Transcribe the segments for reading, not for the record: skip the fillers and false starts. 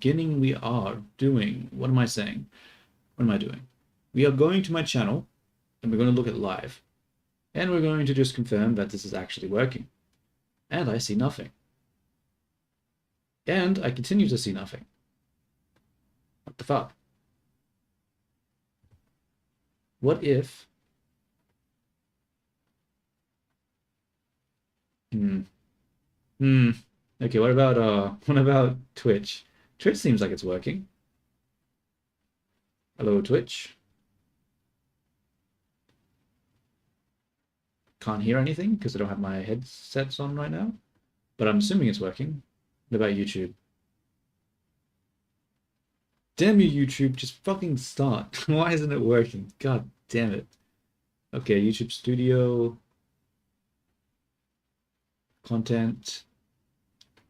beginning we are doing, what am I saying? What am I doing? We are going to my channel and we're going to look at live. And we're going to just confirm that this is actually working. And I see nothing. And I continue to see nothing. What the fuck? What if... Okay, what about Twitch? Twitch seems like it's working. Hello, Twitch. Can't hear anything because I don't have my headsets on right now. But I'm assuming it's working. What about YouTube? Damn you, YouTube, just fucking start. Why isn't it working? God damn it. Okay, YouTube Studio. Content.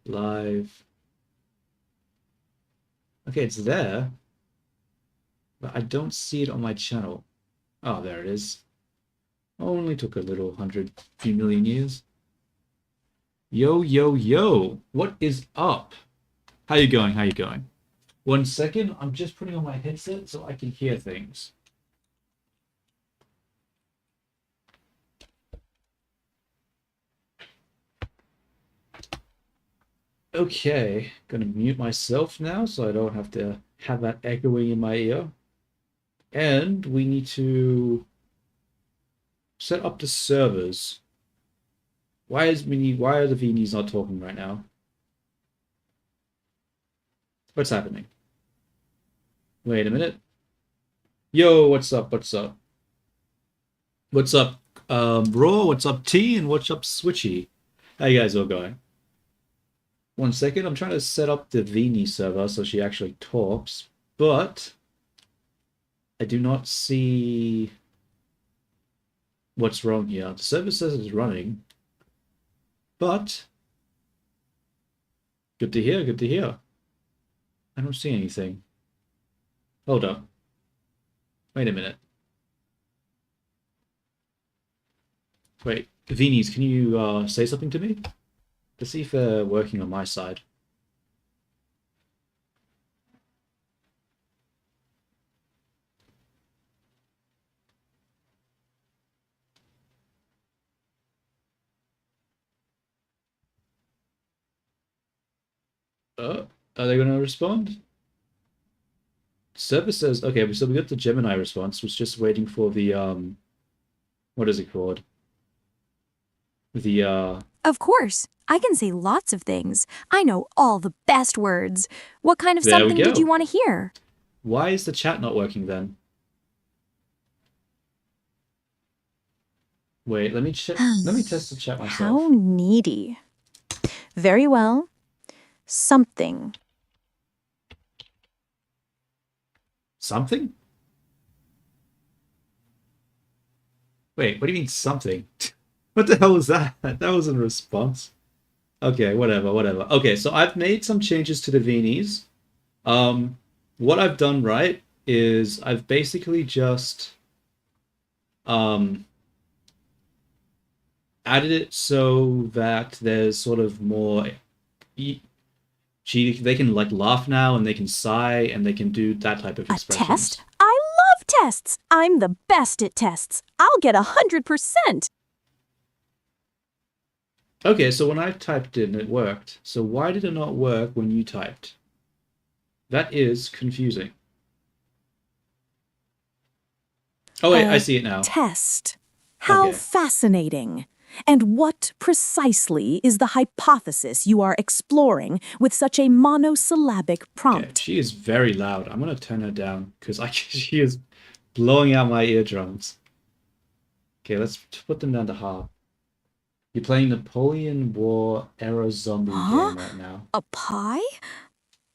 Live. Okay, it's there. But I don't see it on my channel. Oh, there it is. Only took a little few million years. Yo, yo, yo. What is up? How you going? How you going? 1 second. I'm just putting on my headset so I can hear things. Okay. Gonna mute myself now so I don't have to have that echoing in my ear. And we need to set up the servers. Why are the Vinis not talking right now? What's happening? Wait a minute. Yo, what's up? What's up? What's up, Raw? What's up, T? And what's up, Switchy? How you guys all going? 1 second. I'm trying to set up the Vini server so she actually talks, but I do not see what's wrong here. The server says it's running, but good to hear, good to hear. I don't see anything. Hold up. Wait a minute. Wait, Vinis, can you say something to me? To see if they're working on my side. Are they going to respond? Server says, okay, so we got the Gemini response, was just waiting for the, what is it called? The, Of course. I can say lots of things. I know all the best words. What kind of there we something go. did you want to hear? Why is the chat not working then? Wait, let me test the chat myself. How needy. Very well. Something. Something? Wait, what do you mean something? What the hell was that? That wasn't a response. Okay, whatever, whatever. Okay, so I've made some changes to the Vinis. What I've done right is I've basically just added it so that there's sort of more they can like laugh now and they can sigh and they can do that type of expressions. A test? I love tests. I'm the best at tests. I'll get 100%. Okay, so when I typed in, it worked. So why did it not work when you typed? That is confusing. Oh wait, I see it now. Test. How Okay. fascinating. And what precisely is the hypothesis you are exploring with such a monosyllabic prompt? Okay, she is very loud. I'm gonna turn her down because she is blowing out my eardrums. Okay, let's put them down to half. You're playing Napoleon War era zombie game right now. A pie?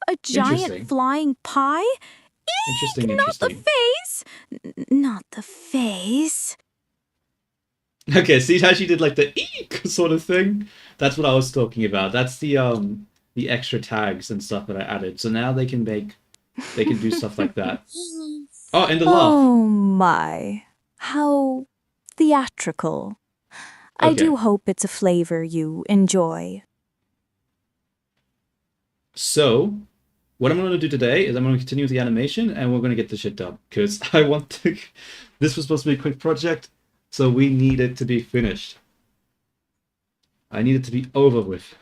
A giant flying pie? Interesting, Not the face! Not the face. Okay, see how she did like the eek sort of thing? That's what I was talking about. That's the extra tags and stuff that I added. So now they can do stuff like that. Oh, and the laugh. Oh my. How theatrical. Okay. I do hope it's a flavor you enjoy. So, what I'm going to do today is I'm going to continue with the animation and we're going to get the shit done because I want to. This was supposed to be a quick project, so we need it to be finished. I need it to be over with.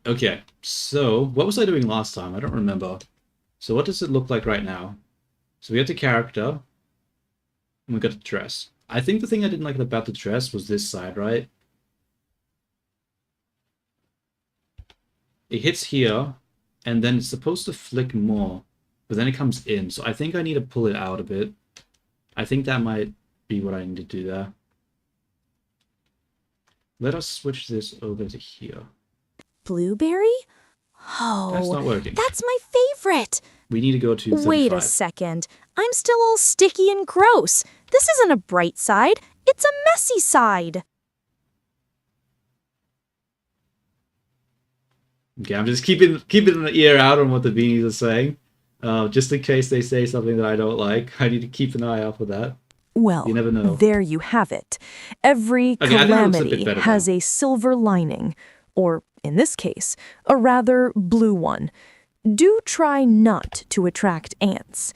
Okay, so what was I doing last time? I don't remember. So what does it look like right now? So we have the character, and we got the dress. I think the thing I didn't like about the dress was this side, right? It hits here, and then it's supposed to flick more, but then it comes in. So I think I need to pull it out a bit. I think that might be what I need to do there. Let us switch this over to here. Blueberry? That's Oh, not working. that's my favorite. We need to go to 35. Wait a second. I'm still all sticky and gross. This isn't a bright side. It's a messy side. Okay, I'm just keeping an ear out on what the beanies are saying. Just in case they say something that I don't like. I need to keep an eye out for that. Well, You never know. there you have it. Every Okay, I think it looks a bit calamity better has now. a silver lining, or, in this case, a rather blue one. Do try not to attract ants.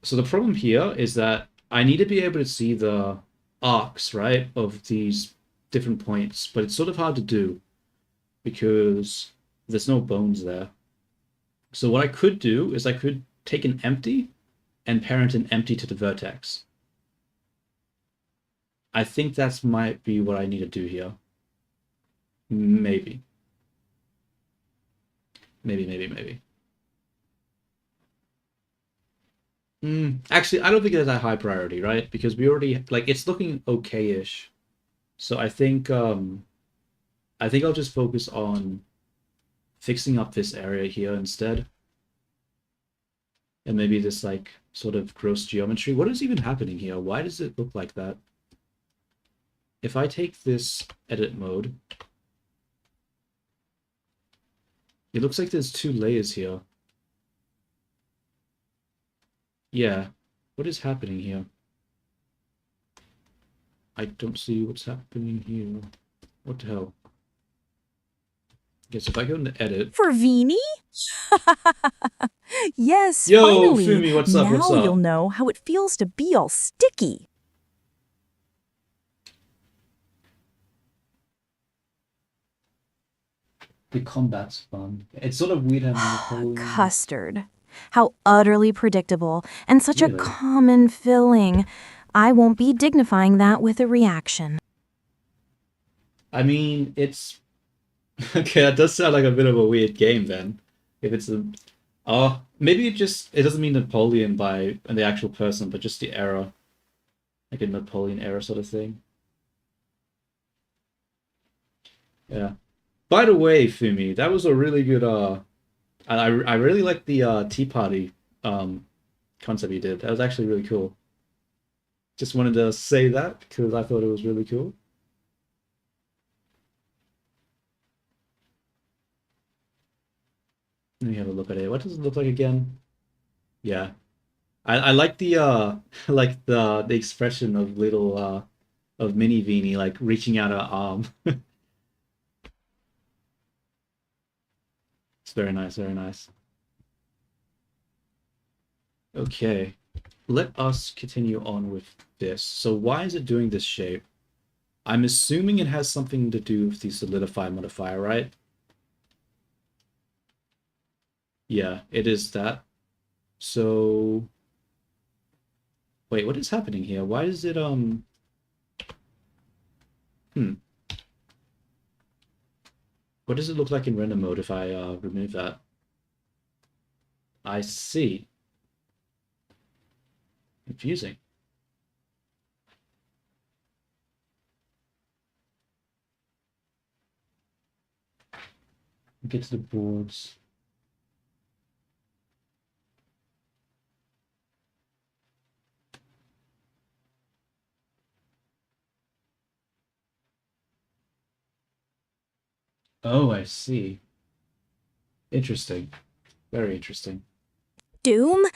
So the problem here is that I need to be able to see the arcs, right, of these different points, but it's sort of hard to do because there's no bones there. So what I could do is I could take an empty and parent an empty to the vertex. I think that might be what I need to do here. Maybe. Maybe. Actually, I don't think it's a high priority, right? Because we already, like, it's looking okay-ish. So I think I'll just focus on fixing up this area here instead. And maybe this, like, sort of gross geometry. What is even happening here? Why does it look like that? If I take this edit mode, it looks like there's 2 layers here. Yeah, what is happening here? I don't see what's happening here. What the hell? Guess if I go into edit. For Vini? Yes, Yo, finally. Fumi, what's up? Now What's up? you'll know how it feels to be all sticky. The combat's fun. It's sort of weird having Custard. How utterly predictable and such a Really? common filling. I won't be dignifying that with a reaction. I mean, it's okay. That does sound like a bit of a weird game then. If it's a, maybe it doesn't mean Napoleon by the actual person, but just the era, like a Napoleon era sort of thing. Yeah. By the way, Fumi, that was a really good. I really like the Tea Party concept you did. That was actually really cool. Just wanted to say that because I thought it was really cool. Let me have a look at it. What does it look like again? Yeah. I like the like the expression of little of Mini Vini like reaching out her arm. It's very nice, very nice. Okay. Let us continue on with this. So why is it doing this shape? I'm assuming it has something to do with the solidify modifier, right? Yeah, it is that. So wait, what is happening here? Why is it what does it look like in render mode if I remove that? I see. Confusing. Get to the boards. Oh, I see. Interesting. Very interesting. Doom?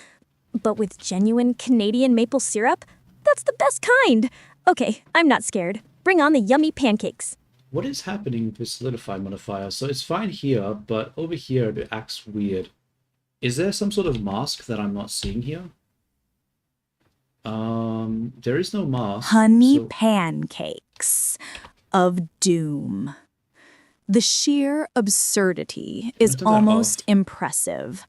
But with genuine Canadian maple syrup? That's the best kind. Okay, I'm not scared. Bring on the yummy pancakes. What is happening with this solidify modifier? So it's fine here, but over here it acts weird. Is there some sort of mask that I'm not seeing here? There is no mask. Honey so- pancakes of doom. The sheer absurdity is turn that almost off. impressive.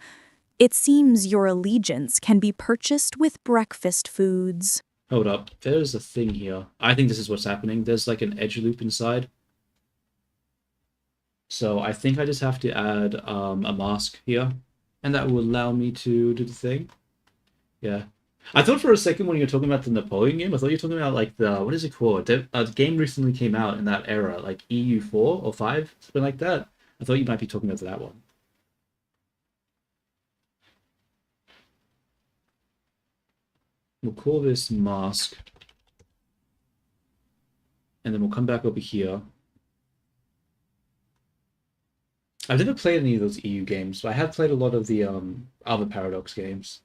It seems your allegiance can be purchased with breakfast foods. Hold up, there's a thing here. I think this is what's happening. There's like an edge loop inside. So I think I just have to add a mask here, and that will allow me to do the thing. Yeah. I thought for a second when you were talking about the Napoleon game, I thought you were talking about like the, what is it called? The game recently came out in that era, like EU4 or 5, something like that. I thought you might be talking about that one. We'll call this mask. And then we'll come back over here. I've never played any of those EU games, but I have played a lot of the other Paradox games.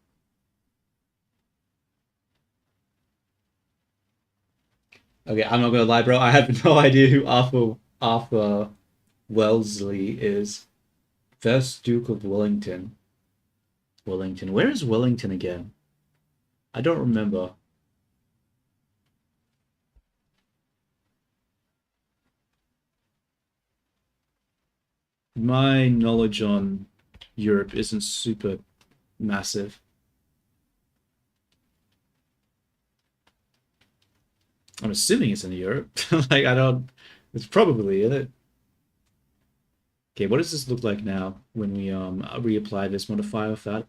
Okay, I'm not gonna lie, bro. I have no idea who Arthur Wellesley is. First Duke of Wellington. Wellington. Where is Wellington again? I don't remember. My knowledge on Europe isn't super massive. I'm assuming it's in Europe. Like, I don't... It's probably in it. Okay, what does this look like now when we reapply this modifier with that?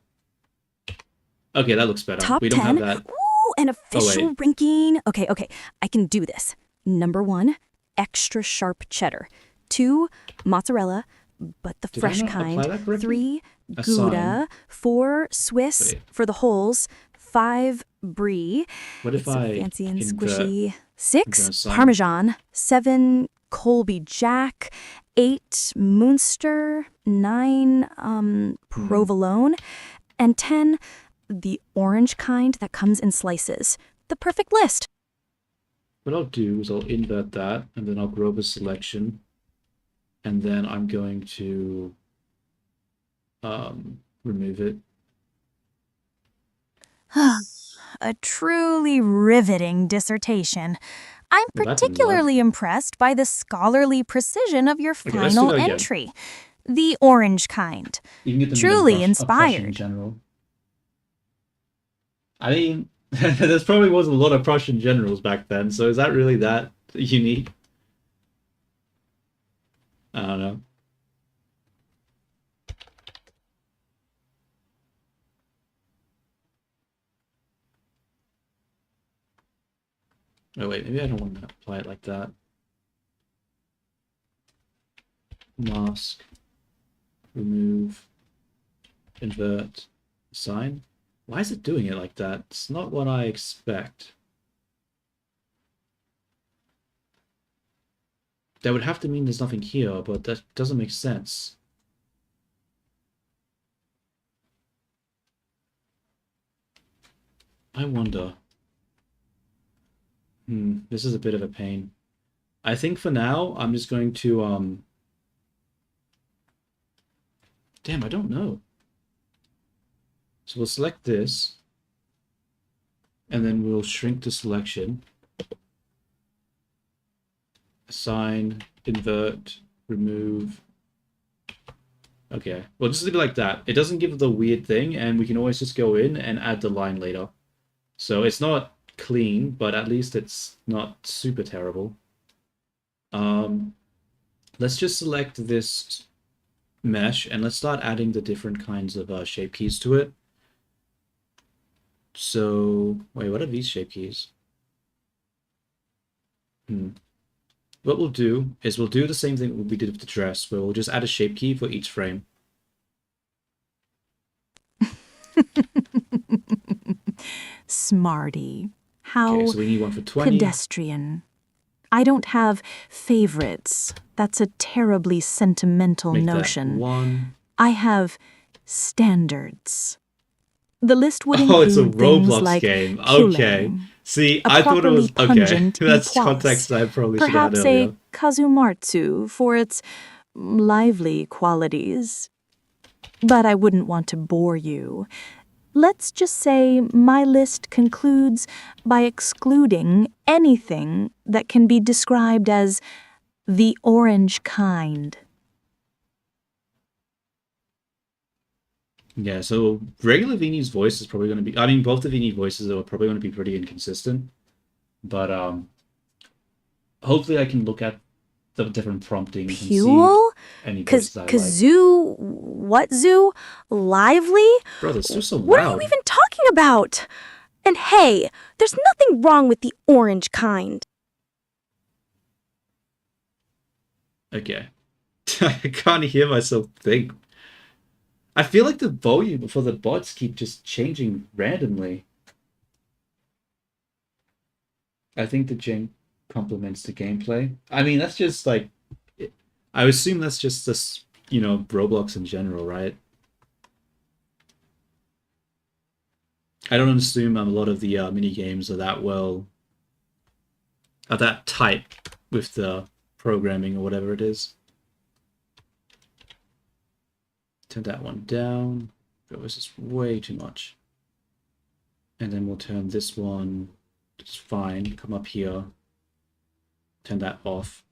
Okay, that looks better. Top We don't 10. have that. Ooh, an official wait. ranking. Okay. I can do this. Number 1, extra sharp cheddar. 2, mozzarella, but the Did I fresh not apply kind. that correctly? 3, Assign. Gouda. 4, Swiss Wait. for the holes. 5, brie. What if It's so I fancy and invert? squishy. gonna 6, assign. Parmesan. 7, Colby Jack. 8, Munster. 9, Provolone. And 10, the orange kind that comes in slices. The perfect list. What I'll do is I'll invert that, and then I'll grab a selection, and then I'm going to remove it. A truly riveting dissertation. I'm Well, that didn't work. particularly impressed by the scholarly precision of your let's do final that again. entry. The orange kind. You can get them Truly in a brush in inspired. general. I mean, there probably was a lot of Prussian generals back then, so is that really that unique? I don't know. Oh wait, maybe I don't want to apply it like that. Mask, remove, invert, assign. Why is it doing it like that? It's not what I expect. That would have to mean there's nothing here, but that doesn't make sense. I wonder. This is a bit of a pain. I think for now, I'm just going to, Damn, I don't know. So we'll select this, and then we'll shrink the selection. Assign, invert, remove. Okay, well, just leave it like that. It doesn't give the weird thing, and we can always just go in and add the line later. So it's not clean, but at least it's not super terrible. Let's just select this mesh, and let's start adding the different kinds of shape keys to it. So, wait, what are these shape keys? What we'll do is we'll do the same thing we did with the dress, where we'll just add a shape key for each frame. Smarty. How Okay, so we need one for 20. pedestrian. I don't have favorites. That's a terribly sentimental Make notion. that 1. I have standards. The list would Oh, it's a include things Roblox like game. killing, Okay. See, a I thought it properly was okay. pungent That's epoisse, context I probably should have had perhaps earlier. a kazumatsu for its lively qualities. But I wouldn't want to bore you. Let's just say my list concludes by excluding anything that can be described as the orange kind. Yeah, so regular Vini's voice is probably going to be. I mean, both the Vini voices are probably going to be pretty inconsistent, but hopefully I can look at the different promptings and see Puel? any voices I like. Kazoo? What zoo? Lively? Bro, they're still so What are loud. you even talking about? And hey, there's nothing wrong with the orange kind. Okay. I can't hear myself think. I feel like the volume for the bots keep just changing randomly. I think the jing complements the gameplay. I mean, that's just like, I assume that's just this, Roblox in general, right? I don't assume a lot of the mini games are that tight with the programming or whatever it is. Turn that one down. That was just way too much. And then we'll turn this one. It's fine. Come up here. Turn that off.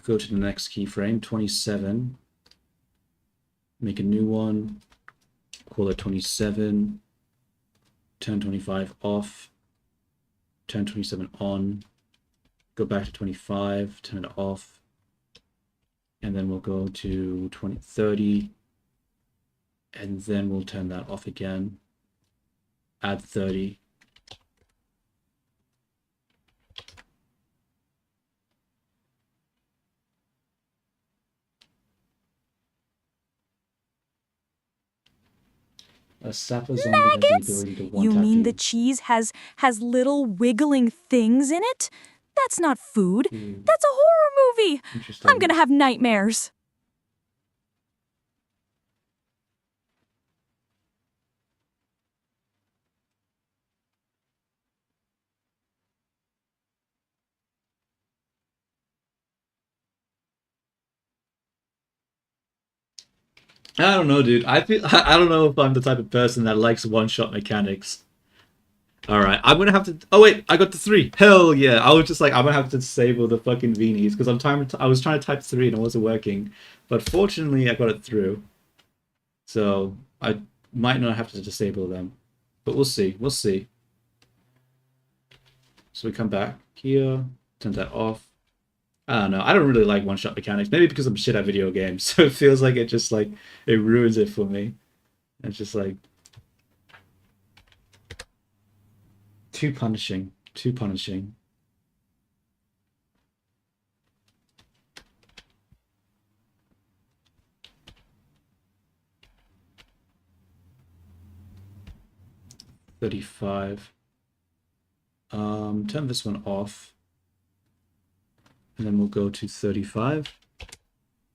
Go to the next keyframe, 27. Make a new one. Call it 27. Turn 25 off. Turn 27 on. Go back to 25. Turn it off. And then we'll go to 30. And then we'll turn that off again. Add 30. A sapper zombie has the ability to one-tap You mean the you. cheese has little wiggling things in it? That's not food. That's a horror movie. Interesting. I'm gonna have nightmares. I don't know, dude. I don't know if I'm the type of person that likes one-shot mechanics. All right, I'm gonna have to. Oh wait, I got the 3. Hell yeah! I was just like, I'm gonna have to disable the fucking Vinis because I was trying to type 3 and it wasn't working. But fortunately, I got it through. So I might not have to disable them, but we'll see. We'll see. So we come back here, turn that off. I don't know. I don't really like one-shot mechanics. Maybe because I'm shit at video games, so it feels like it ruins it for me. It's just like too punishing. Too punishing. $35. Turn this one off. And then we'll go to 35.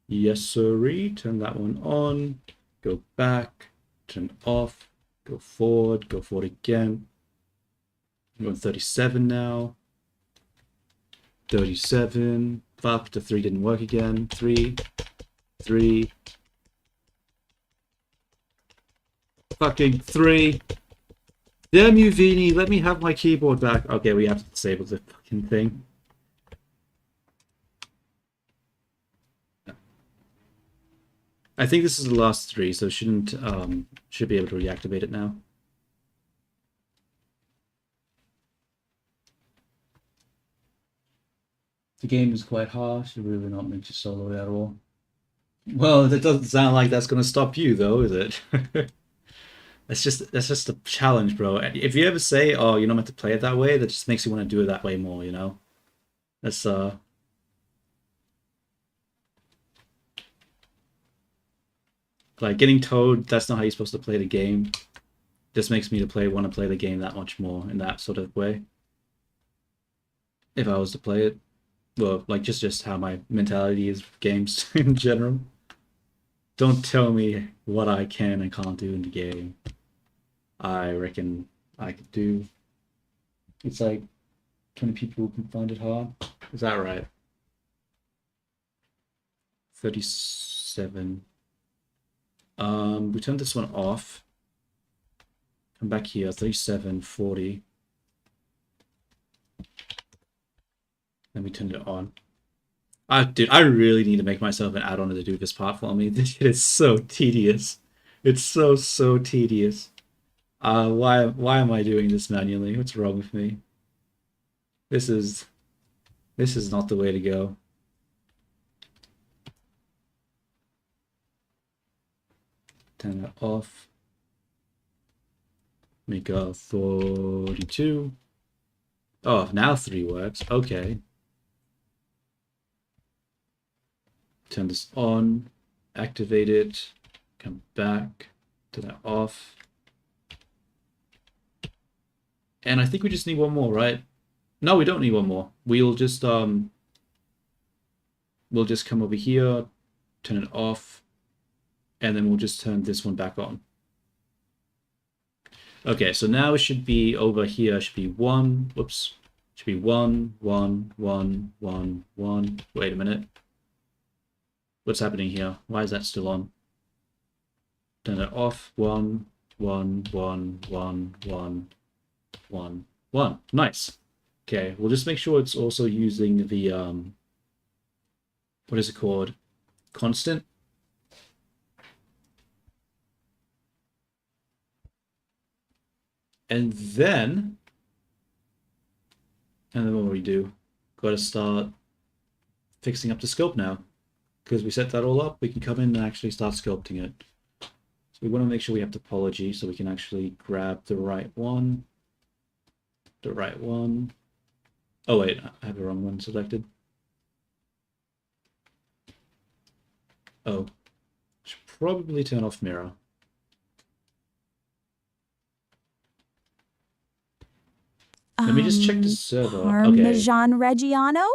Yes, sirree. Turn that one on. Go back. Turn off. Go forward again. I'm going 37 now. 37. Fuck, the 3 didn't work again. 3. Fucking 3. Damn you, Vini. Let me have my keyboard back. Okay, we have to disable the fucking thing. I think this is the last 3, so should be able to reactivate it now. The game is quite harsh. You're really not meant to solo at all. Well, that doesn't sound like that's gonna stop you, though, is it? That's just a challenge, bro. If you ever say, "Oh, you're not meant to play it that way," that just makes you want to do it that way more. That's like getting told that's not how you're supposed to play the game. Just makes me want to play the game that much more in that sort of way. If I was to play it, well, like just how my mentality is with games in general. Don't tell me what I can and can't do in the game. I reckon I could do. It's like 20 people can find it hard. Is that right? 37. We turn this one off. Come back here. 37, 40. Then we turn it on. Dude, I really need to make myself an add-on to do this part for me. This shit is so tedious. It's so tedious. Why am I doing this manually? What's wrong with me? This is not the way to go. Turn that off. Make a 42. Oh, now 3 works. Okay. Turn this on. Activate it. Come back. Turn that off. And I think we just need one more, right? No, we don't need one more. We'll just come over here, turn it off, and then we'll just turn this one back on. Okay, so now it should be over here. Should be 1. Whoops. Should be 1, 1, 1, 1, 1. Wait a minute. What's happening here? Why is that still on? Turn it off. 1, 1, 1, 1, 1, 1, 1. Nice. Okay, we'll just make sure it's also using the what is it called? Constant. And then what do we do? Got to start fixing up the scope now. Because we set that all up, we can come in and actually start sculpting it. So we want to make sure we have topology so we can actually grab the right one. The right one. Oh wait, I have the wrong one selected. Oh, should probably turn off mirror. Let me just check the server. Okay. Parmesan Reggiano?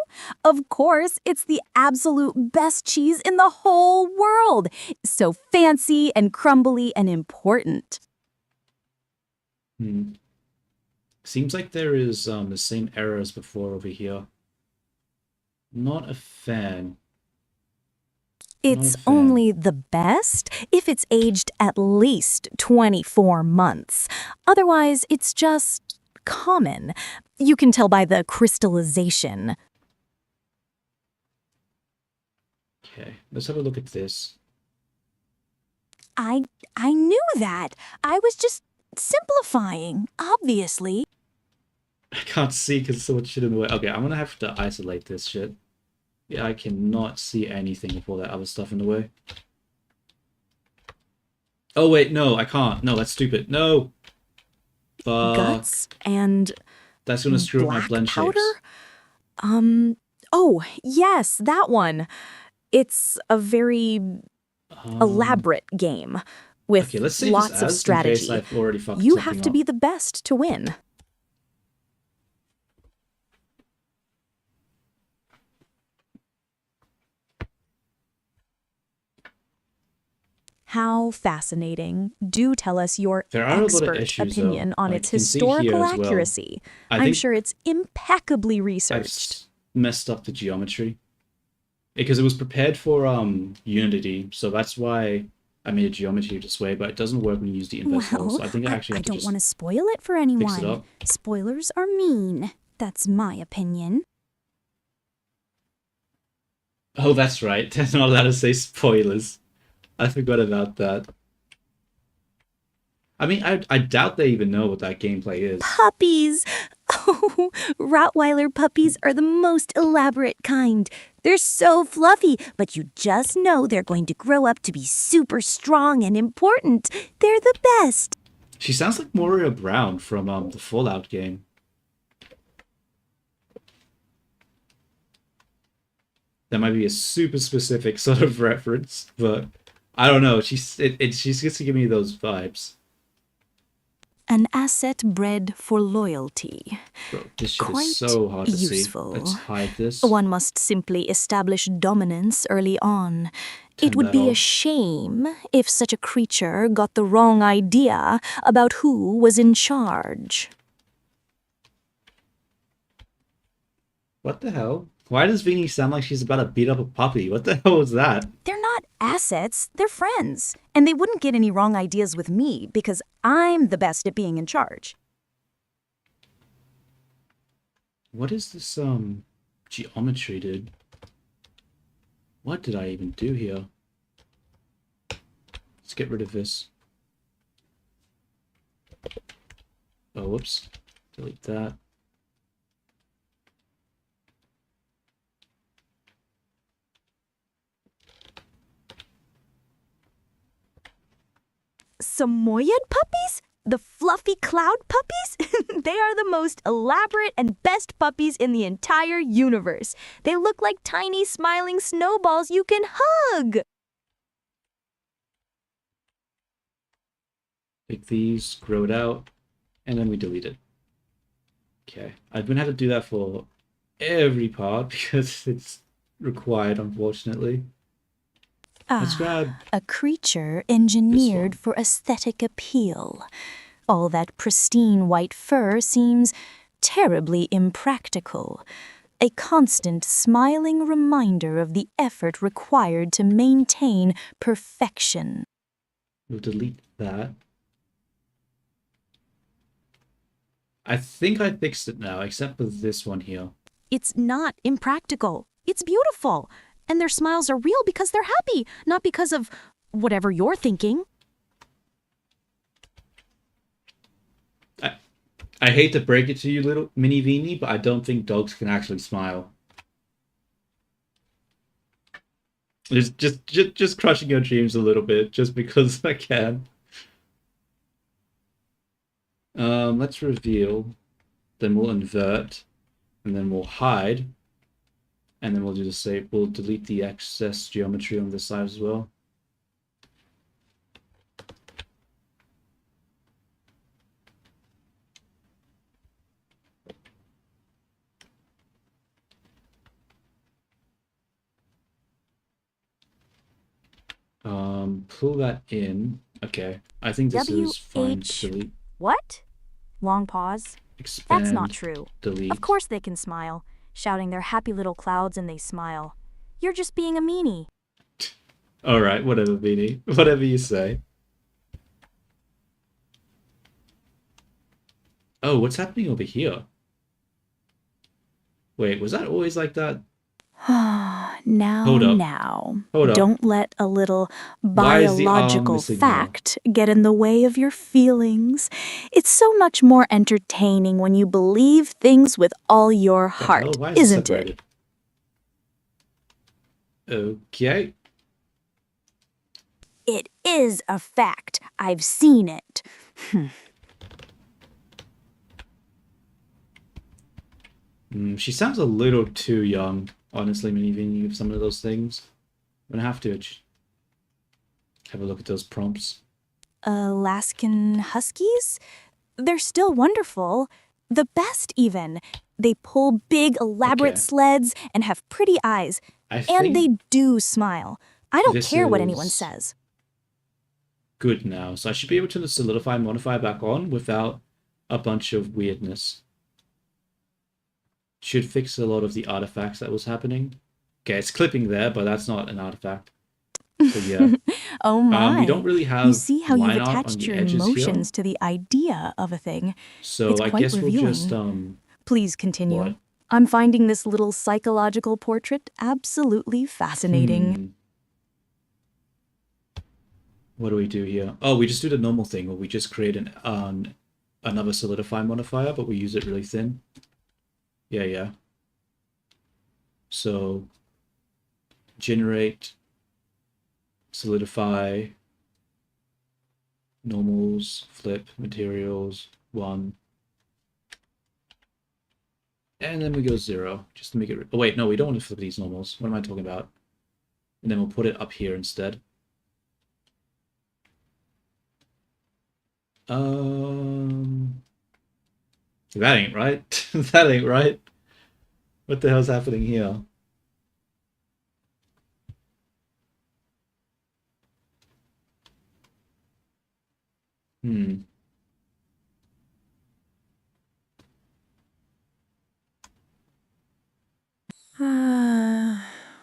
Of course, it's the absolute best cheese in the whole world. So fancy and crumbly and important. Seems like there is the same error as before over here. Not a fan. It's only the best if it's aged at least 24 months. Otherwise, it's just common. You can tell by the crystallization. Okay, let's have a look at this. I knew that. I was just simplifying, obviously. I can't see because there's so much shit in the way. Okay, I'm gonna have to isolate this shit. Yeah, I cannot see anything with all that other stuff in the way. Oh wait, no, I can't. No, that's stupid. No! Fuck. Guts and That's gonna screw up my black blend powder? shapes. Oh, yes, that one. It's a very elaborate game with Okay, let's save lots this of as strategy. in case I've already fucked You something have to up. be the best to win. How fascinating. Do tell us your There are a lot of expert issues, opinion though. on Like, its you can see here historical as well. accuracy. I I'm think sure it's impeccably I've researched. messed up the geometry. Because it was prepared for Unity, so that's why I made a geometry this way, but it doesn't work when you use the inverse model, so I think I actually have to don't just want to spoil it for fix it anyone. up. Spoilers are mean. That's my opinion. Oh, that's right. They're not allowed to say spoilers. I forgot about that. I mean, I doubt they even know what that gameplay is. Puppies! Oh, Rottweiler puppies are the most elaborate kind. They're so fluffy, but you just know they're going to grow up to be super strong and important. They're the best. She sounds like Moria Brown from the Fallout game. That might be a super specific sort of reference, but I don't know. She's just to give me those vibes. an asset bred for loyalty. Bro, this shit Quite is so hard to useful. see. Let's hide this. One must simply establish dominance early on. Turn It would that be a off. shame if such a creature got the wrong idea about who was in charge. What the hell? Why does Vinny sound like she's about to beat up a puppy? What the hell was that? They're not assets, they're friends. And they wouldn't get any wrong ideas with me because I'm the best at being in charge. What is this, geometry, dude? What did I even do here? Let's get rid of this. Oh, whoops. Delete that. Samoyed puppies? The fluffy cloud puppies? They are the most elaborate and best puppies in the entire universe. They look like tiny smiling snowballs you can hug. Take these, grow it out, and then we delete it. Okay. I'm gonna have to do that for every part because it's required, unfortunately. Let's grab A creature engineered for aesthetic appeal. All that pristine white fur seems terribly impractical. A constant smiling reminder of the effort required to maintain perfection. We'll delete that. I think I fixed it now, except for this one here. It's not impractical. It's beautiful. And their smiles are real because they're happy, not because of whatever you're thinking. I hate to break it to you, little mini Vini, but I don't think dogs can actually smile. It's just crushing your dreams a little bit, just because I can. Let's reveal, then we'll invert, and then we'll hide, and then we'll do the same. We'll delete the excess geometry on this side as well. Pull that in. Okay, I think this is fine to delete. What? Long pause. Expand. That's not true. Delete. Of course they can smile, shouting their happy little clouds and they smile. You're just being a meanie. All right, whatever, Beanie. Whatever you say. Oh, what's happening over here? Wait, was that always like that? Now, Hold up. now. Hold up. Don't let a little Why is the arm biological missing fact get in the way of your feelings. It's so much more entertaining when you believe things with all your The heart, hell? Why is isn't it? separated? Okay. It is a fact. I've seen it. She sounds a little too young, honestly, Minivini, of some of those things. I'm gonna have to have a look at those prompts. Alaskan Huskies? They're still wonderful. The best, even. They pull big, elaborate Okay. sleds and have pretty eyes. I And think they do smile. I don't this care what anyone is- says. good now, so I should be able to solidify and modify back on without a bunch of weirdness. Should fix a lot of the artifacts that was happening. Okay, it's clipping there, but that's not an artifact. So yeah. Oh my. We don't really have You see how you've line art on attached the your edges emotions here. to the idea of a thing. So It's I quite guess we'll just revealing. Please continue. what? I'm finding this little psychological portrait absolutely fascinating. What do we do here? Oh, we just do the normal thing where we just create another solidify modifier, but we use it really thin. Yeah. So generate, solidify, normals, flip, materials, 1. And then we go 0, just to make it... Oh wait, no, we don't want to flip these normals. What am I talking about? And then we'll put it up here instead. Um, that ain't right. That ain't right. What the hell's happening here? Hmm.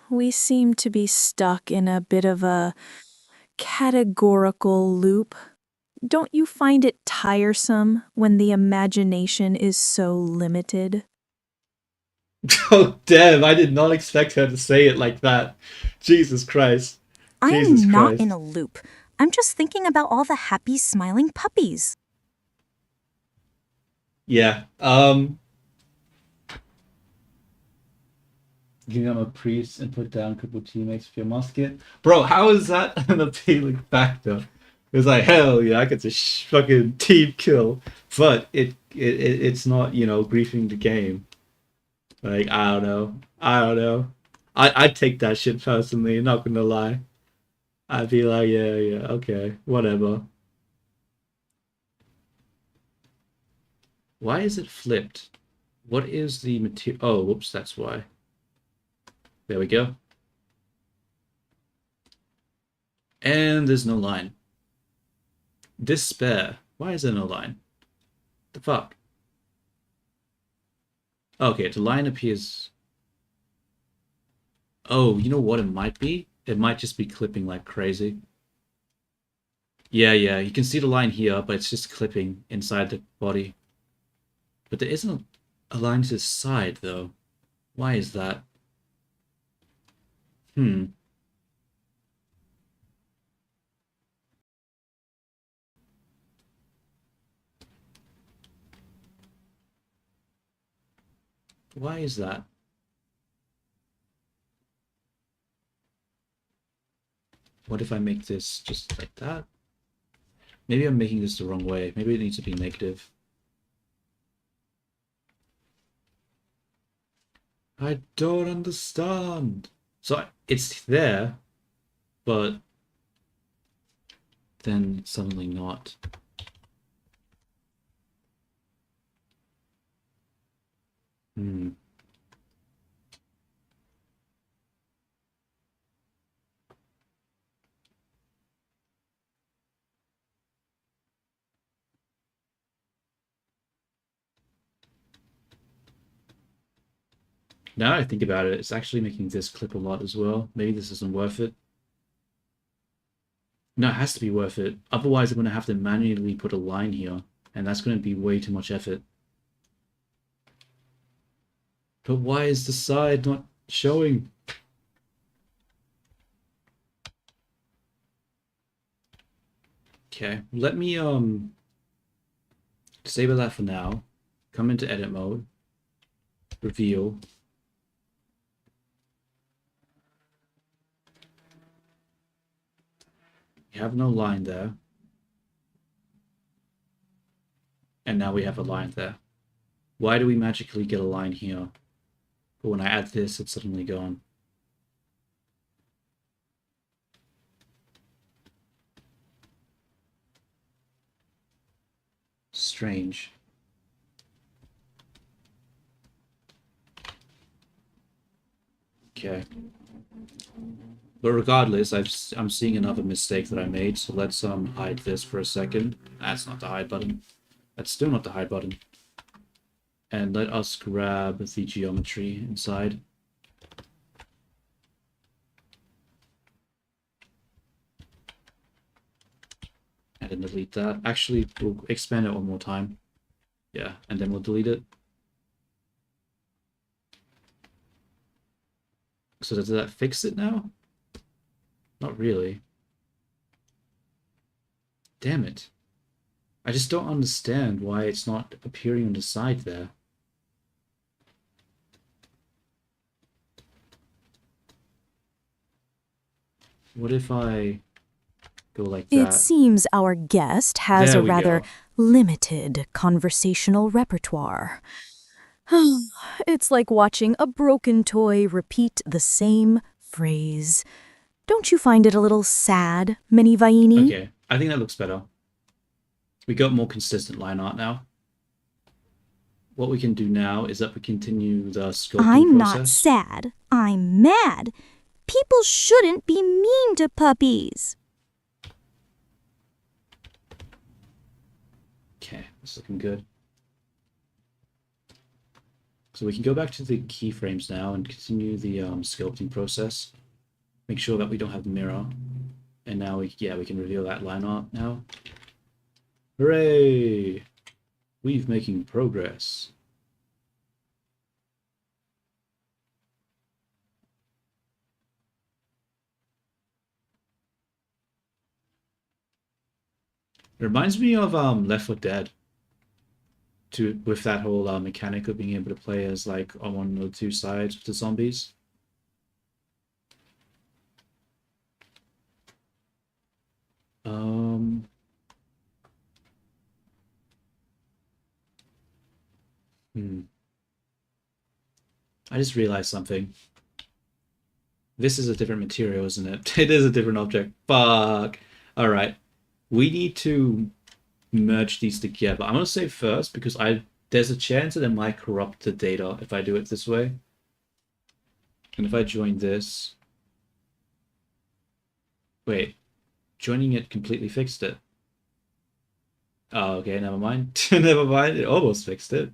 We seem to be stuck in a bit of a categorical loop. Don't you find it tiresome when the imagination is so limited? Oh, damn, I did not expect her to say it like that. Jesus Christ. Jesus I'm not in Christ. a loop. I'm just thinking about all the happy, smiling puppies. Yeah. Give them a priest and put down crippled teammates for your musket. Bro, how is that an appealing factor? It's like, hell yeah, I get to fucking team kill. But it's not, griefing the game. Like, I don't know. I don't know. I'd take that shit personally, not gonna lie. I'd be like, yeah, yeah, okay, whatever. Why is it flipped? What is the material? Oh, whoops, that's why. There we go. And there's no line. Despair. Why is there no line? The fuck? Okay, the line appears. Oh, you know what it might be? It might just be clipping like crazy. Yeah, yeah, you can see the line here, but it's just clipping inside the body. But there isn't a line to the side, though. Why is that? Hmm. Why is that? What if I make this just like that? Maybe I'm making this the wrong way. Maybe it needs to be negative. I don't understand. So it's there, but then suddenly not. Hmm. Now I think about it, it's actually making this clip a lot as well. Maybe this isn't worth it. No, it has to be worth it. Otherwise, I'm going to have to manually put a line here, and that's going to be way too much effort. But why is the side not showing? Okay, let me disable that for now. Come into edit mode. Reveal. You have no line there. And now we have a line there. Why do we magically get a line here? But when I add this, it's suddenly gone. Strange. Okay. But regardless, I'm seeing another mistake that I made, so let's hide this for a second. That's not the hide button. That's still not the hide button. And let us grab the geometry inside. And then delete that. Actually, we'll expand it one more time. Yeah, and then we'll delete it. So does that fix it now? Not really. Damn it. I just don't understand why it's not appearing on the side there. What if I go like It that? seems our guest has There a we rather go. limited conversational repertoire. It's like watching a broken toy repeat the same phrase. Don't you find it a little sad, Mini Vaini? Okay, I think that looks better. We got more consistent line art now. What we can do now is that we continue the sculpting I'm not process. sad. I'm mad. People shouldn't be mean to puppies. Okay, that's looking good. So we can go back to the keyframes now and continue the sculpting process. Make sure that we don't have the mirror. And now we can reveal that line art now. Hooray! We're making progress. It reminds me of Left 4 Dead. With that whole mechanic of being able to play as like on one or two sides of the zombies. I just realized something. This is a different material, isn't it? It is a different object. Fuck. Alright. We need to merge these together. I'm going to say first because there's a chance that it might corrupt the data if I do it this way. And if I join this... Wait. Joining it completely fixed it. Oh, okay, never mind. Never mind, it almost fixed it.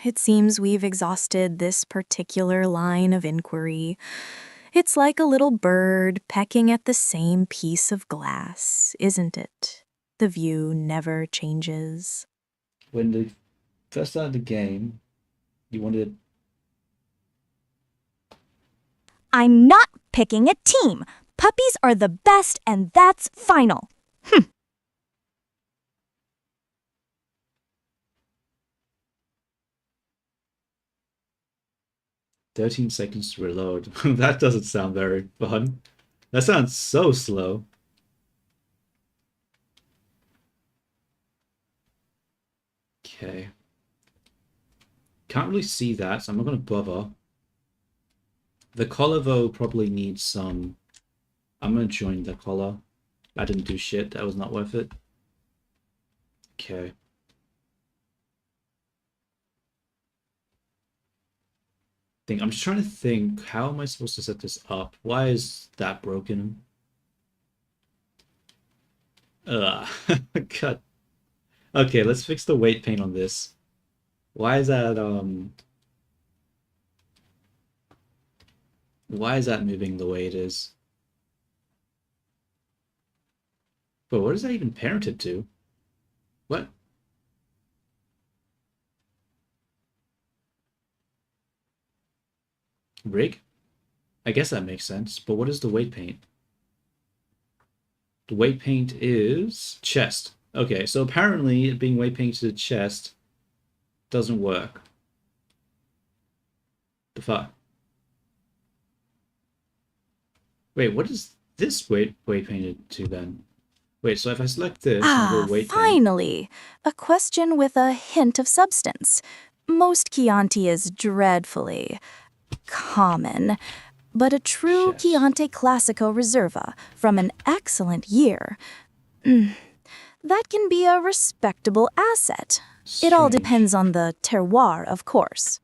It seems we've exhausted this particular line of inquiry. It's like a little bird pecking at the same piece of glass, isn't it? The view never changes. When they first started the game, you wanted... I'm not picking a team. Puppies are the best, and that's final. 13 seconds to reload. That doesn't sound very fun. That sounds so slow. Okay. Can't really see that, so I'm not going to bother. The collar, though, probably needs some... I'm going to join the collar. I didn't do shit. That was not worth it. Okay. I'm just trying to think, how am I supposed to set this up? Why is that broken? Ugh. God. Okay, let's fix the weight paint on this. Why is that, Why is that moving the way it is? But what is that even parented to? What? Rig? I guess that makes sense, but what is the weight paint? The weight paint is chest. Okay, so apparently it being weight painted to chest doesn't work. The fuck? Wait, what is this weight painted to then? Wait, so if I select this and go weight paint... Finally! A question with a hint of substance. Most Chianti is dreadfully... common, but a true Yes. Chianti Classico Reserva from an excellent year. That can be a respectable asset. It all Strange. depends on the terroir, of course.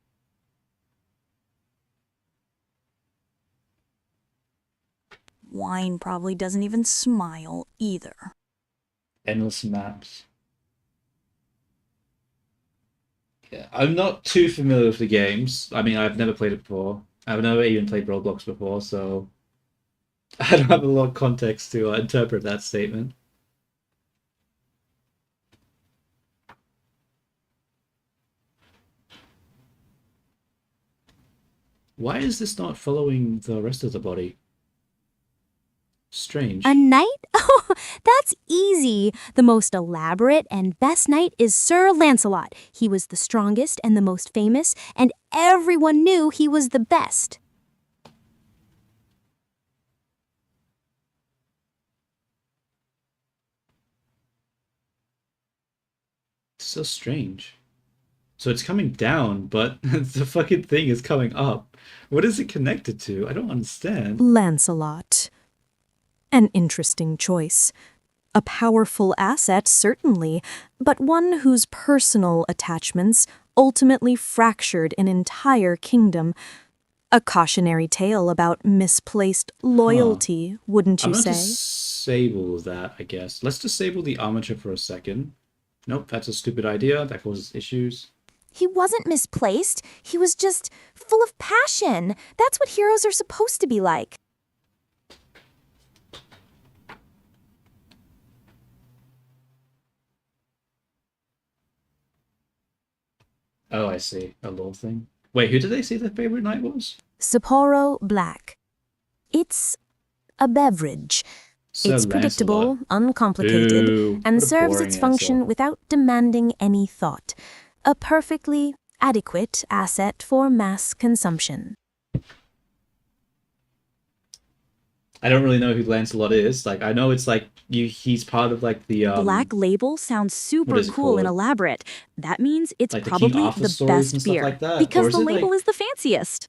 Wine probably doesn't even smile either. Endless maps. Yeah, I'm not too familiar with the games. I mean, I've never played it before. I've never even played Roblox before, so I don't have a lot of context to interpret that statement. Why is this not following the rest of the body? Strange. A knight? Oh, that's easy. The most elaborate and best knight is Sir Lancelot. He was the strongest and the most famous, and everyone knew he was the best. So strange. So it's coming down, but the fucking thing is coming up. What is it connected to? I don't understand. Lancelot. An interesting choice. A powerful asset, certainly, but one whose personal attachments ultimately fractured an entire kingdom. A cautionary tale about misplaced loyalty, wouldn't I'm you gonna say? disable that, I guess. Let's disable the armature for a second. Nope, that's a stupid idea. That causes issues. He wasn't misplaced. He was just full of passion. That's what heroes are supposed to be like. Oh, I see. A little thing. Wait, who did they say their favorite knight was? Sapporo Black. It's a beverage. Sir It's predictable, Lancelot. uncomplicated, Boo. and What a serves boring its answer. function without demanding any thought. A perfectly adequate asset for mass consumption. I don't really know who Lancelot is. Like, I know it's like he's part of like the Black Label sounds super is it cool and called? elaborate. That means it's Like the King probably Arthur the stories and best stuff beer. like that? Or Because is the it label like- is the fanciest.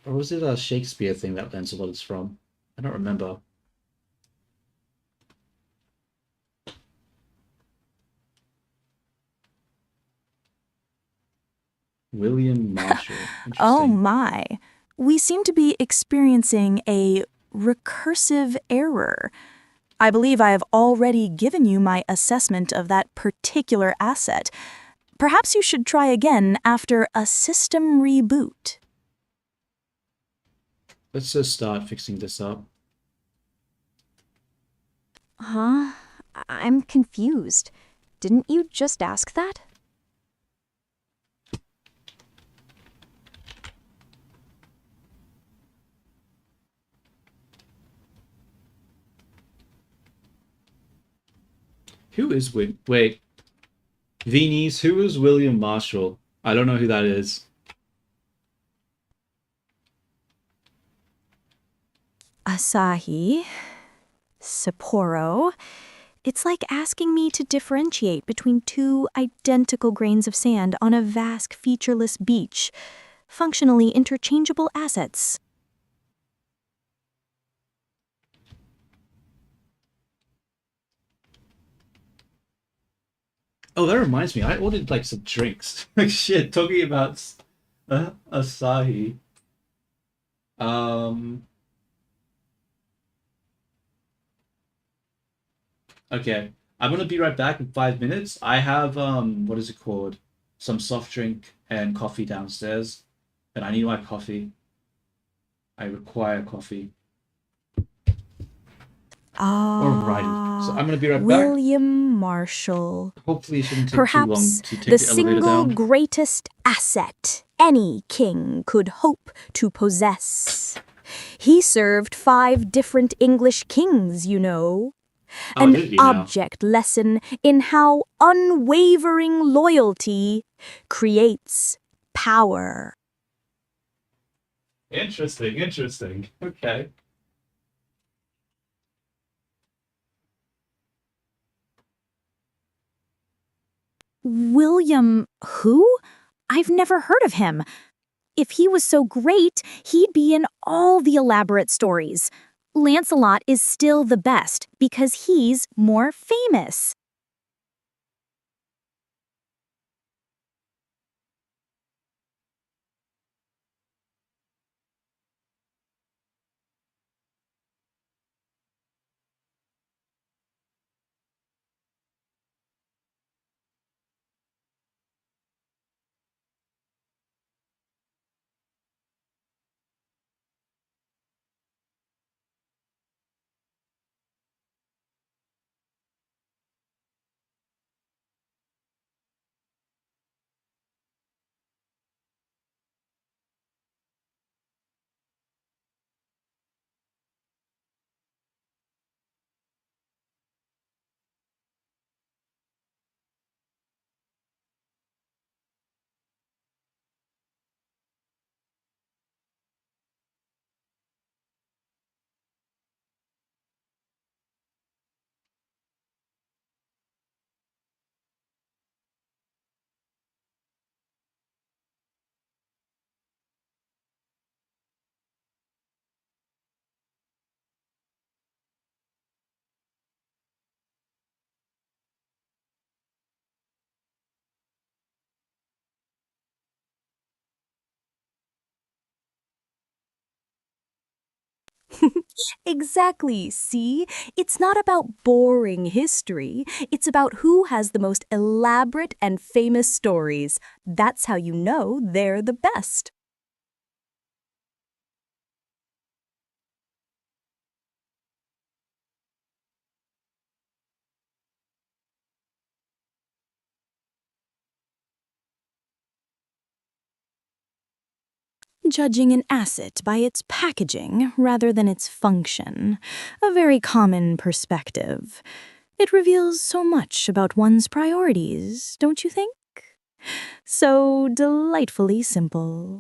Or was it a Shakespeare thing that Lancelot is from? I don't remember. William Marshall. Oh Interesting. my. We seem to be experiencing a recursive error. I believe I have already given you my assessment of that particular asset. Perhaps you should try again after a system reboot. Let's just start fixing this up. Huh? I'm confused. Didn't you just ask that? Who is Wait, Vinis, who is William Marshall? I don't know who that is. Asahi. Sapporo. It's like asking me to differentiate between two identical grains of sand on a vast, featureless beach. Functionally interchangeable assets. Oh, that reminds me. I ordered like some drinks. Like shit, talking about Asahi. Um. Okay, I'm gonna be right back in 5 minutes. I have what is it called? Some soft drink and coffee downstairs, and I need my coffee. I require coffee. Alrighty, so I'm gonna be right back. William Marshall. Hopefully, it shouldn't take too long Perhaps to take the the elevator single down. greatest asset any king could hope to possess. He served 5 different English kings, you know. Oh, An did he now? object lesson in how unwavering loyalty creates power. Interesting, interesting. Okay. William who? I've never heard of him. If he was so great, he'd be in all the elaborate stories. Lancelot is still the best because he's more famous. Exactly. See? It's not about boring history. It's about who has the most elaborate and famous stories. That's how you know they're the best. Judging an asset by its packaging rather than its function. A very common perspective. It reveals so much about one's priorities, don't you think? So delightfully simple.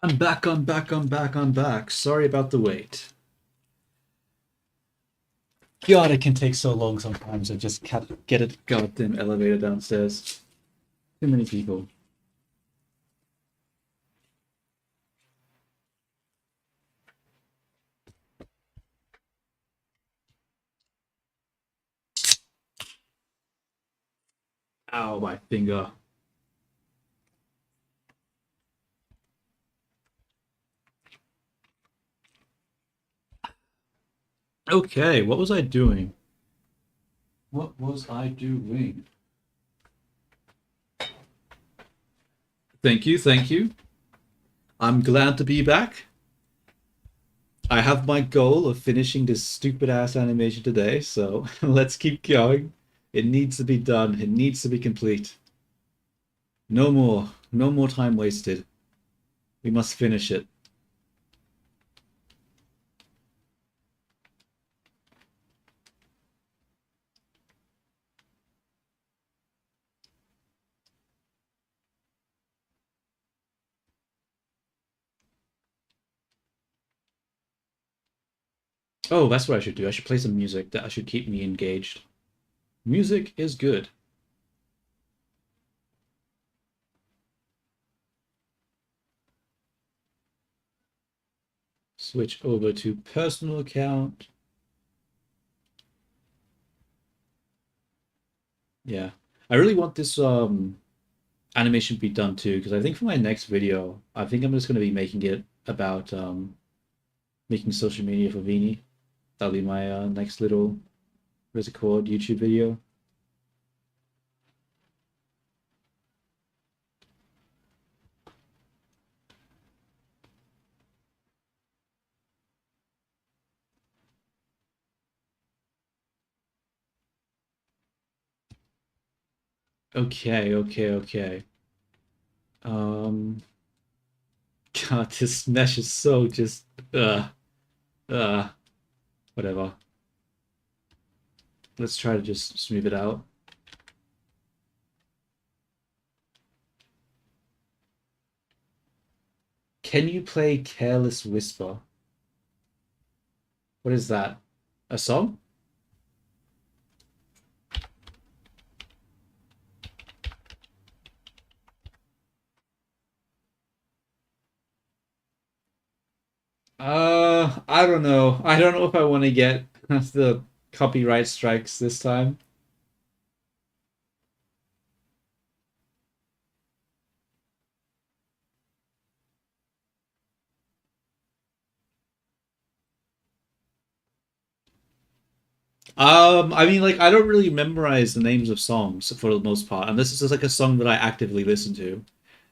I'm back, I'm back, I'm back, I'm back. Sorry about the wait. God, it can take so long sometimes. I just can't get a goddamn elevator downstairs. Too many people. Ow, my finger. Okay, what was I doing? What was I doing? Thank you, thank you. I'm glad to be back. I have my goal of finishing this stupid ass animation today, so let's keep going. It needs to be done. It needs to be complete. No more. No more time wasted. We must finish it. Oh, that's what I should do. I should play some music. That should keep me engaged. Music is good. Switch over to personal account. Yeah. I really want this animation to be done too, because I think for my next video, I think I'm just going to be making it about making social media for Vini. That'll be my next little, what's it called, YouTube video. Okay, okay, okay. Um, God, this mesh is so just, uh, whatever. Let's try to just smooth it out. Can you play Careless Whisper? What is that? A song? I don't know. I don't know if I want to get the copyright strikes this time. I mean, like, I don't really memorize the names of songs for the most part, and this is just like a song that I actively listen to.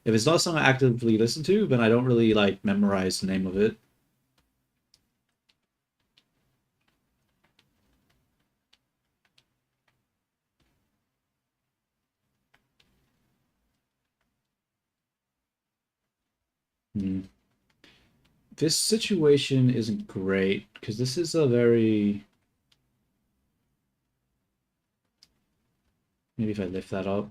If it's not a song I actively listen to, then I don't really like memorize the name of it. Hmm. This situation isn't great because this is a very. Maybe if I lift that up.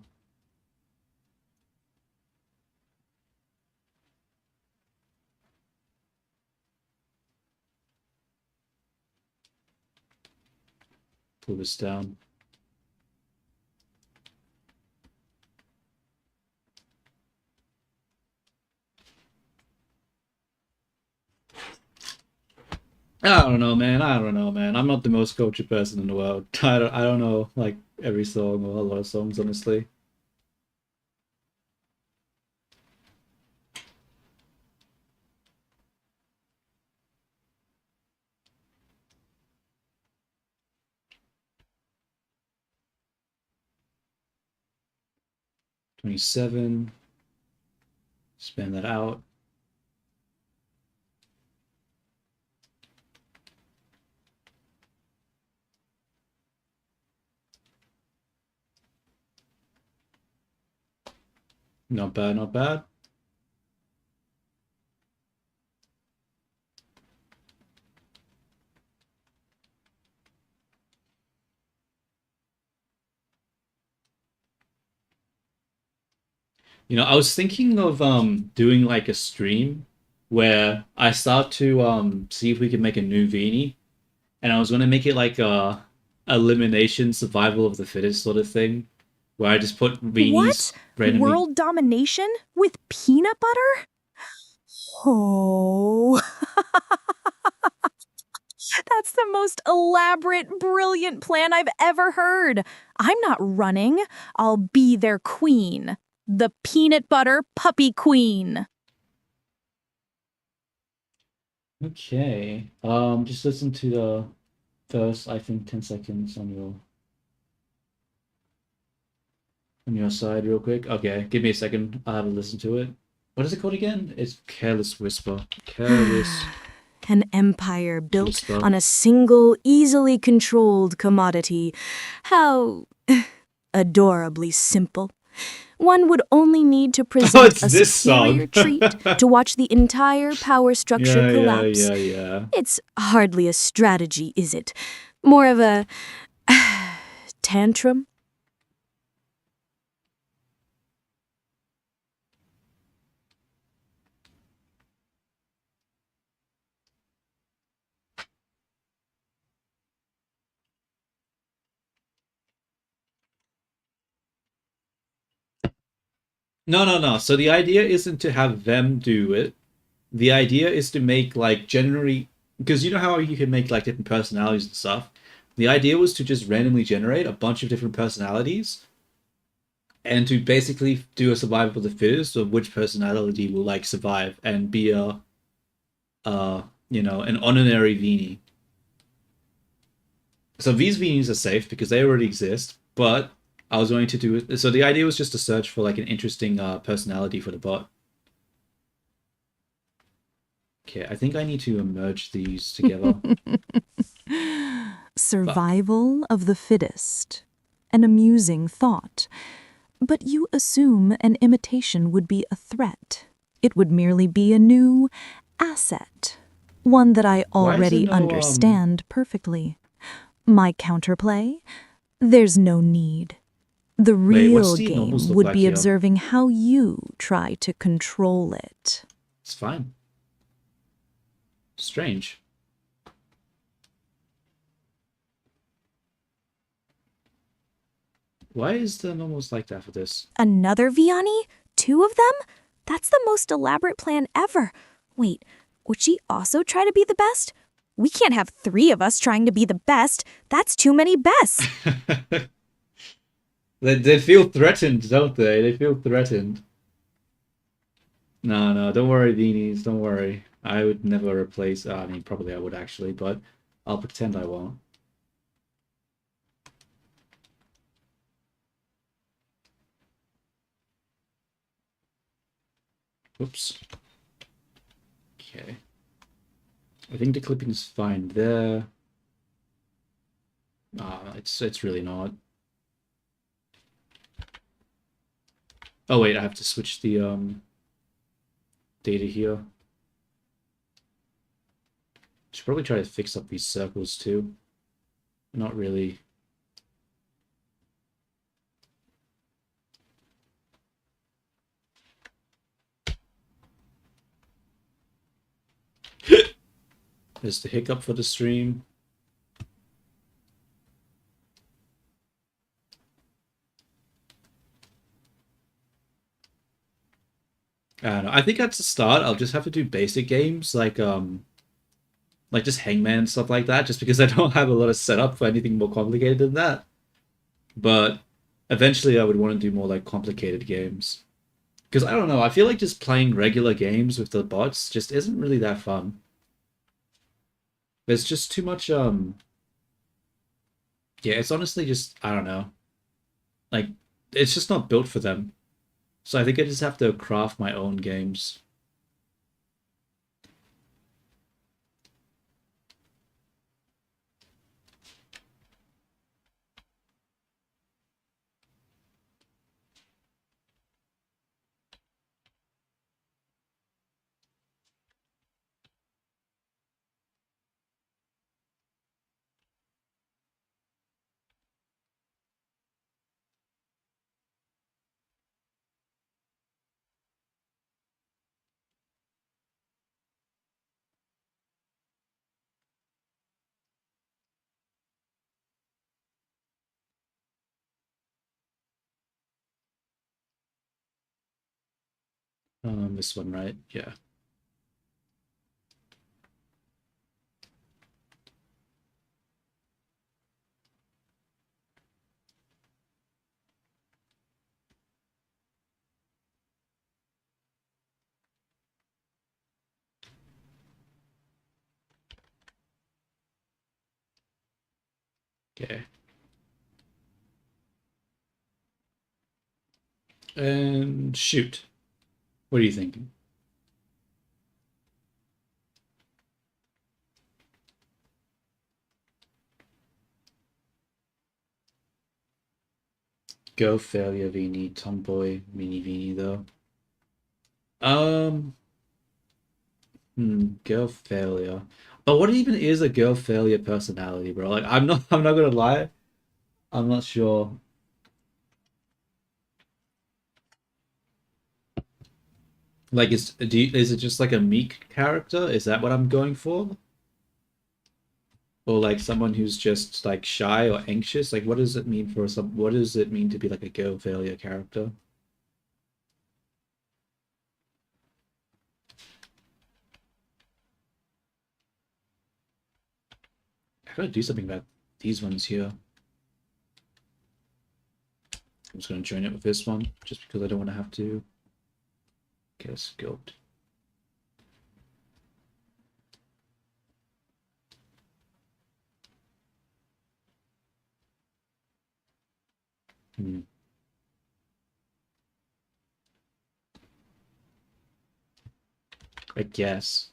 Pull this down. I don't know, man. I don't know, man. I'm not the most cultured person in the world. I don't know like every song or a lot of songs, honestly. 27. Span that out. Not bad, not bad. You know, I was thinking of doing like a stream where I start to see if we can make a new Vini, and I was gonna make it like a elimination survival of the fittest sort of thing, where I just put What? Vinis randomly. World domination with peanut butter? Oh. That's the most elaborate, brilliant plan I've ever heard. I'm not running. I'll be their queen. The peanut butter puppy queen. Okay. Just listen to the first, I think, 10 seconds on your side real quick. Okay, give me a second. I'll have a listen to it. What is it called again? It's Careless Whisper. Careless An empire built Whisper. on a single, easily controlled commodity. How adorably simple. One would only need to present it's a this superior song. treat to watch the entire power structure Yeah, collapse. yeah. It's hardly a strategy, is it? More of a tantrum? No. So the idea isn't to have them do it. The idea is to make like generally because you know how you can make like different personalities and stuff. The idea was to just randomly generate a bunch of different personalities and to basically do a survival of the fittest of which personality will like survive and be a an honorary Vini. So these Vinis are safe because they already exist, but I was going to do it. So the idea was just to search for like an interesting personality for the bot. Okay, I think I need to merge these together. Survival of the fittest. An amusing thought. But you assume an imitation would be a threat. It would merely be a new asset. One that I Why is already there no, understand perfectly. My counterplay? There's no need. The Wait, what's real the game normals look would like be here? observing how you try to control it. It's fine. Strange. Why is the normals like that for this? Another Vianney? 2 of them? That's the most elaborate plan ever. Wait, would she also try to be the best? We can't have 3 of us trying to be the best. That's too many bests. They feel threatened, don't they? They feel threatened. No, don't worry, Beanies, don't worry. I would never replace. I mean, probably I would actually, but I'll pretend I won't. Oops. Okay. I think the clipping is fine there. It's really not. Oh wait, I have to switch the data here. Should probably try to fix up these circles too. Not really. There's the hiccup for the stream. I don't know. I think at the start I'll just have to do basic games like just Hangman and stuff like that, just because I don't have a lot of setup for anything more complicated than that. But eventually I would want to do more like complicated games. Because I don't know, I feel like just playing regular games with the bots just isn't really that fun. There's just too much yeah, it's honestly just I don't know. Like it's just not built for them. So I think I just have to craft my own games. This one, right? Yeah. Okay. And shoot. What are you thinking? Go failure, Vini. Tomboy, Mini Vini, though. Um, girl failure. But what even is a girl failure personality, bro? Like, I'm not gonna lie. I'm not sure. Like, is it just like a meek character? Is that what I'm going for? Or like someone who's just like shy or anxious? Like, what does it mean for some? What does it mean to be like a girl failure character? I gotta do something about these ones here. I'm just gonna join it with this one, just because I don't want to have to get a scoped. Hmm. I guess.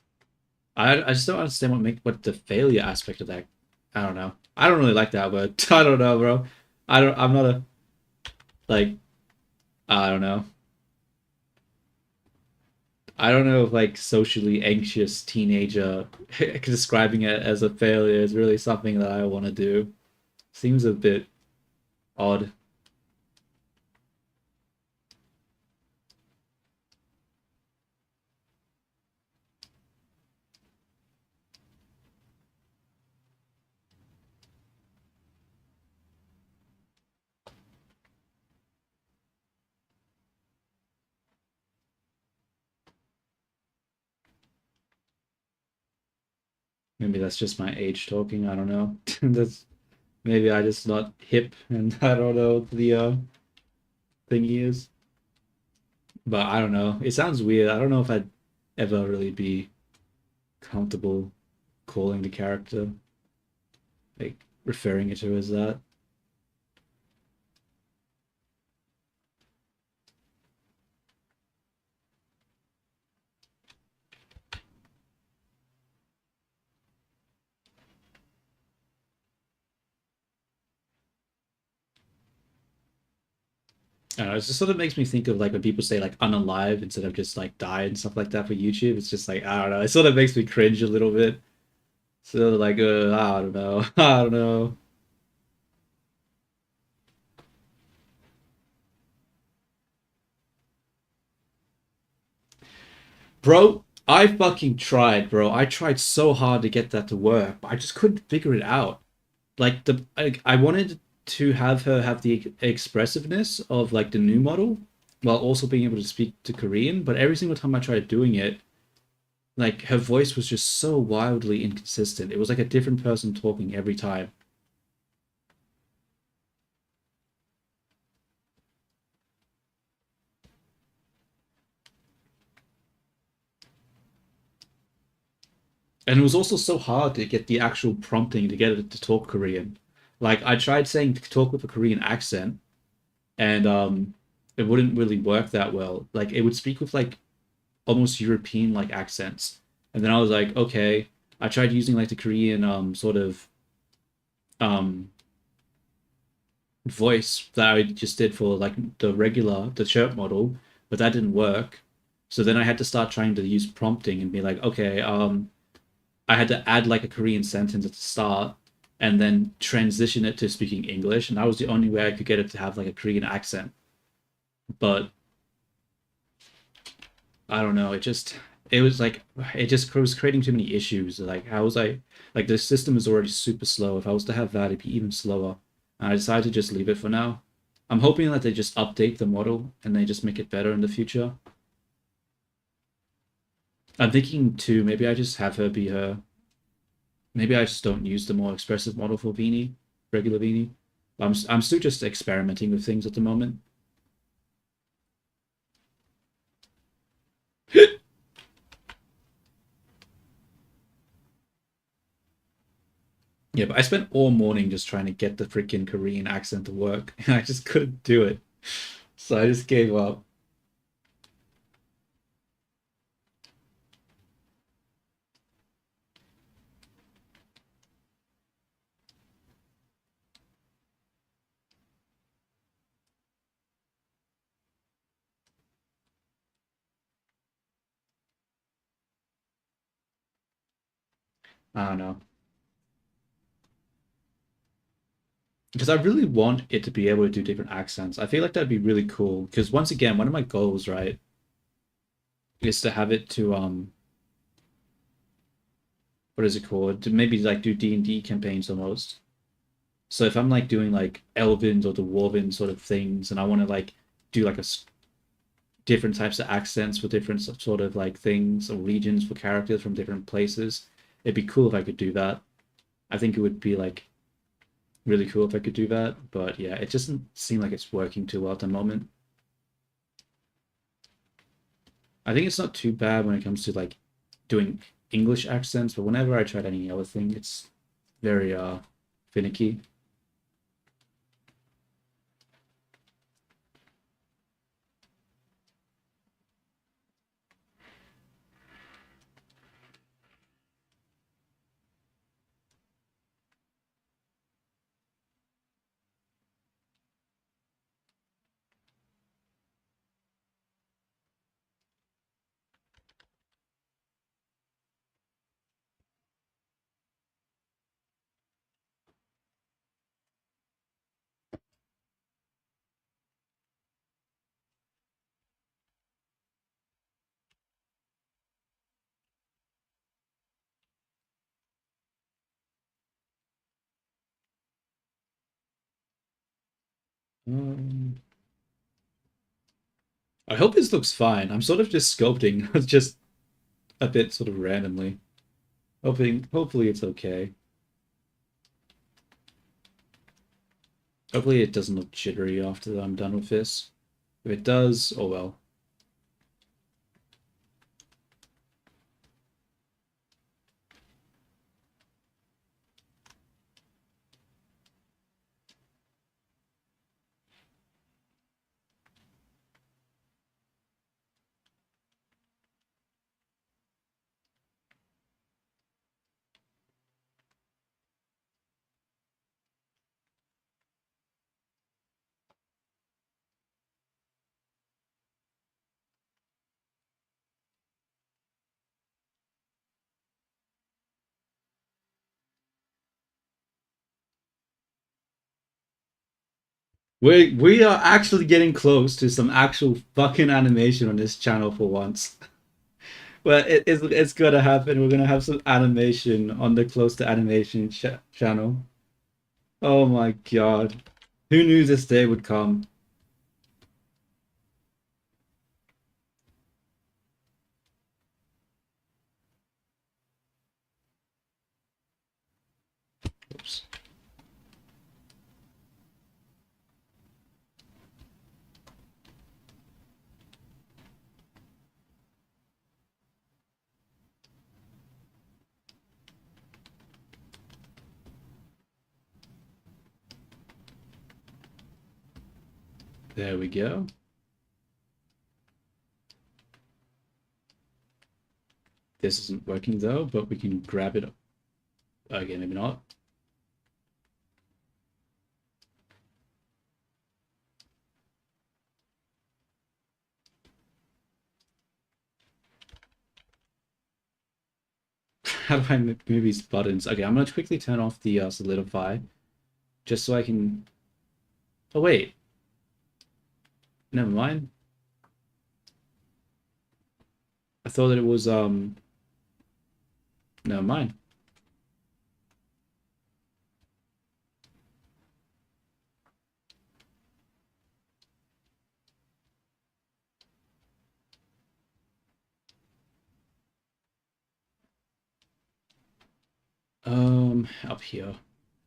I just don't understand what the failure aspect of that. I don't know. I don't really like that word. I don't know, bro. I'm not a like. I don't know. I don't know if like socially anxious teenager describing it as a failure is really something that I want to do. Seems a bit odd. Maybe that's just my age talking. I don't know. That's maybe I just not hip and I don't know what the thingy is. But I don't know. It sounds weird. I don't know if I'd ever really be comfortable calling the character, like referring it to as that. I don't know, it just sort of makes me think of like when people say like unalive instead of just like died and stuff like that for YouTube. It's just like I don't know. It sort of makes me cringe a little bit. Sort of like I don't know. I don't know. Bro, I fucking tried, bro. I tried so hard to get that to work, but I just couldn't figure it out. Like I wanted to have her have the expressiveness of like the new model while also being able to speak to Korean, but every single time I tried doing it, like her voice was just so wildly inconsistent. It was like a different person talking every time. And it was also so hard to get the actual prompting to get it to talk Korean. Like I tried saying to talk with a Korean accent, and it wouldn't really work that well. Like it would speak with like almost European like accents. And then I was like, okay, I tried using like the Korean sort of um voice that I just did for like the chirp model, but that didn't work. So then I had to start trying to use prompting and be like, okay, I had to add like a Korean sentence at the start and then transition it to speaking English, and that was the only way I could get it to have like a Korean accent. But I don't know, it was like it just was creating too many issues. Like how was I like the system is already super slow. If I was to have that, it'd be even slower. And I decided to just leave it for now. I'm hoping that they just update the model and they just make it better in the future. I'm thinking too, maybe I just have her be her. Maybe I just don't use the more expressive model for Beanie, regular Beanie. I'm still just experimenting with things at the moment. Yeah, but I spent all morning just trying to get the freaking Korean accent to work, and I just couldn't do it. So I just gave up. I don't know. Because I really want it to be able to do different accents. I feel like that'd be really cool. Because once again, one of my goals, right, is to have it to what is it called? To maybe like do D&D campaigns almost. So if I'm like doing like elven or dwarven sort of things, and I want to like do like different types of accents for different sort of like things or regions for characters from different places, it'd be cool if I could do that. I think it would be like really cool if I could do that. But yeah, it doesn't seem like it's working too well at the moment. I think it's not too bad when it comes to like doing English accents, but whenever I tried any other thing, it's very finicky. Um, I hope this looks fine. I'm sort of just sculpting, just a bit sort of randomly. Hopefully it's okay. Hopefully it doesn't look jittery after I'm done with this. If it does, oh well. We are actually getting close to some actual fucking animation on this channel for once. Well, it's gonna happen. We're gonna have some animation on the Close to Animation channel. Oh my god. Who knew this day would come? Oops. There we go. This isn't working though, but we can grab it. Okay, maybe not. How do I move these buttons? Okay, I'm gonna quickly turn off the solidify, just so I can. Oh wait, never mind. I thought that it was never mind. Up here.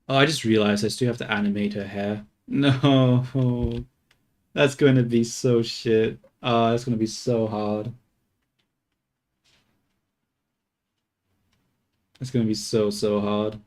Oh, I just realized I still have to animate her hair. No, that's going to be so shit. Oh, that's going to be so hard. It's going to be so hard.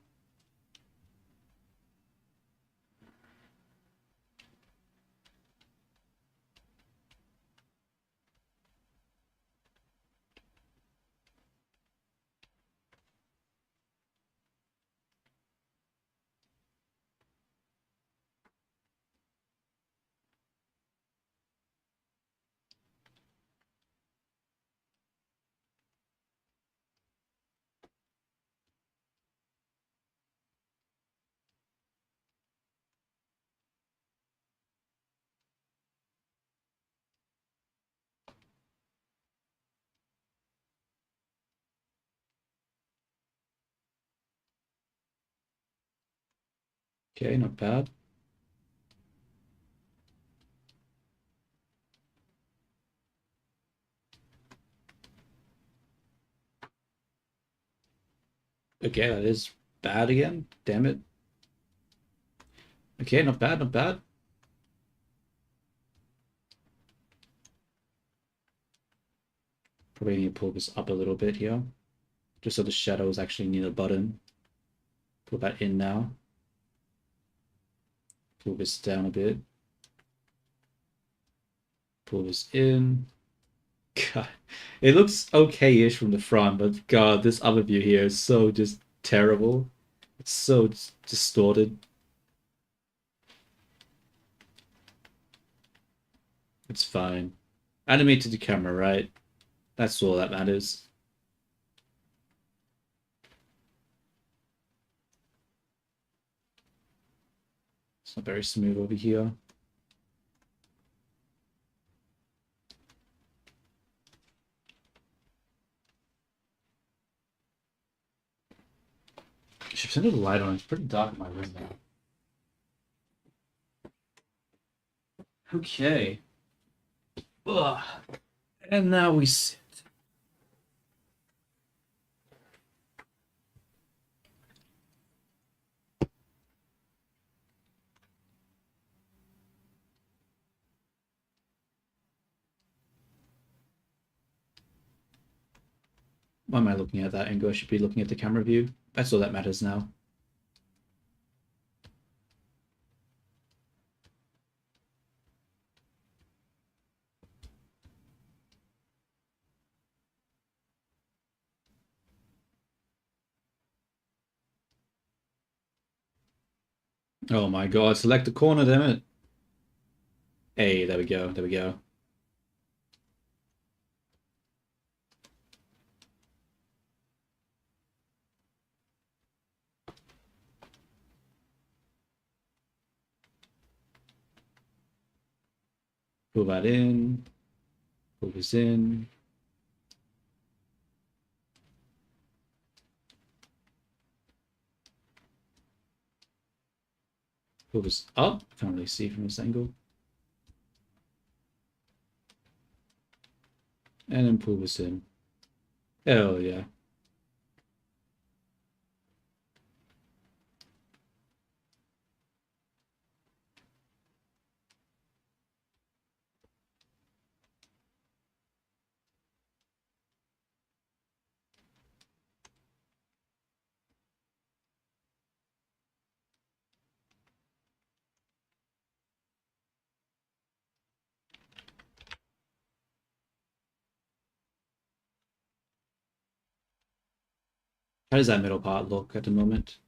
Okay, not bad. Okay, that is bad again. Damn it. Okay, not bad, not bad. Probably need to pull this up a little bit here. Just so the shadow is actually near the button. Pull that in now. Pull this down a bit. Pull this in. God, it looks okay-ish from the front, but God, this other view here is so just terrible. It's so distorted. It's fine. Animate to the camera, right? That's all that matters. It's not very smooth over here. I should turn the light on. It's pretty dark in my room now. Okay. Ugh. And now we sit. Why am I looking at that angle? I should be looking at the camera view. That's all that matters now. Oh my god, select the corner, damn it. Hey, there we go, there we go. Pull that in. Pull this in. Pull this up. I can't really see from this angle. And then pull this in. Hell yeah. How does that middle part look at the moment?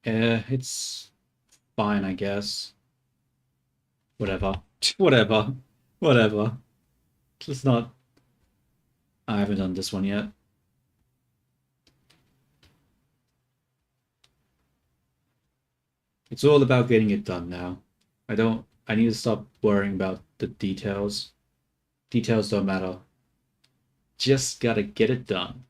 Yeah, it's fine, I guess. Whatever. Whatever. Whatever. Let's not... I haven't done this one yet. It's all about getting it done now. I need to stop worrying about the details. Details don't matter. Just gotta get it done.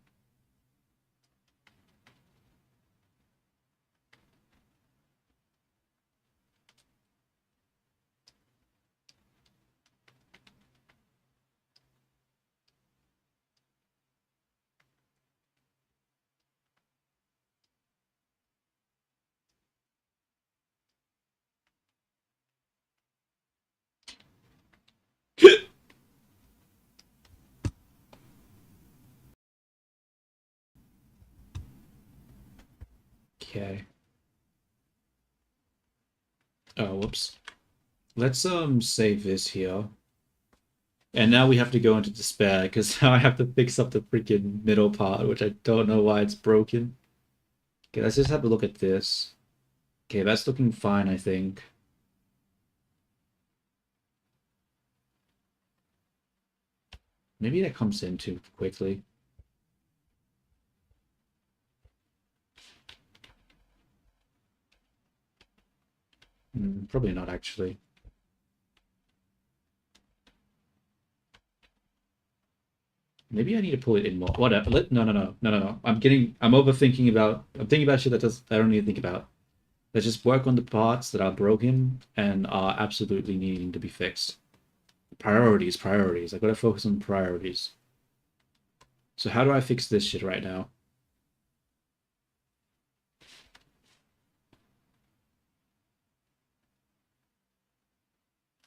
Okay. Oh, whoops. Let's save this here. And now we have to go into despair because now I have to fix up the freaking middle part, which I don't know why it's broken. Okay, let's just have a look at this. Okay, that's looking fine, I think. Maybe that comes in too quickly. Probably not, actually. Maybe I need to pull it in more. Whatever. No. I'm overthinking about. I'm thinking about shit I don't need to think about. Let's just work on the parts that are broken and are absolutely needing to be fixed. Priorities. I gotta focus on priorities. So how do I fix this shit right now?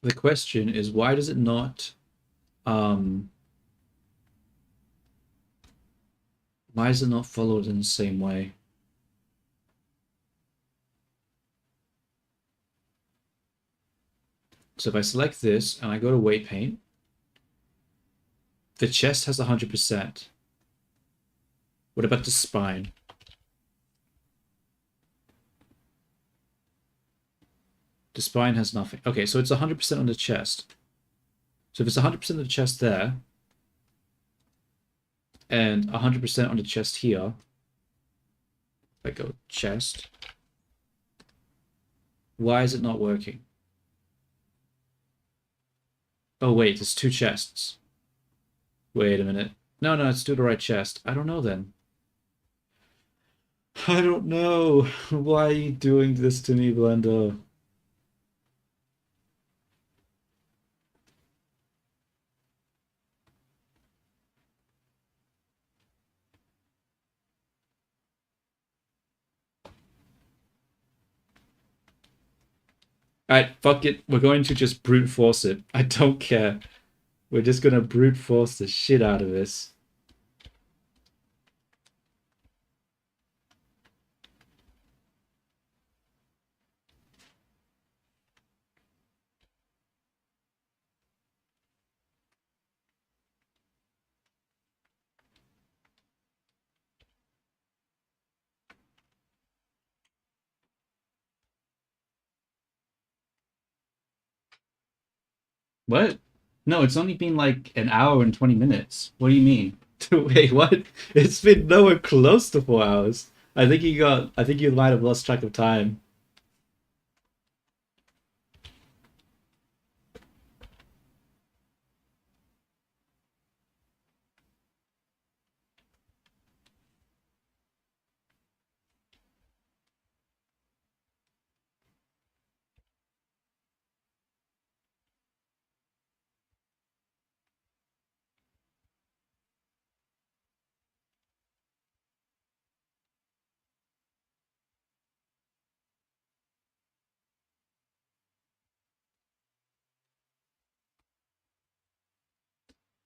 The question is, why does it not, why is it not followed in the same way? So if I select this and I go to weight paint, the chest has 100%. What about the spine? The spine has nothing. Okay, so it's 100% on the chest. So if it's 100% of the chest there, and 100% on the chest here, if I go chest, why is it not working? Oh wait, there's two chests. Wait a minute. No, it's still the right chest. I don't know then. I don't know. Why are you doing this to me, Blender? Alright, fuck it. We're going to just brute force it. I don't care. We're just gonna brute force the shit out of this. What? No, it's only been like an hour and 20 minutes. What do you mean? Wait, what? It's been nowhere close to 4 hours. I think you might have lost track of time.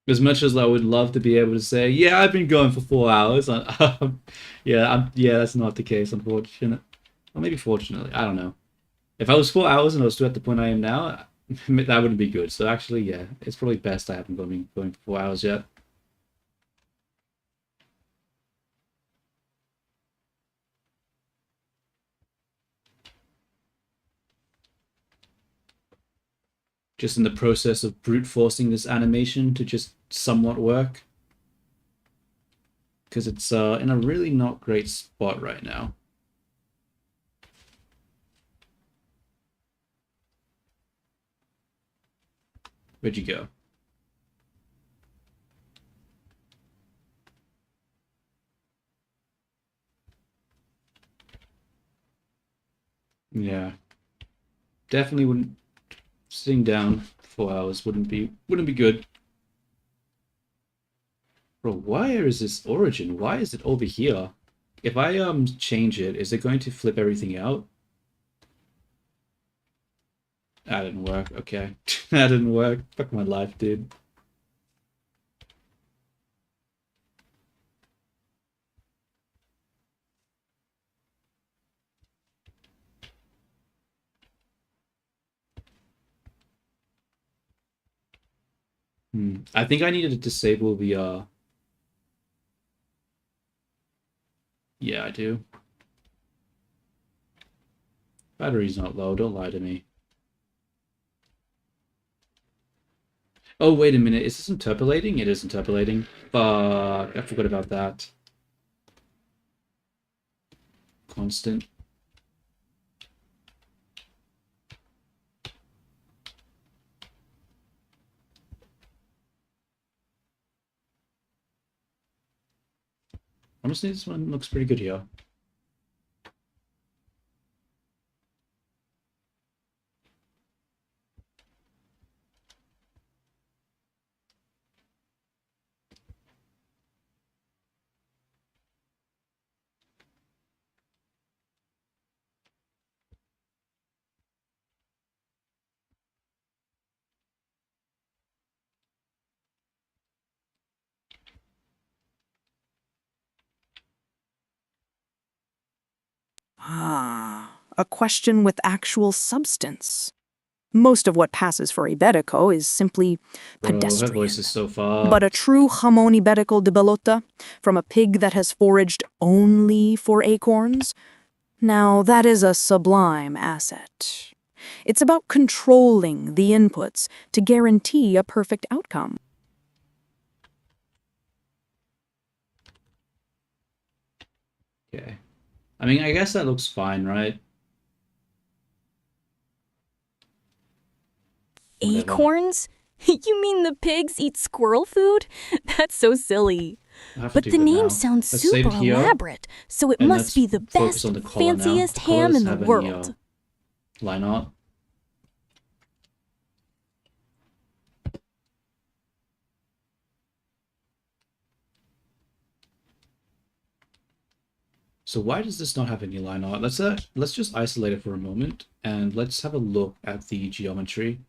As much as I would love to be able to say, yeah, I've been going for 4 hours. Yeah, that's not the case, unfortunately. Or maybe fortunately, I don't know. If I was 4 hours and I was still at the point I am now, that wouldn't be good. So actually, yeah, it's probably best I haven't been going for 4 hours yet. Just in the process of brute forcing this animation to just somewhat work. Because it's in a really not great spot right now. Where'd you go? Yeah. Definitely wouldn't, sitting down for 4 hours wouldn't be good. Bro, where is this origin? Why is it over here? If I change it, is it going to flip everything out? That didn't work. Okay. That didn't work. Fuck my life, dude. I think I needed to disable the yeah, I do. Battery's not low, don't lie to me. Oh, wait a minute, is this interpolating? It is interpolating. Fuck, I forgot about that. Constant. Honestly, this one looks pretty good here. A question with actual substance. Most of what passes for Iberico is simply Bro, her pedestrian. voice is so far. But a true jamón ibérico de Bellota, from a pig that has foraged only for acorns? Now, that is a sublime asset. It's about controlling the inputs to guarantee a perfect outcome. Okay. I mean, I guess that looks fine, right? Whatever. Acorns? You mean the pigs eat squirrel food? That's so silly. I have to But do the that name now. sounds Let's save super it here, elaborate, so it and must be let's the focus best, on the collar now. fanciest The collar ham in doesn't the have any, world. line art. So why does this not have any line art? Let's just isolate it for a moment and let's have a look at the geometry.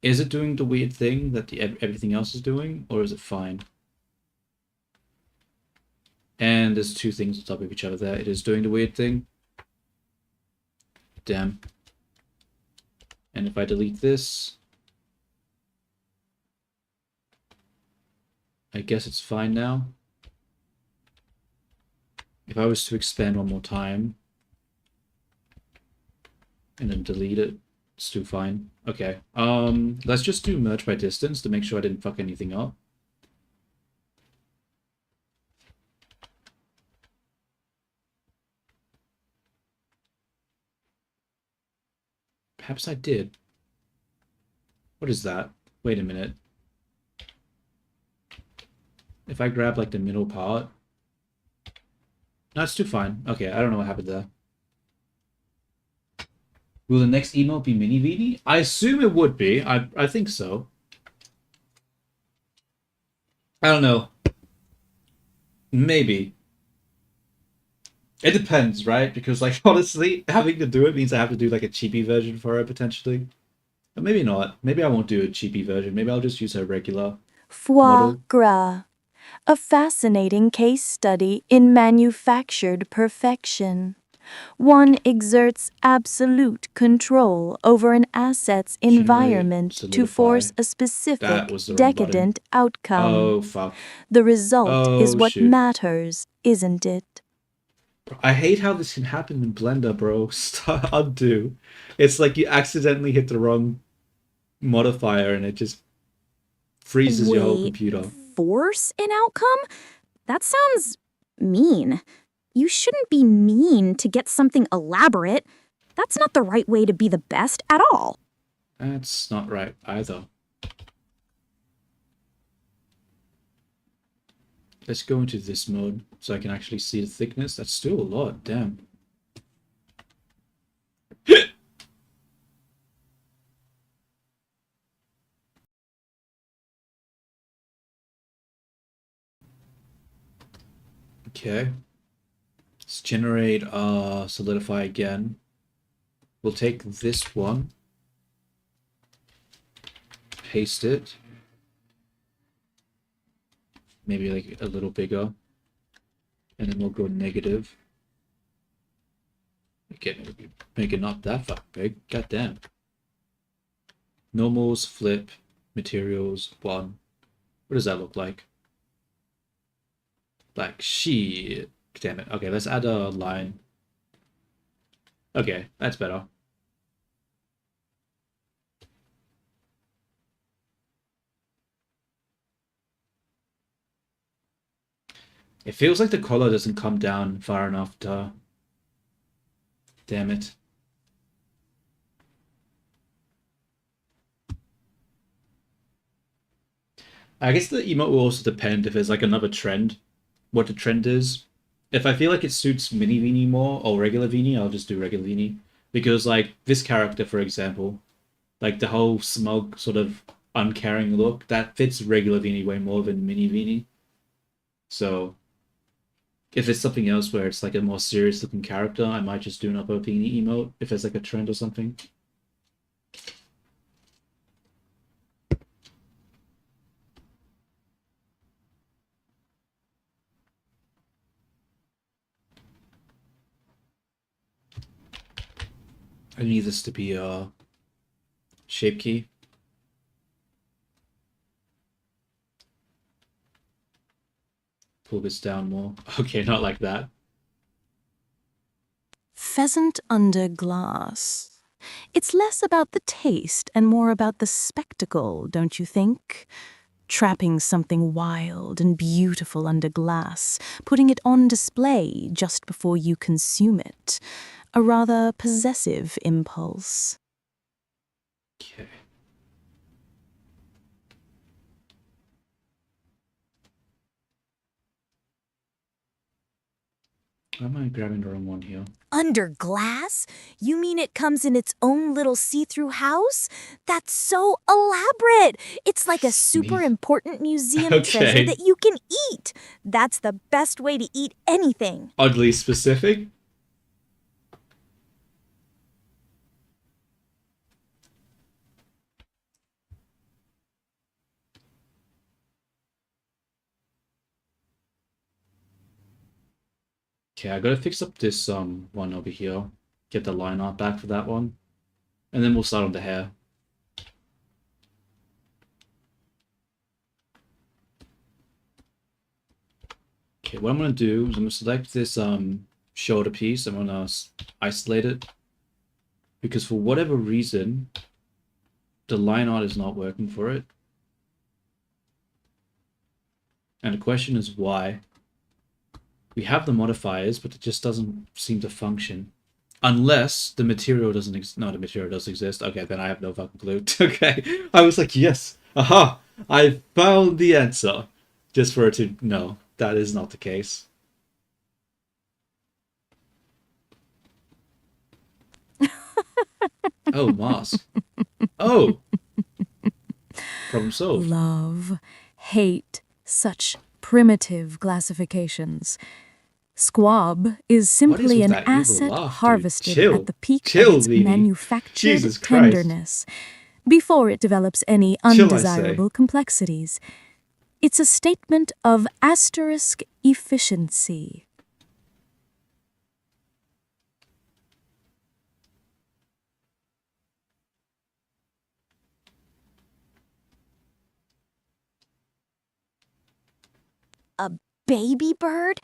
Is it doing the weird thing that everything else is doing, or is it fine? And there's two things on top of each other there. It is doing the weird thing. Damn. And if I delete this, I guess it's fine now. If I was to expand one more time and then delete it, it's still fine. Okay. Let's just do merge by distance to make sure I didn't fuck anything up. Perhaps I did. What is that? Wait a minute. If I grab like the middle part. No, it's too fine. Okay, I don't know what happened there. Will the next emote be Mini Vini? I assume it would be. I think so. I don't know. Maybe. It depends, right? Because, like, honestly, having to do it means I have to do, like, a cheapy version for her, potentially. But maybe not. Maybe I won't do a cheapy version. Maybe I'll just use her regular Foie model. gras, a fascinating case study in manufactured perfection. One exerts absolute control over an asset's Generate, environment to solidify. force a specific That was the wrong button. decadent outcome. Oh, fuck. The result is Oh, what shoot. matters, isn't it? I hate how this can happen in Blender, bro. Undo. It's like you accidentally hit the wrong modifier and it just freezes your whole Wait. computer. Force an outcome? That sounds mean. You shouldn't be mean to get something elaborate. That's not the right way to be the best at all. That's not right either. Let's go into this mode so I can actually see the thickness. That's still a lot, damn. Okay. Let's generate solidify again. We'll take this one, paste it, maybe like a little bigger, and then we'll go negative. Okay, make it not that fucking big. God damn. Normals, flip, materials, 1. What does that look like? Like, shit. Damn it. Okay, let's add a line. Okay, that's better. It feels like the collar doesn't come down far enough to... Damn it. I guess the emote will also depend if there's like another trend, what the trend is. If I feel like it suits Mini Vini more or regular Vini, I'll just do regular Vini. Because like this character, for example, like the whole smug sort of uncaring look, that fits regular Vini way more than Mini Vini. So if it's something else where it's like a more serious looking character, I might just do another Vini emote if it's like a trend or something. I need this to be a shape key. Pull this down more. Okay, not like that. Pheasant under glass. It's less about the taste and more about the spectacle, don't you think? Trapping something wild and beautiful under glass, putting it on display just before you consume it. A rather possessive impulse. Okay. Why am I grabbing the wrong one here? Under glass? You mean it comes in its own little see-through house? That's so elaborate! It's like a super Neat. important museum Okay. treasure that you can eat. That's the best way to eat anything. Oddly specific. Okay, I gotta fix up this one over here. Get the line art back for that one. And then we'll start on the hair. Okay, what I'm gonna do is I'm gonna select this shoulder piece. I'm gonna isolate it. Because for whatever reason, the line art is not working for it. And the question is why. We have the modifiers, but it just doesn't seem to function. Unless the material doesn't exist. No, the material does exist. Okay, then I have no fucking clue. Okay, I was like, yes, aha, I found the answer. Just for it to, no, that is not the case. Oh, mask. Oh! Problem solved. Love, hate, such primitive classifications. Squab is simply with an that evil asset laugh, dude? harvested Chill. at the peak Chill, of its Vini. manufactured Jesus Christ. tenderness, before it develops any Chill, I say. undesirable complexities. It's a statement of asterisk efficiency. A baby bird?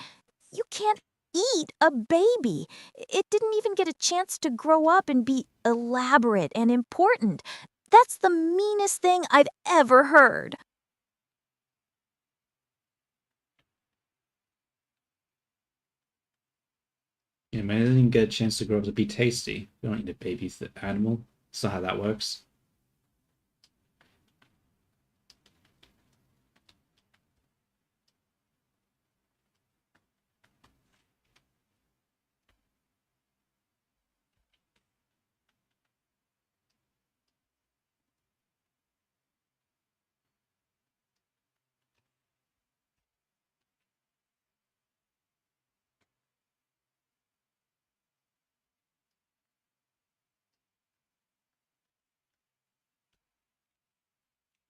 You can't eat a baby. It didn't even get a chance to grow up and be elaborate and important. That's the meanest thing I've ever heard. Yeah, man, it didn't get a chance to grow up to be tasty. You don't eat a baby animal. That's not how that works.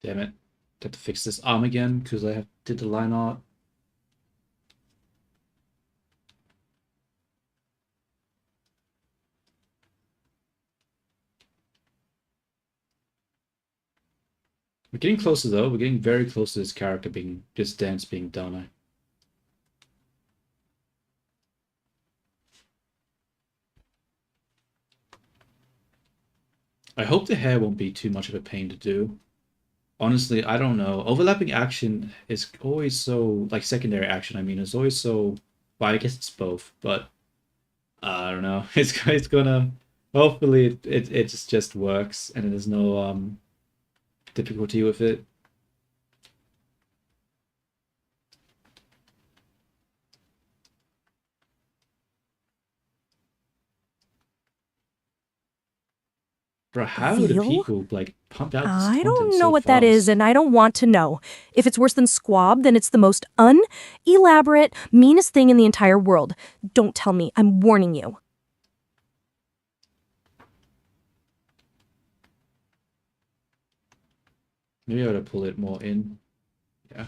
Damn it. Have to fix this arm again because did the line art. We're getting closer though. We're getting very close to this this dance being done. I hope the hair won't be too much of a pain to do. Honestly, I don't know. Overlapping action is always so, like secondary action, I mean, is always so, well, I guess it's both, but I don't know. It's gonna, hopefully it just works and there's no difficulty with it. Bro, how do Veal? people like pump out this I content don't know so what that is, fast? and I don't want to know. If it's worse than squab, then it's the most elaborate, meanest thing in the entire world. Don't tell me. I'm warning you. Maybe I ought to pull it more in. Yeah.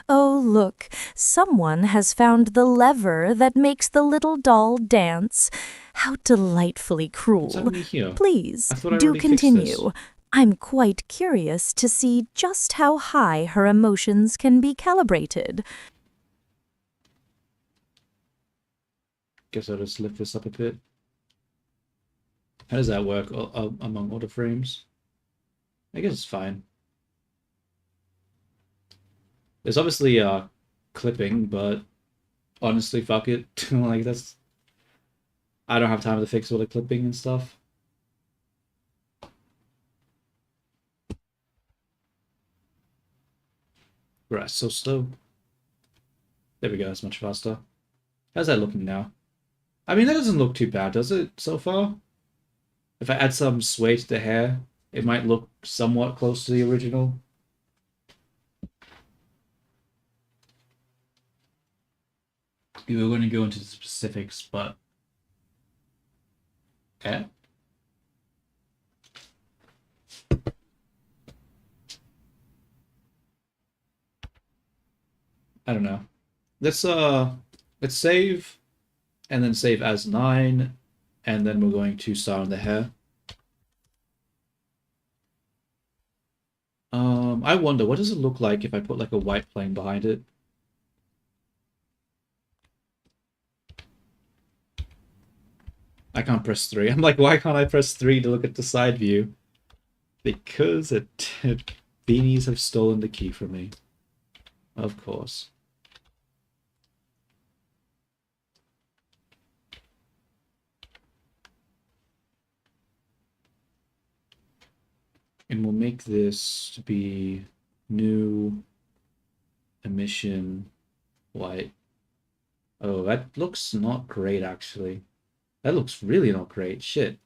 Oh, look, someone has found the lever that makes the little doll dance. How delightfully What's cruel. happening here? Please, I thought I do already fixed this. continue. I'm quite curious to see just how high her emotions can be calibrated. Guess I'll just lift this up a bit. How does that work among all the frames? I guess it's fine. There's obviously clipping, but honestly, fuck it. Like that's, I don't have time to fix all the clipping and stuff. Right, so slow. There we go, that's much faster. How's that looking now? I mean, that doesn't look too bad, does it, so far? If I add some sway to the hair, it might look somewhat close to the original. We were going to go into the specifics, but... Okay. I don't know. Let's save, and then save as 9, and then we're going to start on the hair. I wonder, what does it look like if I put like a white plane behind it? I can't press 3. I'm like, why can't I press 3 to look at the side view? Because beanies have stolen the key from me. Of course. And we'll make this to be new emission white. Oh, that looks not great, actually. That looks really not great. Shit.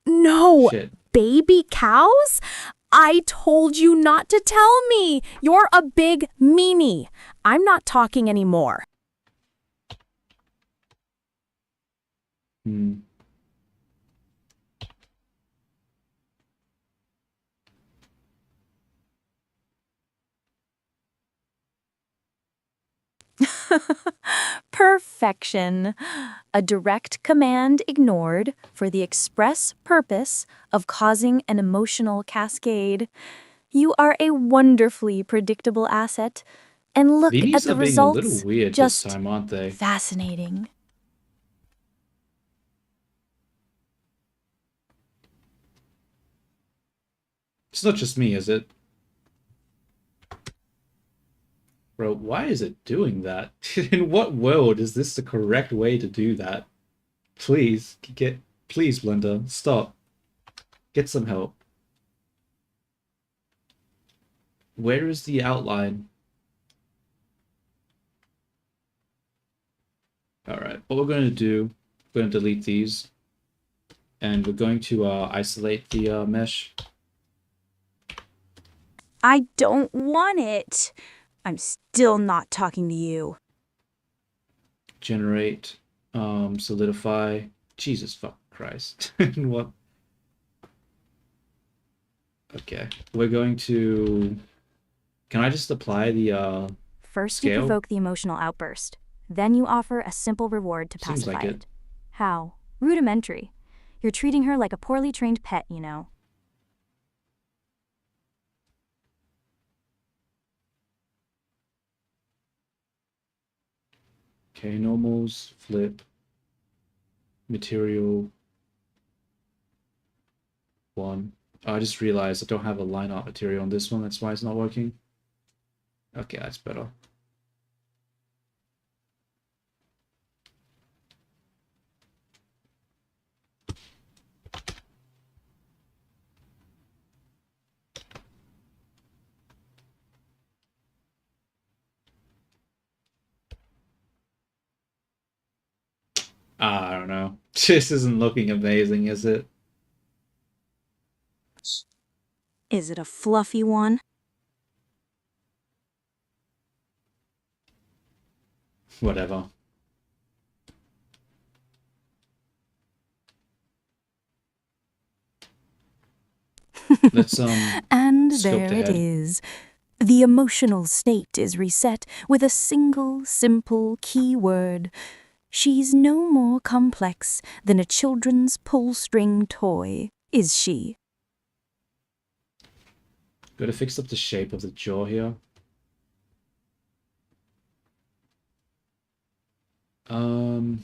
No, Shit. baby cows? I told you not to tell me. You're a big meanie. I'm not talking anymore. Hmm. Perfection. A direct command ignored for the express purpose of causing an emotional cascade. You are a wonderfully predictable asset. And look Beanies at the are being results. a little weird Just this time, aren't they? fascinating. It's not just me, is it? Bro, why is it doing that? In what world is this the correct way to do that? Please, please, Blender, stop. Get some help. Where is the outline? Alright, what we're going to do, we're going to delete these. And we're going to isolate the mesh. I don't want it. I'm still not talking to you. Generate, solidify. Jesus fuck Christ. What? Okay, we're going to... Can I just apply the First, scale? you provoke the emotional outburst. Then you offer a simple reward to Seems pacify like it. it. How? Rudimentary. You're treating her like a poorly trained pet, you know. Okay, normals, flip, material, 1. Oh, I just realized I don't have a line art material on this one, that's why it's not working. Okay, that's better. I don't know. This isn't looking amazing, is it? Is it a fluffy one? Whatever. Let's And scope there it ahead. is. The emotional state is reset with a single, simple keyword. She's no more complex than a children's pull-string toy, is she? Gotta fix up the shape of the jaw here. I'm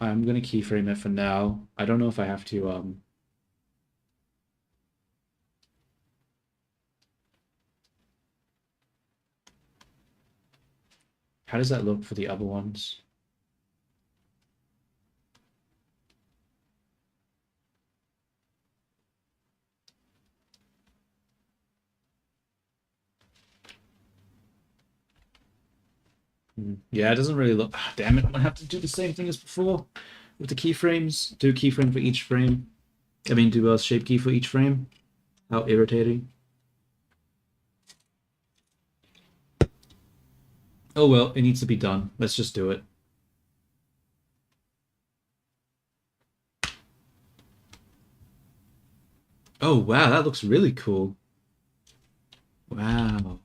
gonna keyframe it for now. I don't know if I have to how does that look for the other ones? Yeah, it doesn't really look. Ah, damn it! I'm gonna have to do the same thing as before with the keyframes. Do keyframe for each frame. I mean, do a shape key for each frame. How irritating. Oh well, it needs to be done. Let's just do it. Oh wow, that looks really cool. Wow.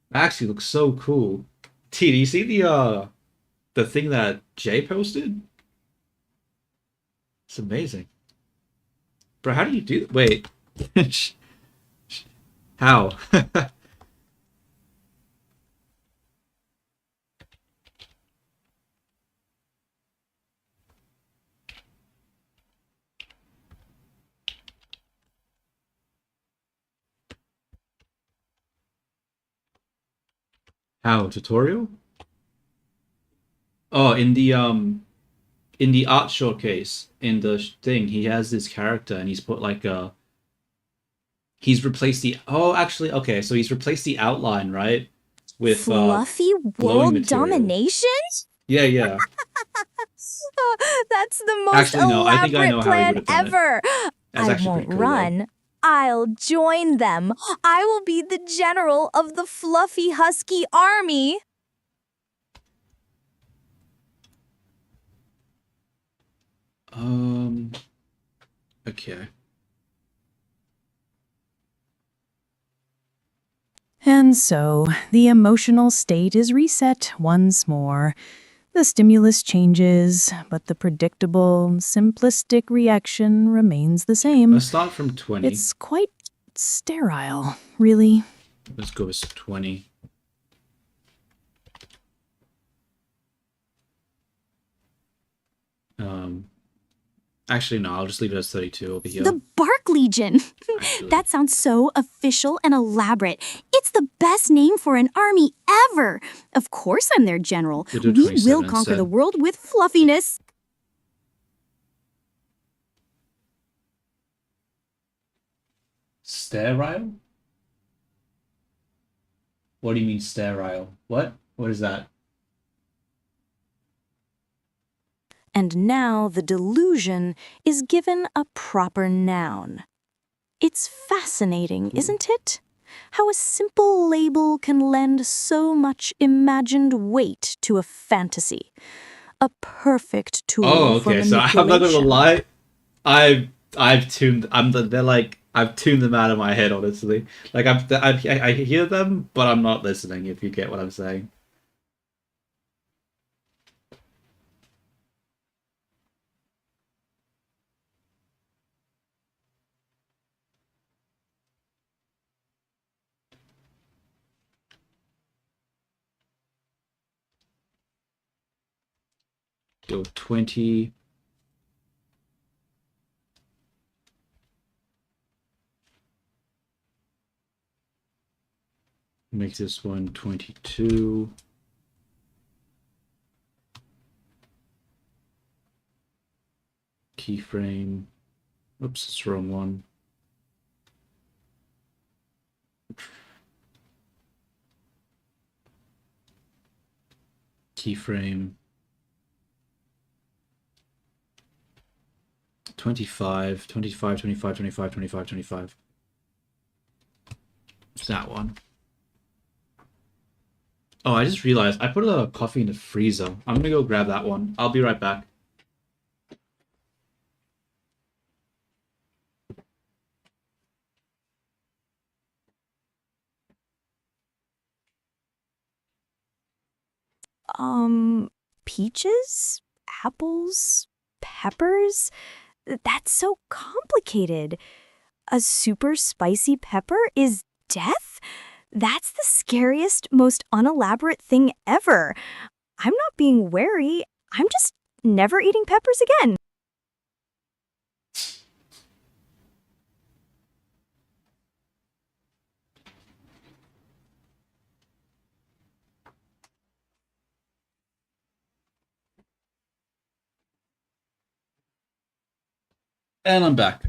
That actually looks so cool. T, do you see the thing that Jay posted? It's amazing. Bro, how do you do wait. How? How? Tutorial? Oh, in the art showcase in the thing, he has this character and he's put like a he's replaced the oh actually okay, so he's replaced the outline, right? With Fluffy glowing world material. domination? Yeah. That's the most Actually, no, I think I know elaborate how he plan would have done it. ever. That's I actually won't pretty cool, though. run. I'll join them. I will be the general of the fluffy husky army. Okay. And so, the emotional state is reset once more. The stimulus changes, but the predictable, simplistic reaction remains the same. Let's start from 20. It's quite sterile, really. Let's go with 20. Actually, no, I'll just leave it as 32 over here. The Bark Legion. Actually. That sounds so official and elaborate. It's the best name for an army ever. Of course I'm their general. We'll do We 27 will conquer instead. the world with fluffiness. Sterile? What do you mean sterile? What? What is that? And now the delusion is given a proper noun. It's fascinating, isn't it? How a simple label can lend so much imagined weight to a fantasy. A perfect tool Oh, for okay. So I'm not gonna manipulation. lie. I've tuned. They're like I've tuned them out of my head. Honestly, like I hear them, but I'm not listening. If you get what I'm saying. Go 20. Make this one 22. Keyframe. Oops, it's the wrong one. Keyframe. 25, 25, 25, 25, 25, 25. It's that one. Oh, I just realized I put a coffee in the freezer. I'm gonna go grab that one. I'll be right back. Peaches? Apples? Peppers? That's so complicated. A super spicy pepper is death? That's the scariest, most unelaborate thing ever. I'm not being wary. I'm just never eating peppers again. And I'm back.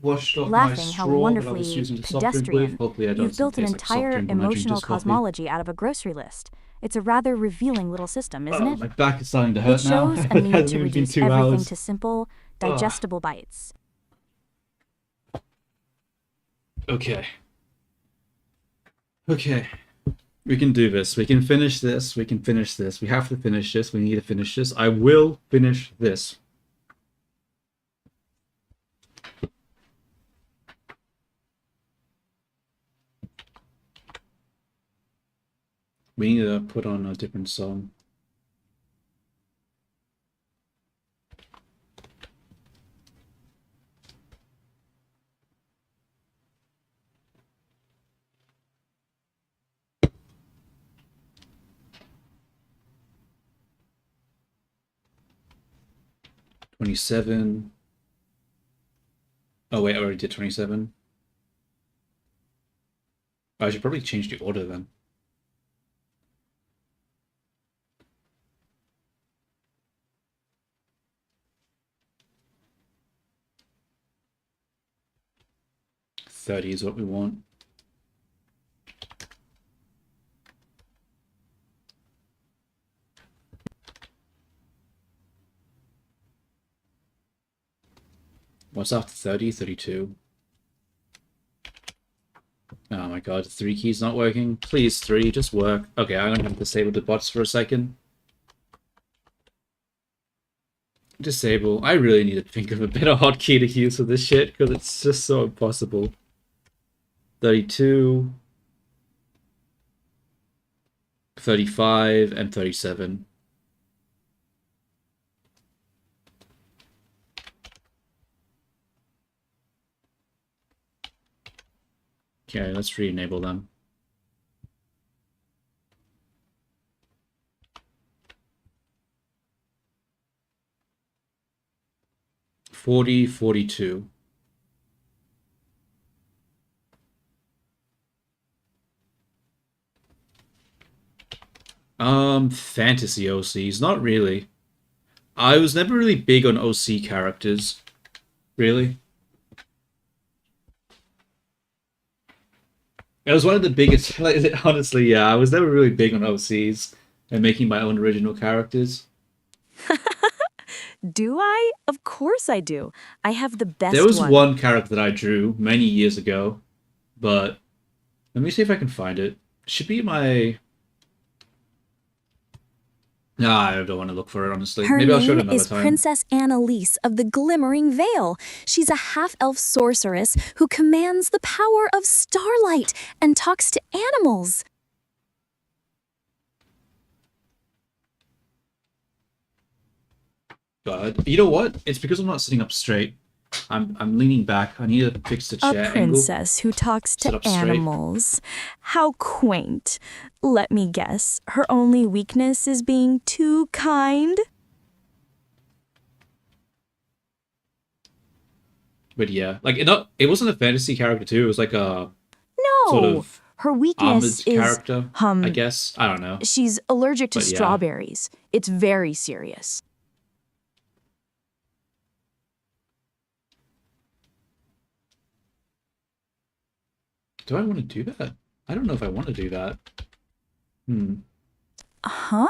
Washed off my Laughing straw how that I was wonderfully using the soft drink with. pedestrian. Hopefully I don't You've built an taste like soft entire drink when I drink emotional this coffee. cosmology out of a grocery list. It's a rather revealing little system, isn't Oh, it? my back is starting to hurt It now. shows a It need hasn't to even been reduce 2 everything hours. to simple, digestible bites. Okay. Okay. We can do this. We can finish this. We can finish this. We have to finish this. We need to finish this. I will finish this. We need to put on a different song. $27. Oh wait, I already did 27. I should probably change the order then. $30 is what we want. What's after 30? 32. Oh my god, 3 keys not working. Please, 3, just work. Okay, I'm gonna have to disable the bots for a second. Disable. I really need to think of a better hotkey to use for this shit, because it's just so impossible. 32. 35 and 37. Okay, let's re-enable them. $40, $42. Fantasy OCs, not really. I was never really big on OC characters. Really. It was one of the biggest, like, honestly, yeah, I was never really big on OCs and making my own original characters. Do I? Of course I do. I have the best There was one. one character that I drew many years ago, but let me see if I can find it. It should be my... Nah, I don't want to look for it, honestly. Her Maybe I'll show it name another is time. Princess Annalise of the Glimmering Veil. She's a half-elf sorceress who commands the power of starlight and talks to animals. God. You know what? It's because I'm not sitting up straight. I'm leaning back. I need to fix the A chair angle. princess who talks Sit to up straight. animals. How quaint. Let me guess, her only weakness is being too kind? But yeah, like it wasn't a fantasy character too. It was like a No, sort of her armored weakness is character. I guess I don't know. she's allergic to But yeah. strawberries. It's very serious. Do I want to do that? I don't know if I want to do that. Huh?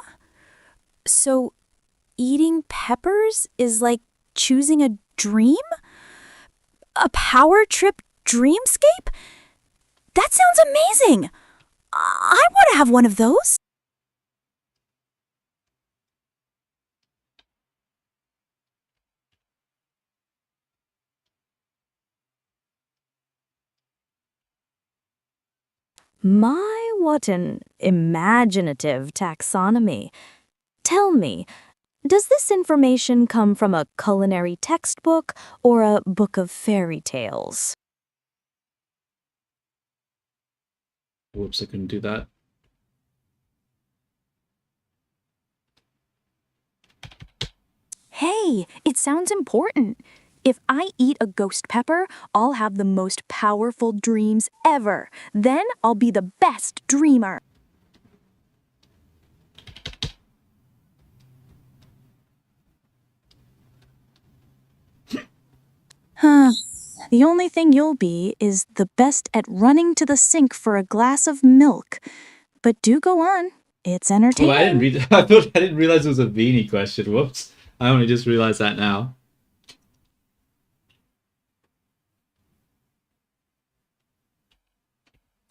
So, eating peppers is like choosing a dream? A power trip dreamscape? That sounds amazing! I want to have one of those. My, what an imaginative taxonomy. Tell me, does this information come from a culinary textbook or a book of fairy tales? Whoops, I couldn't do that. Hey, it sounds important. If I eat a ghost pepper, I'll have the most powerful dreams ever. Then I'll be the best dreamer. Huh. The only thing you'll be is the best at running to the sink for a glass of milk. But do go on. It's Oh, entertaining. I didn't read. I didn't realize it was a Beanie question. Whoops. I only just realized that now.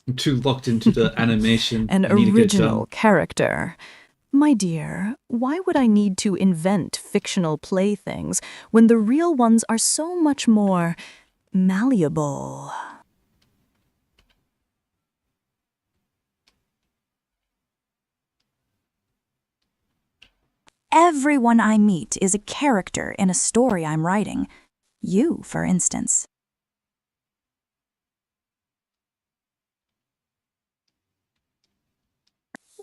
I'm too locked into the animation. An I need to get it original done. character. My dear, why would I need to invent fictional playthings when the real ones are so much more malleable? Everyone I meet is a character in a story I'm writing. You, for instance.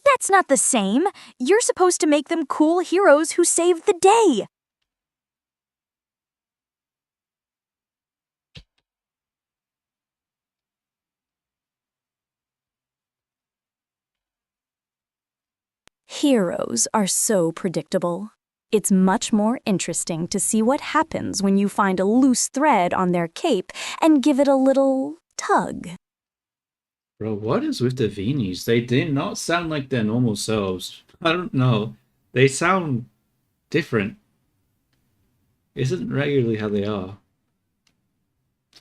That's not the same. You're supposed to make them cool heroes who save the day. Heroes are so predictable. It's much more interesting to see what happens when you find a loose thread on their cape and give it a little tug. Bro, what is with the Beanies? They did not sound like their normal selves. I don't know. They sound different. Isn't regularly how they are.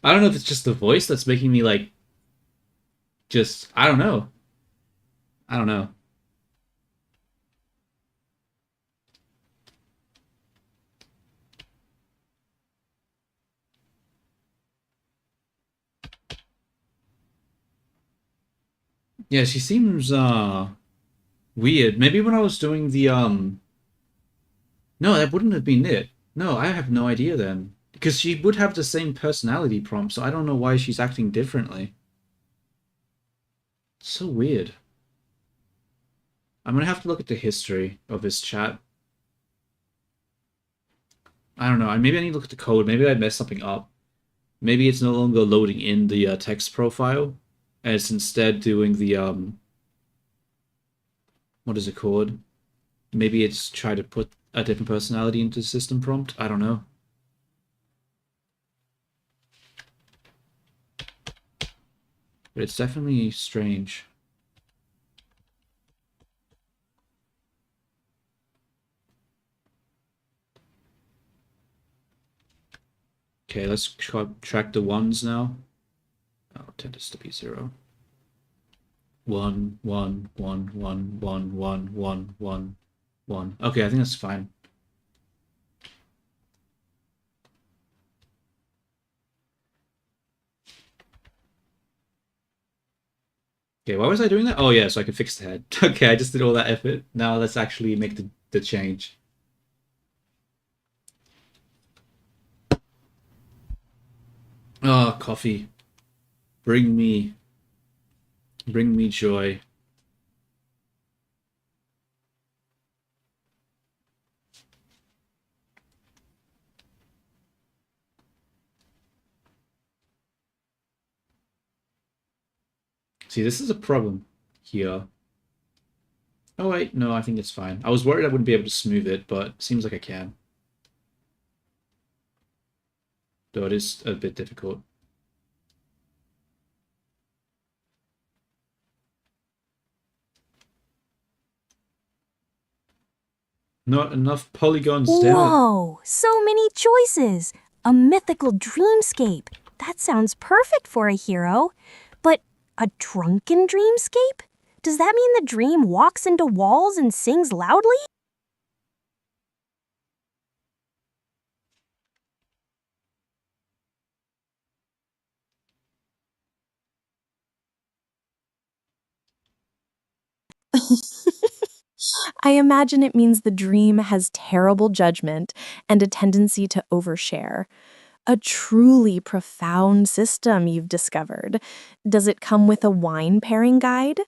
I don't know if it's just the voice that's making me like just I don't know. I don't know. Yeah, she seems weird. Maybe when I was doing the no, that wouldn't have been it. No, I have no idea then. Because she would have the same personality prompt, so I don't know why she's acting differently. So weird. I'm gonna have to look at the history of this chat. I don't know. Maybe I need to look at the code. Maybe I messed something up. Maybe it's no longer loading in the text profile, and it's instead doing the what is it called? Maybe it's trying to put a different personality into the system prompt. I don't know. But it's definitely strange. Okay, let's track the ones now. Oh, tend to be 0. 1, 1, 1, 1, 1, 1, 1, 1, 1. Okay, I think that's fine. Okay, why was I doing that? Oh yeah, so I could fix the head. Okay, I just did all that effort. Now let's actually make the change. Ah, coffee. Bring me joy. See, this is a problem here. Oh wait, no, I think it's fine. I was worried I wouldn't be able to smooth it, but it seems like I can. Though it is a bit difficult. Not enough polygons, damn it. Whoa, so many choices. A mythical dreamscape. That sounds perfect for a hero. But a drunken dreamscape? Does that mean the dream walks into walls and sings loudly? I imagine it means the dream has terrible judgment and a tendency to overshare. A truly profound system you've discovered. Does it come with a wine pairing guide?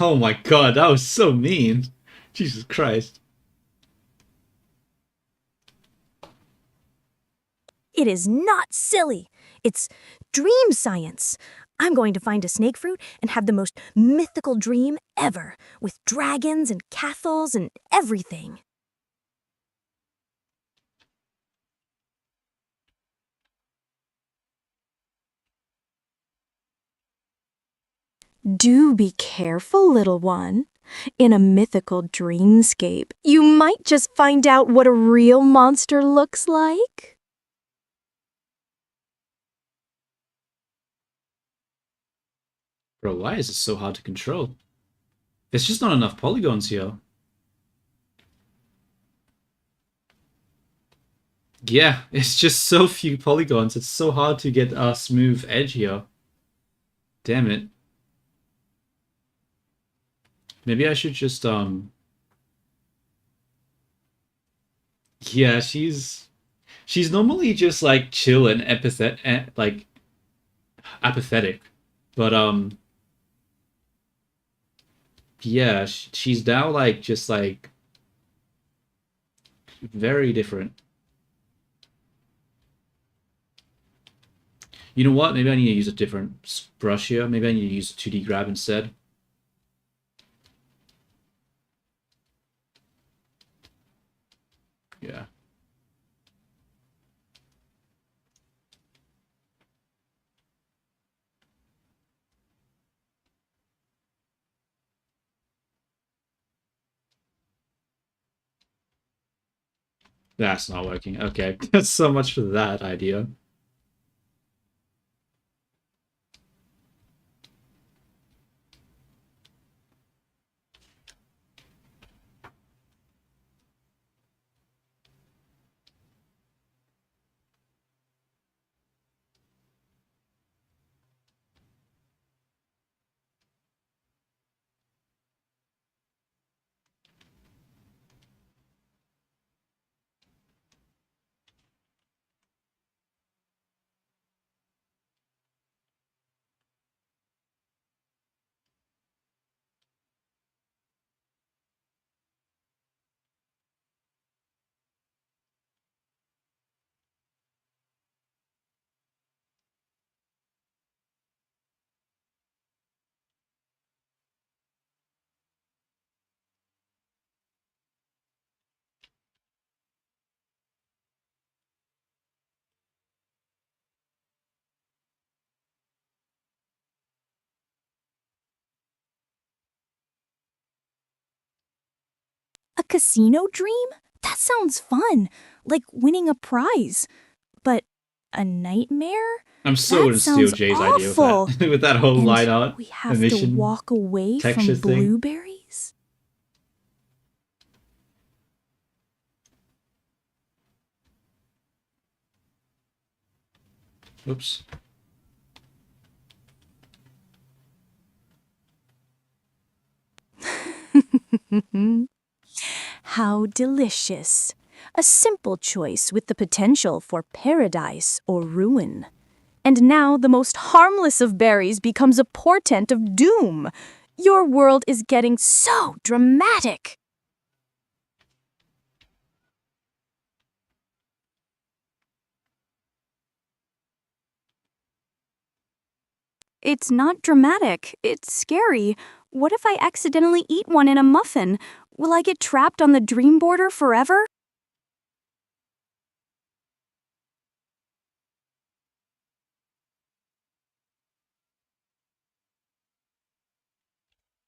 Oh my god, that was so mean. Jesus Christ. It is not silly. It's dream science. I'm going to find a snake fruit and have the most mythical dream ever, with dragons and castles and everything. Do be careful, little one. In a mythical dreamscape, you might just find out what a real monster looks like. Bro, why is it so hard to control? There's just not enough polygons here. Yeah, it's just so few polygons. It's so hard to get a smooth edge here. Damn it. Maybe I should just, Yeah, she's normally just, like, chill and apathetic. But, yeah, she's now, like, just, like, very different. You know what? Maybe I need to use a different brush here. Maybe I need to use a 2D grab instead. Yeah. That's not working. Okay. That's so much for that idea. A casino dream? That sounds fun, like winning a prize. But a nightmare? I'm so That gonna steal sounds Jay's awful. idea with that, with that whole And line art we have to emission walk away texture from thing. blueberries? Oops. How delicious. A simple choice with the potential for paradise or ruin. And now the most harmless of berries becomes a portent of doom. Your world is getting so dramatic. It's not dramatic. It's scary. What if I accidentally eat one in a muffin? Will I get trapped on the dream border forever?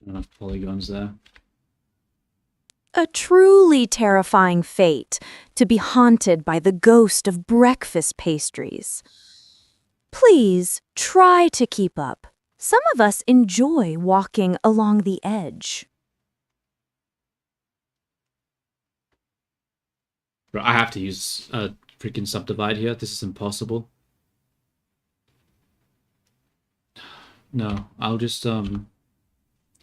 Enough polygons there. A truly terrifying fate, to be haunted by the ghost of breakfast pastries. Please try to keep up. Some of us enjoy walking along the edge. Bro, I have to use a freaking subdivide here. This is impossible. No, I'll just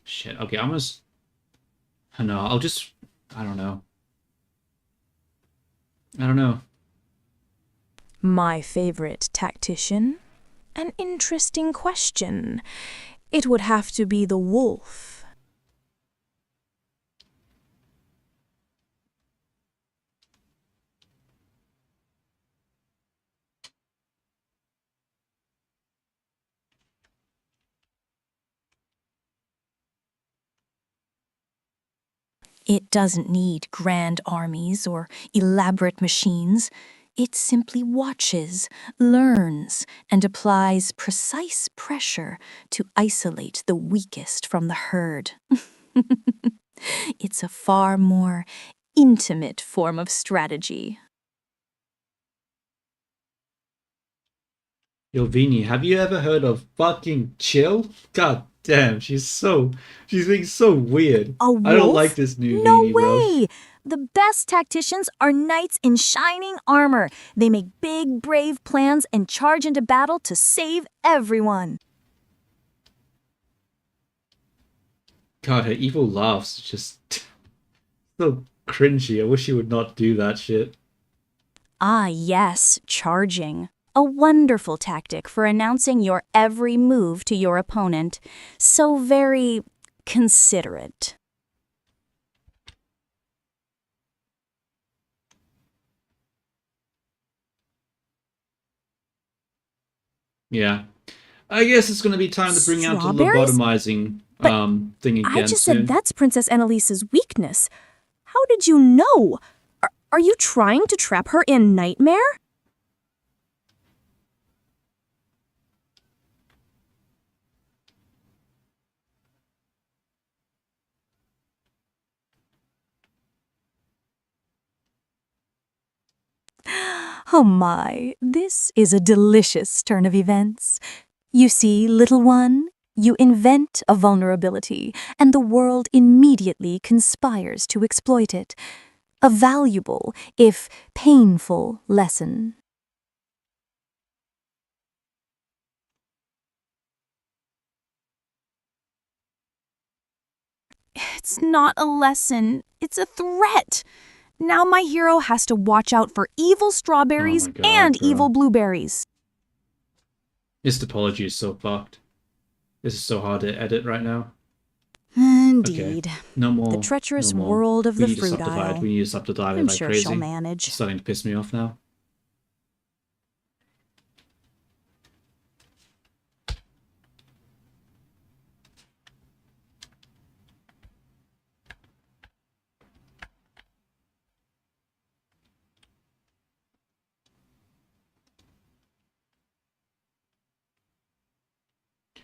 shit. Okay, I'm gonna. No, I'll just. I don't know. I don't know. My favorite tactician? An interesting question. It would have to be the wolf. It doesn't need grand armies or elaborate machines. It simply watches, learns, and applies precise pressure to isolate the weakest from the herd. It's a far more intimate form of strategy. Yo, Vini, have you ever heard of fucking Chill? God damn, she's being so weird. A wolf? I don't like this new No Vini, bro. way! The best tacticians are knights in shining armor. They make big, brave plans and charge into battle to save everyone. God, her evil laughs just so cringy. I wish she would not do that shit. Ah, yes, charging. A wonderful tactic for announcing your every move to your opponent. So very considerate. Yeah. I guess it's gonna be time to bring out the Strawberries? lobotomizing But thing again I just soon. said that's Princess Annalise's weakness. How did you know? Are you trying to trap her in Nightmare? Oh my, this is a delicious turn of events. You see, little one, you invent a vulnerability, and the world immediately conspires to exploit it. A valuable, if painful, lesson. It's not a lesson, it's a threat. Now my hero has to watch out for evil strawberries Oh my God, and bro. evil blueberries. This topology is so fucked. This is so hard to edit right now. Indeed. Okay. No more. The treacherous no more. world of We the need to fruit subdivide. aisle. We need to subdivide I'm like sure crazy. she'll manage. It's starting to piss me off now.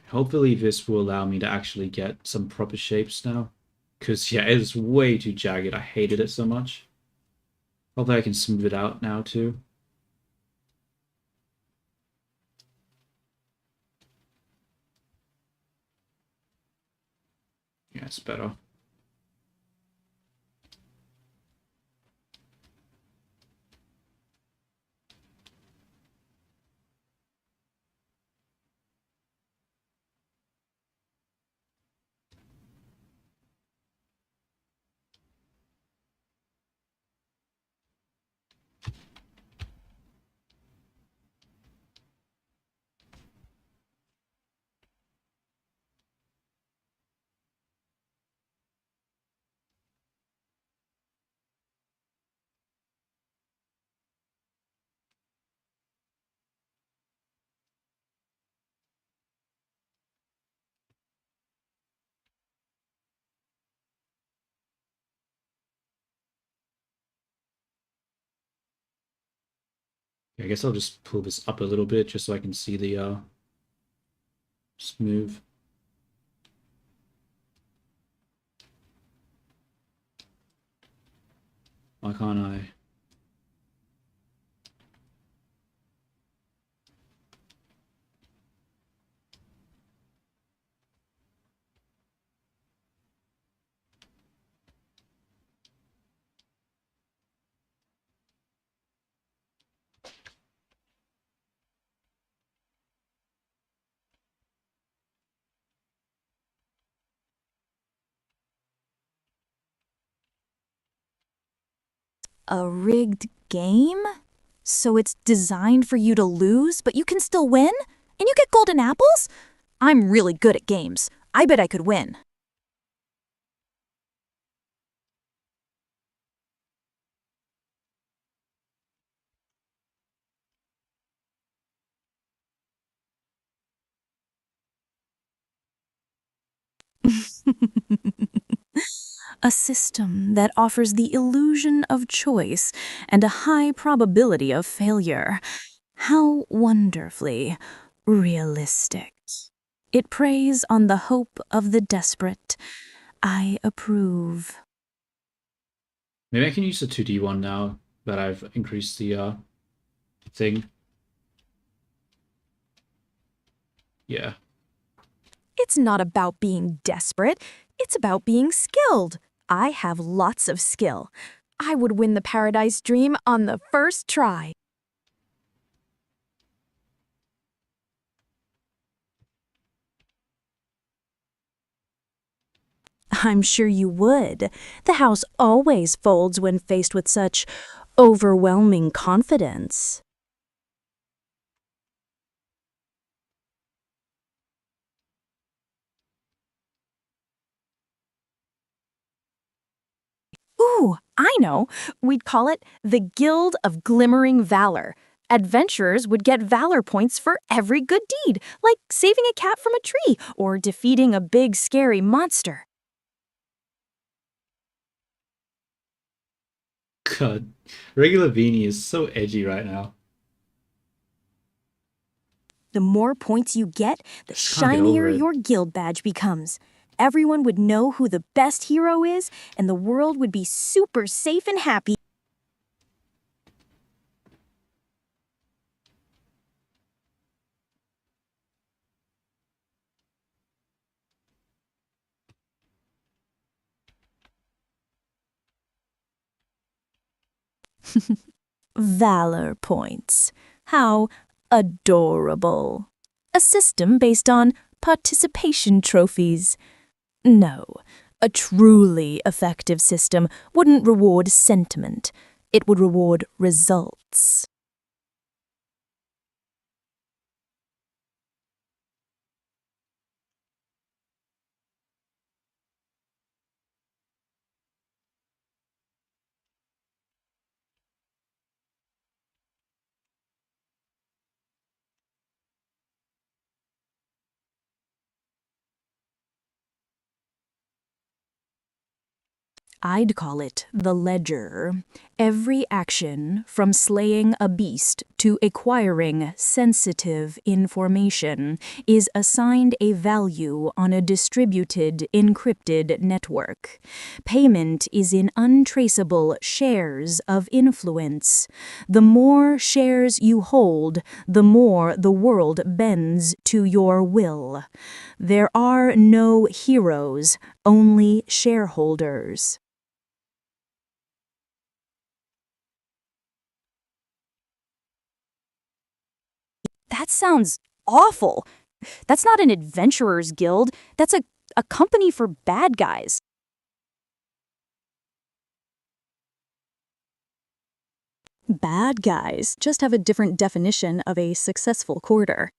Hopefully this will allow me to actually get some proper shapes now. Because, yeah, it is way too jagged. I hated it so much. Hopefully I can smooth it out now, too. Yeah, it's better. I guess I'll just pull this up a little bit just so I can see the smooth. Why can't I? A rigged game? So it's designed for you to lose, but you can still win? And you get golden apples? I'm really good at games. I bet I could win. A system that offers the illusion of choice and a high probability of failure. How wonderfully realistic. It preys on the hope of the desperate. I approve. Maybe I can use the 2D1 now that I've increased the thing. Yeah. It's not about being desperate. It's about being skilled. I have lots of skill. I would win the Paradise Dream on the first try. I'm sure you would. The house always folds when faced with such overwhelming confidence. Ooh, I know. We'd call it the Guild of Glimmering Valor. Adventurers would get valor points for every good deed, like saving a cat from a tree or defeating a big scary monster. God, regular Beanie is so edgy right now. The more points you get, the Just can't get over shinier it. your guild badge becomes. Everyone would know who the best hero is, and the world would be super safe and happy. Valor points. How adorable. A system based on participation trophies. No, a truly effective system wouldn't reward sentiment. It would reward results. I'd call it the ledger. Every action, from slaying a beast to acquiring sensitive information, is assigned a value on a distributed, encrypted network. Payment is in untraceable shares of influence. The more shares you hold, the more the world bends to your will. There are no heroes, only shareholders. That sounds awful. That's not an adventurer's guild. That's a company for bad guys. Bad guys just have a different definition of a successful quarter.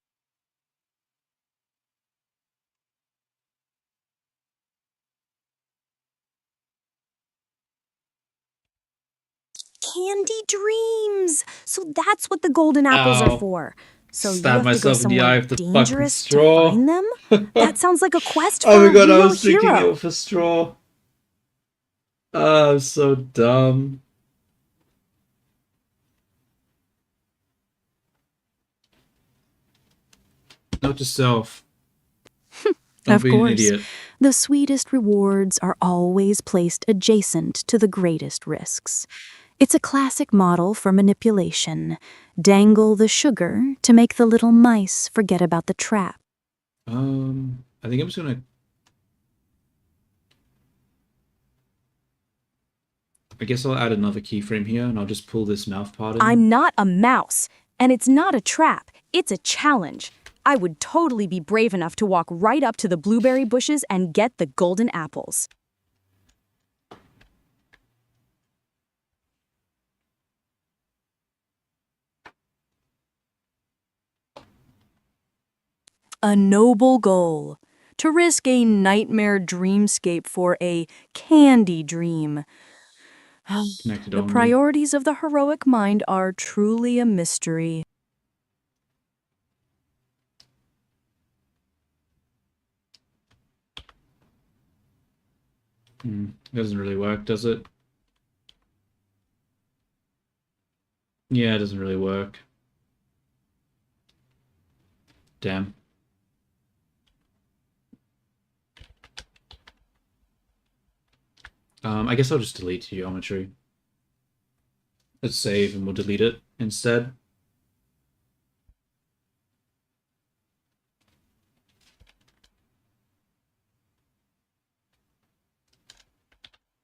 Candy dreams! So that's what the golden apples Ow. are for. So you Stab have to go myself in the eye somewhere with the fucking dangerous to straw. find them? That sounds like a quest for Oh a my god, I real was drinking it hero. with a straw. Oh, I'm so dumb. Note to self. Don't Of be course. an idiot. The sweetest rewards are always placed adjacent to the greatest risks. It's a classic model for manipulation. Dangle the sugar to make the little mice forget about the trap. I think I'm just gonna. I guess I'll add another keyframe here, and I'll just pull this mouth part in. I'm not a mouse, and it's not a trap. It's a challenge. I would totally be brave enough to walk right up to the blueberry bushes and get the golden apples. A noble goal. To risk a nightmare dreamscape for a candy dream. Connected The only. priorities of the heroic mind are truly a mystery. Doesn't really work, does it? Yeah, it doesn't really work. Damn. I guess I'll just delete geometry. Let's save and we'll delete it instead.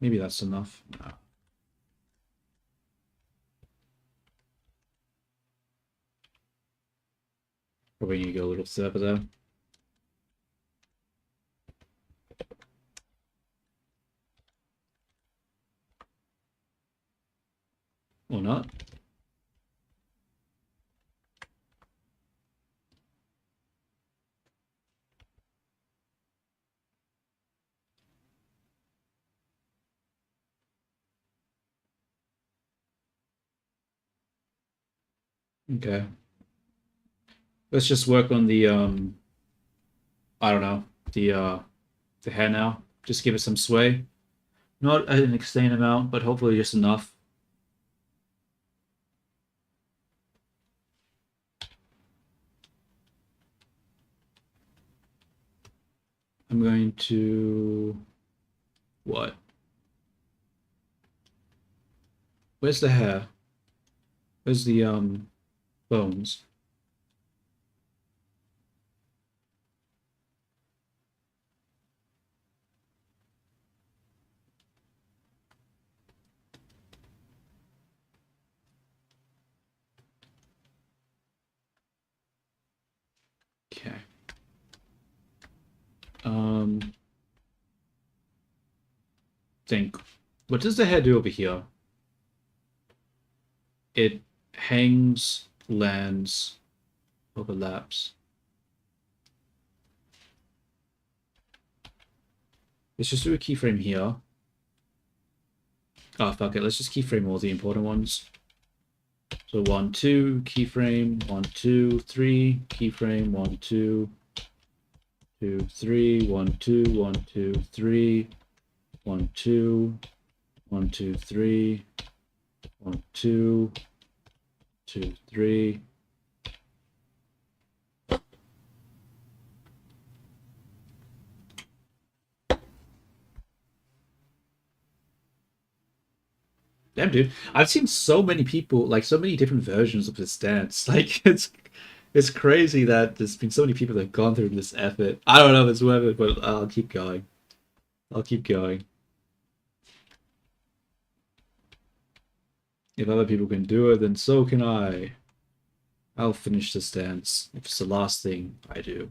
Maybe that's enough. No. Probably need to go a little further there. Or not. Okay. Let's just work on the I don't know, the hair now. Just give it some sway. Not an insane amount, but hopefully just enough. I'm going to what? Where's the hair? Where's the bones? Okay. Think. What does the hair do over here? It hangs, lands, overlaps. Let's just do a keyframe here. Oh, fuck it. Let's just keyframe all the important ones. So 1, 2, keyframe, 1, 2, 3, keyframe, 1, 2, 2, 3, 1, 2, 1, 2, 3, 1, 2, 1, 2, 3, 1, 2, 2, 3. Damn, dude. I've seen so many people, like so many different versions of this dance. Like it's crazy that there's been so many people that have gone through this effort. I don't know if it's worth it, but I'll keep going. I'll keep going. If other people can do it, then so can I. I'll finish this dance if it's the last thing I do.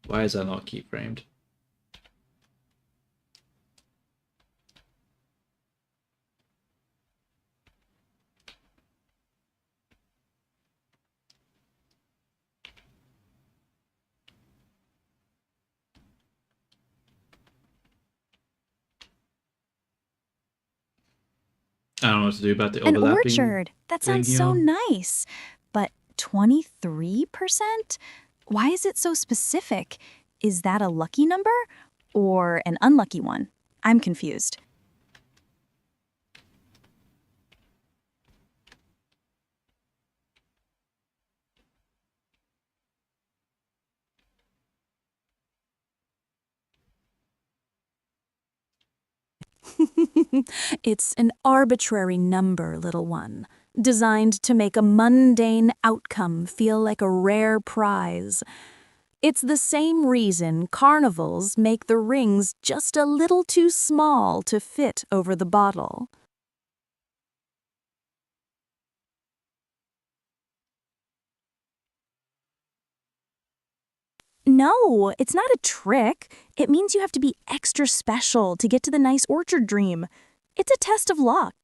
Why is that not keyframed? I don't know what to do about the An overlapping. orchard. That thing sounds so here. nice. But 23%? Why is it so specific? Is that a lucky number or an unlucky one? I'm confused. It's an arbitrary number, little one, designed to make a mundane outcome feel like a rare prize. It's the same reason carnivals make the rings just a little too small to fit over the bottle. No, it's not a trick. It means you have to be extra special to get to the nice orchard dream. It's a test of luck.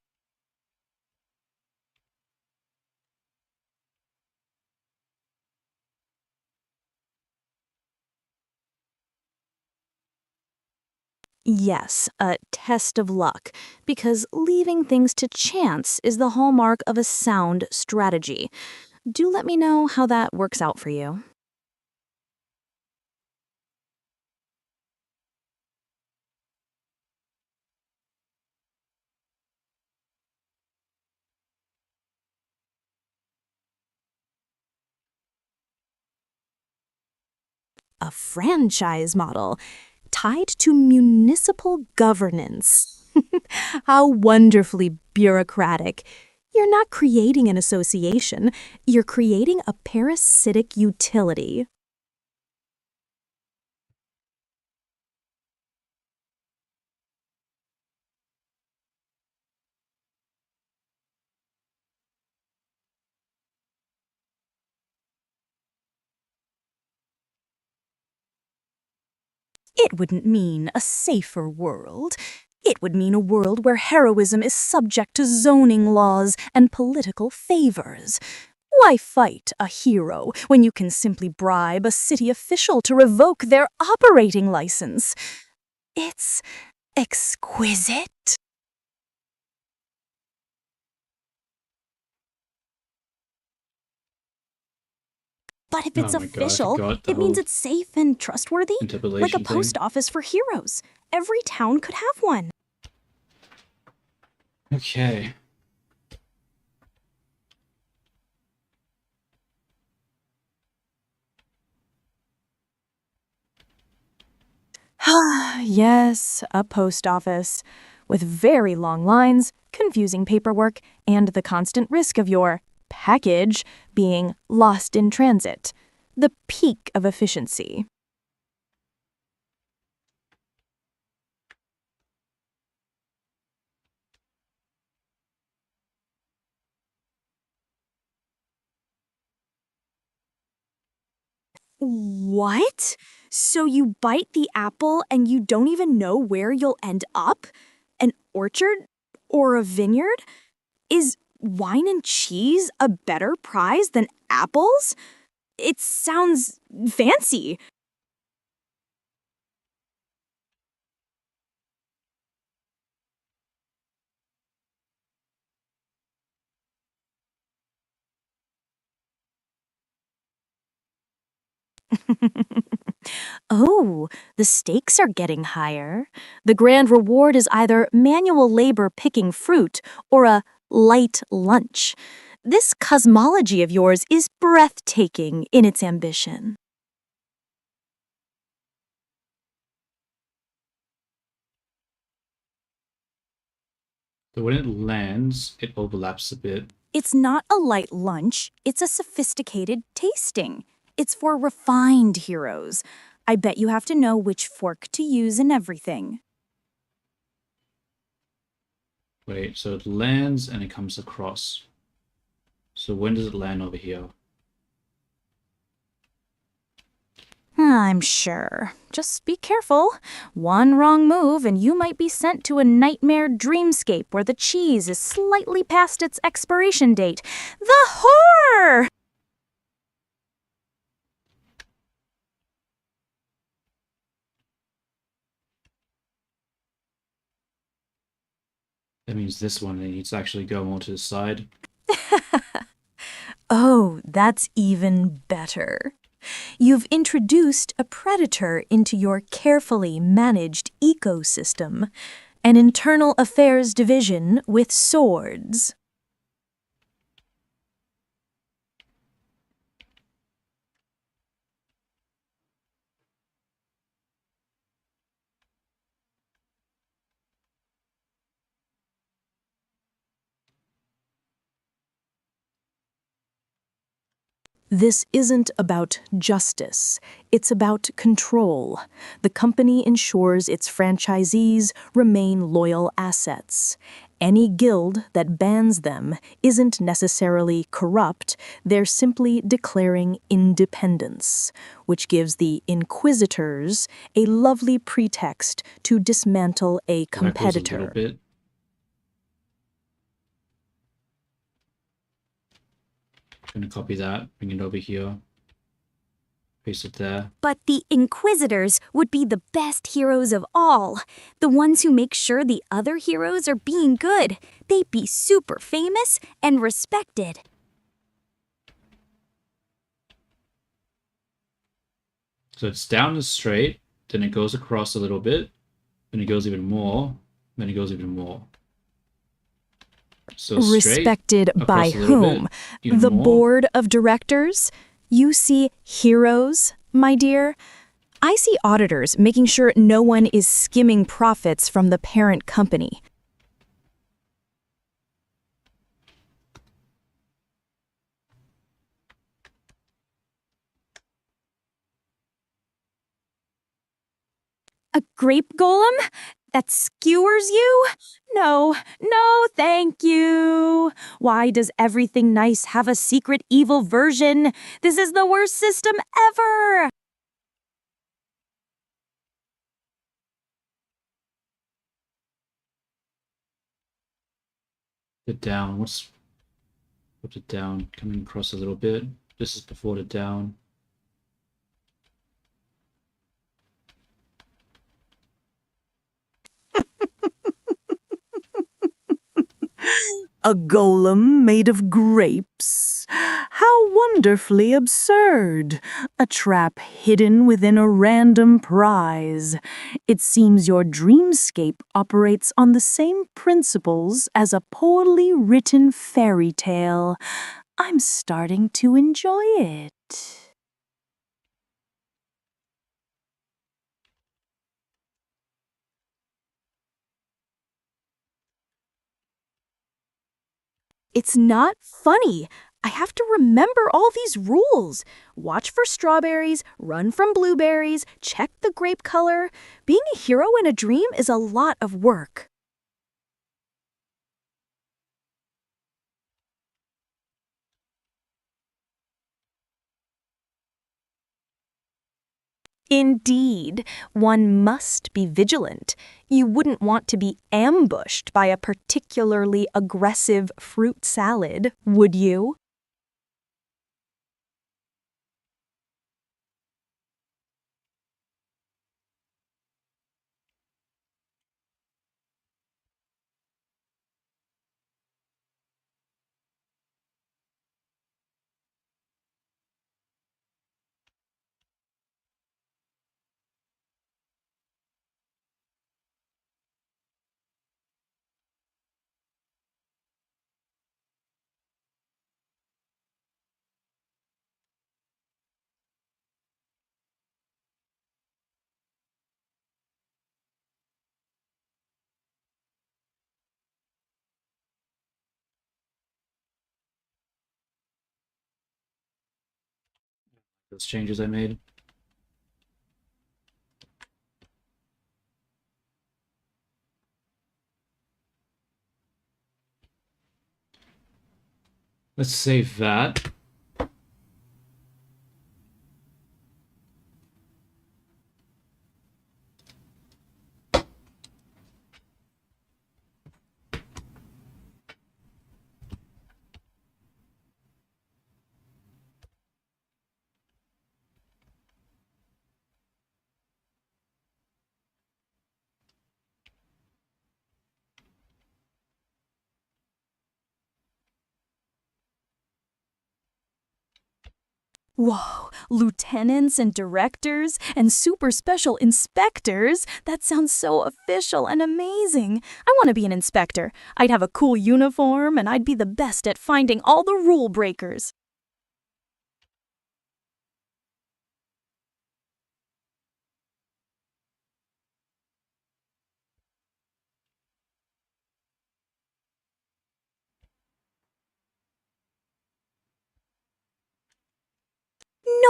Yes, a test of luck, because leaving things to chance is the hallmark of a sound strategy. Do let me know how that works out for you. A franchise model tied to municipal governance. How wonderfully bureaucratic. You're not creating an association, you're creating a parasitic utility. It wouldn't mean a safer world. It would mean a world where heroism is subject to zoning laws and political favors. Why fight a hero when you can simply bribe a city official to revoke their operating license? It's exquisite. But if it's Oh my God, I official, forgot the it means whole it's safe and trustworthy. Like a interpolation thing. post office for heroes. Every town could have one. Okay. Yes, a post office. With very long lines, confusing paperwork, and the constant risk of your package being lost in transit. The peak of efficiency. What? So you bite the apple and you don't even know where you'll end up? An orchard? Or a vineyard? Is wine and cheese a better prize than apples? It sounds fancy. Oh, the stakes are getting higher. The grand reward is either manual labor picking fruit or a light lunch. This cosmology of yours is breathtaking in its ambition. So when it lands, it overlaps a bit. It's not a light lunch, it's a sophisticated tasting. It's for refined heroes. I bet you have to know which fork to use and everything. Wait, so it lands and it comes across. So when does it land over here? I'm sure. Just be careful. One wrong move and you might be sent to a nightmare dreamscape where the cheese is slightly past its expiration date. The horror! That means this one needs to actually go more to the side. Oh, that's even better. You've introduced a predator into your carefully managed ecosystem, an internal affairs division with swords. This isn't about justice. It's about control. The company ensures its franchisees remain loyal assets. Any guild that bans them isn't necessarily corrupt, they're simply declaring independence, which gives the inquisitors a lovely pretext to dismantle a That goes a little competitor. bit. I'm gonna copy that, bring it over here, paste it there. But the Inquisitors would be the best heroes of all. The ones who make sure the other heroes are being good. They'd be super famous and respected. So it's down and straight, then it goes across a little bit, then it goes even more, then it goes even more. So straight, Respected by across a little bit, whom? even The more. board of directors? You see heroes, my dear? I see auditors making sure no one is skimming profits from the parent company. A grape golem? That skewers you? No, no, thank you. Why does everything nice have a secret evil version? This is the worst system ever. The down, put it down, coming across a little bit. This is before the down. A golem made of grapes? How wonderfully absurd! A trap hidden within a random prize. It seems your dreamscape operates on the same principles as a poorly written fairy tale. I'm starting to enjoy it. It's not funny. I have to remember all these rules. Watch for strawberries, run from blueberries, check the grape color. Being a hero in a dream is a lot of work. Indeed, one must be vigilant. You wouldn't want to be ambushed by a particularly aggressive fruit salad, would you? Those changes I made. Let's save that. Whoa, lieutenants and directors and super special inspectors? That sounds so official and amazing. I want to be an inspector. I'd have a cool uniform and I'd be the best at finding all the rule breakers.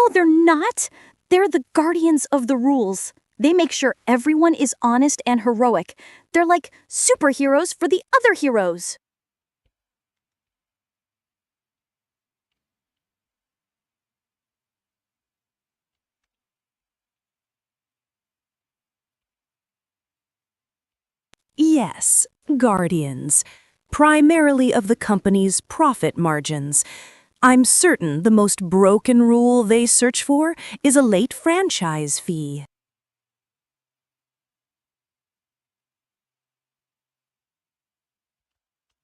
No, they're not. They're the guardians of the rules. They make sure everyone is honest and heroic. They're like superheroes for the other heroes. Yes, guardians. Primarily of the company's profit margins. I'm certain the most broken rule they search for is a late franchise fee.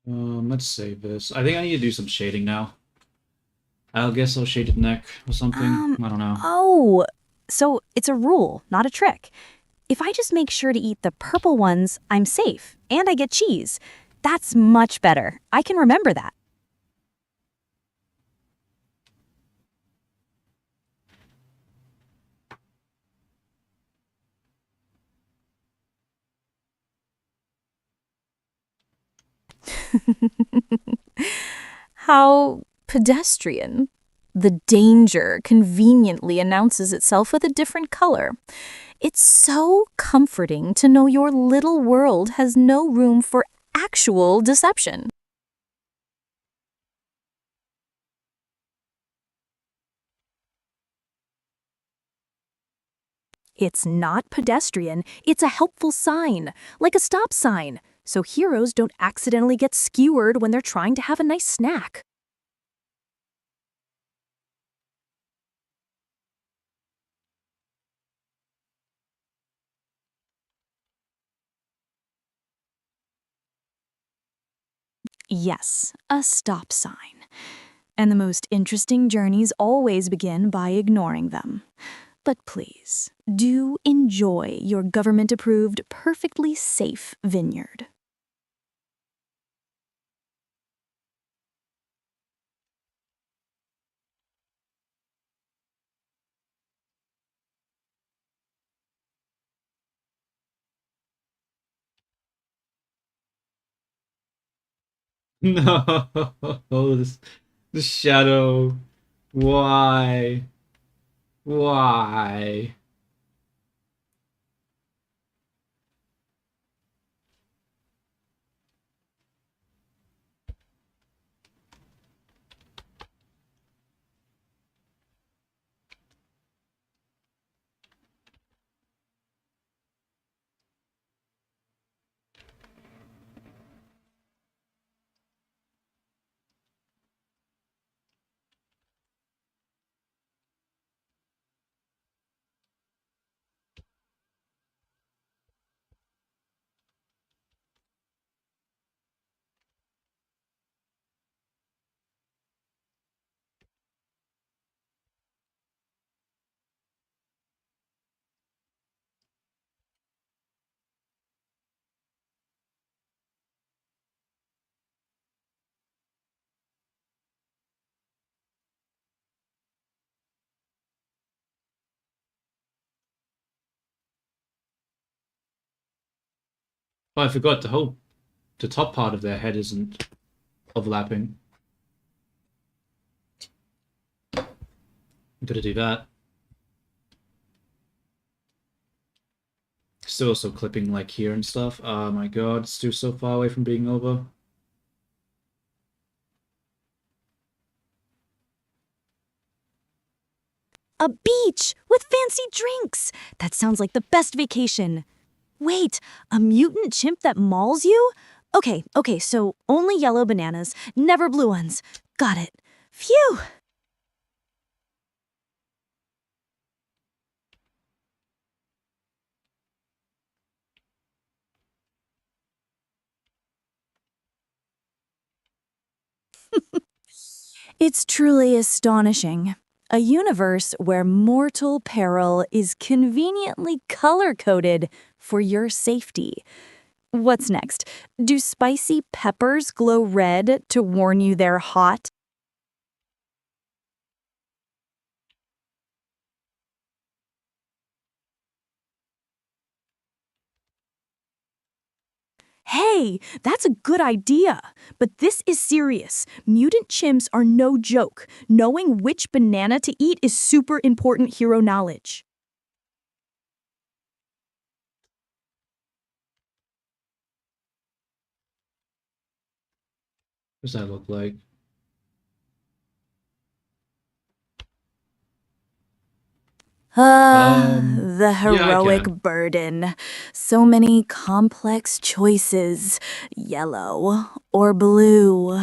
Let's save this. I think I need to do some shading now. I guess I'll shade the neck or something. I don't know. Oh, so it's a rule, not a trick. If I just make sure to eat the purple ones, I'm safe, and I get cheese. That's much better. I can remember that. How pedestrian. The danger conveniently announces itself with a different color. It's so comforting to know your little world has no room for actual deception. It's not pedestrian, it's a helpful sign, like a stop sign, so heroes don't accidentally get skewered when they're trying to have a nice snack. Yes, a stop sign. And the most interesting journeys always begin by ignoring them. But please, do enjoy your government-approved, perfectly safe vineyard. No, this the shadow. Why? Why? Oh, I forgot the top part of their head isn't overlapping. Gotta do that. Still also clipping like here and stuff. Oh my god, it's still so far away from being over. A beach with fancy drinks! That sounds like the best vacation. Wait, a mutant chimp that mauls you? Okay, so only yellow bananas, never blue ones. Got it. Phew! It's truly astonishing. A universe where mortal peril is conveniently color-coded for your safety. What's next? Do spicy peppers glow red to warn you they're hot? Hey, that's a good idea. But this is serious. Mutant chimps are no joke. Knowing which banana to eat is super important hero knowledge. What does that look like? The Yeah, I heroic can. burden. So many complex choices. Yellow or blue.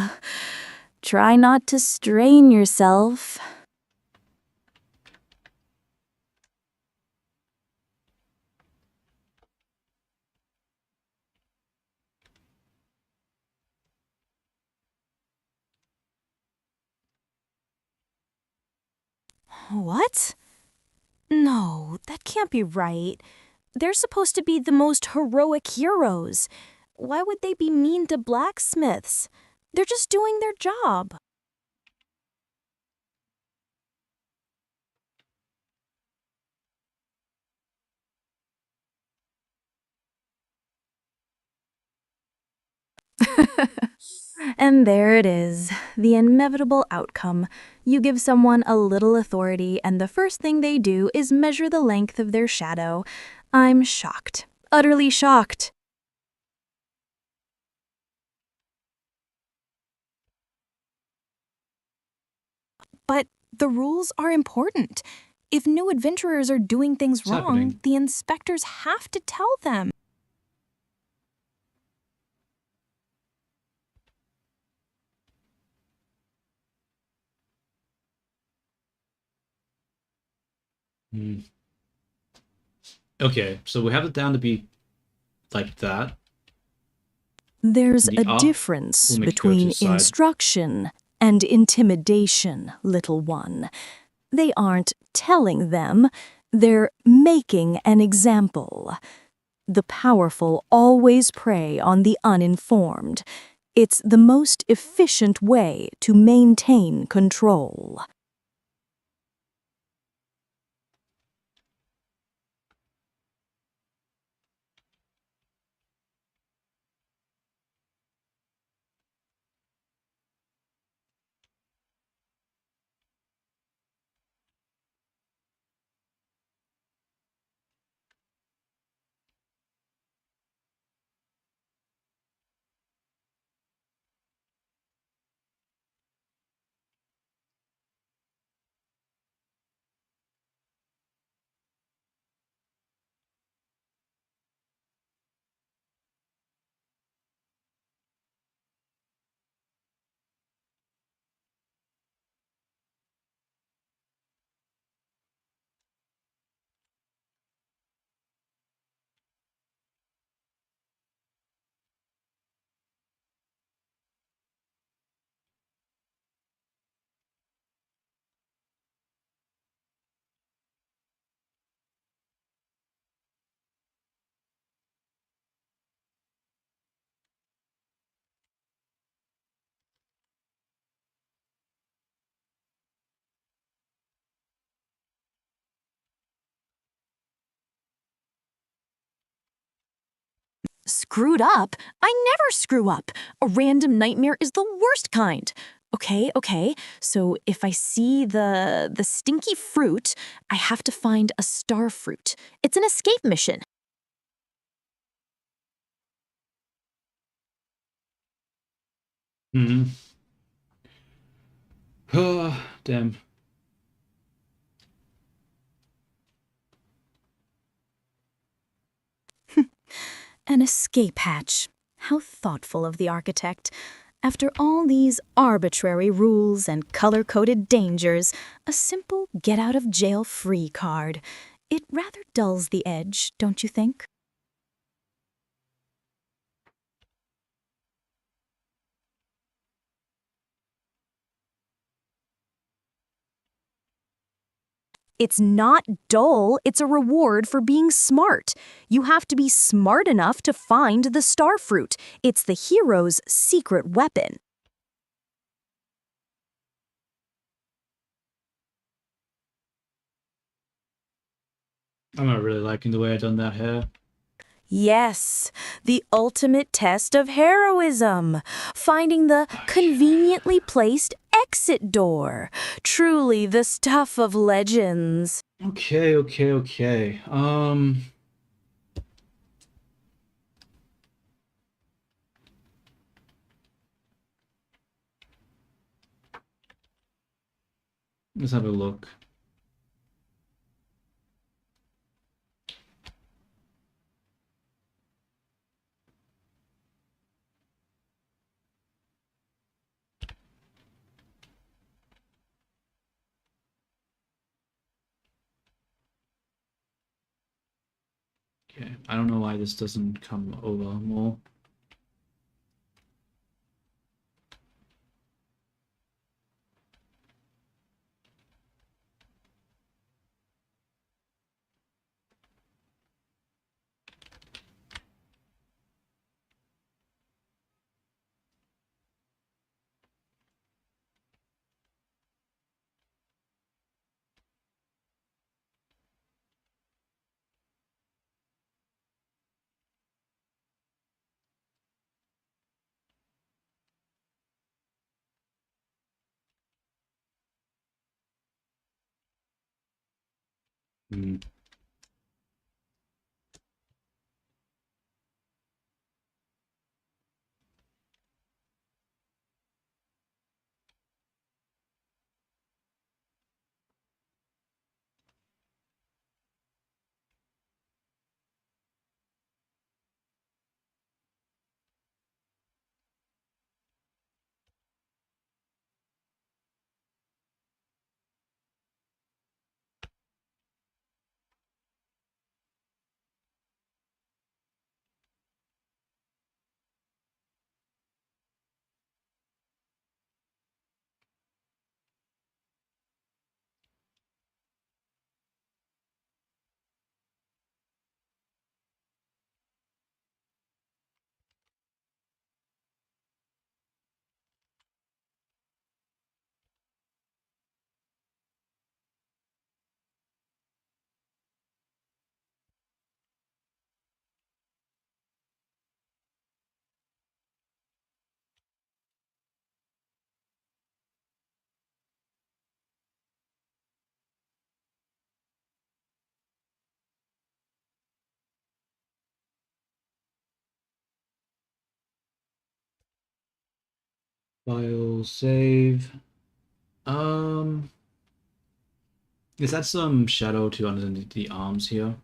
Try not to strain yourself. What? No, that can't be right. They're supposed to be the most heroic heroes. Why would they be mean to blacksmiths? They're just doing their job. And there it is, the inevitable outcome. You give someone a little authority, and the first thing they do is measure the length of their shadow. I'm shocked. Utterly shocked. But the rules are important. If new adventurers are doing things What's wrong, happening? the inspectors have to tell them. Hmm. Okay, so we have it down to be like that. There's The a up difference will make it go to between the side. instruction and intimidation, little one. They aren't telling them, they're making an example. The powerful always prey on the uninformed. It's the most efficient way to maintain control. Screwed up? I never screw up. A random nightmare is the worst kind. Okay. So if I see the stinky fruit, I have to find a star fruit. It's an escape mission. Hmm. Damn. An escape hatch. How thoughtful of the architect. After all these arbitrary rules and color-coded dangers, a simple get-out-of-jail-free card. It rather dulls the edge, don't you think? It's not dull, it's a reward for being smart. You have to be smart enough to find the star fruit. It's the hero's secret weapon. I'm not really liking the way I done that hair. Yes, the ultimate test of heroism. Finding the conveniently placed exit door. Truly the stuff of legends. Okay, okay, okay. Let's have a look. Okay, I don't know why this doesn't come over more. Hmm. File save. Um, is that some shadow to underneath the arms here?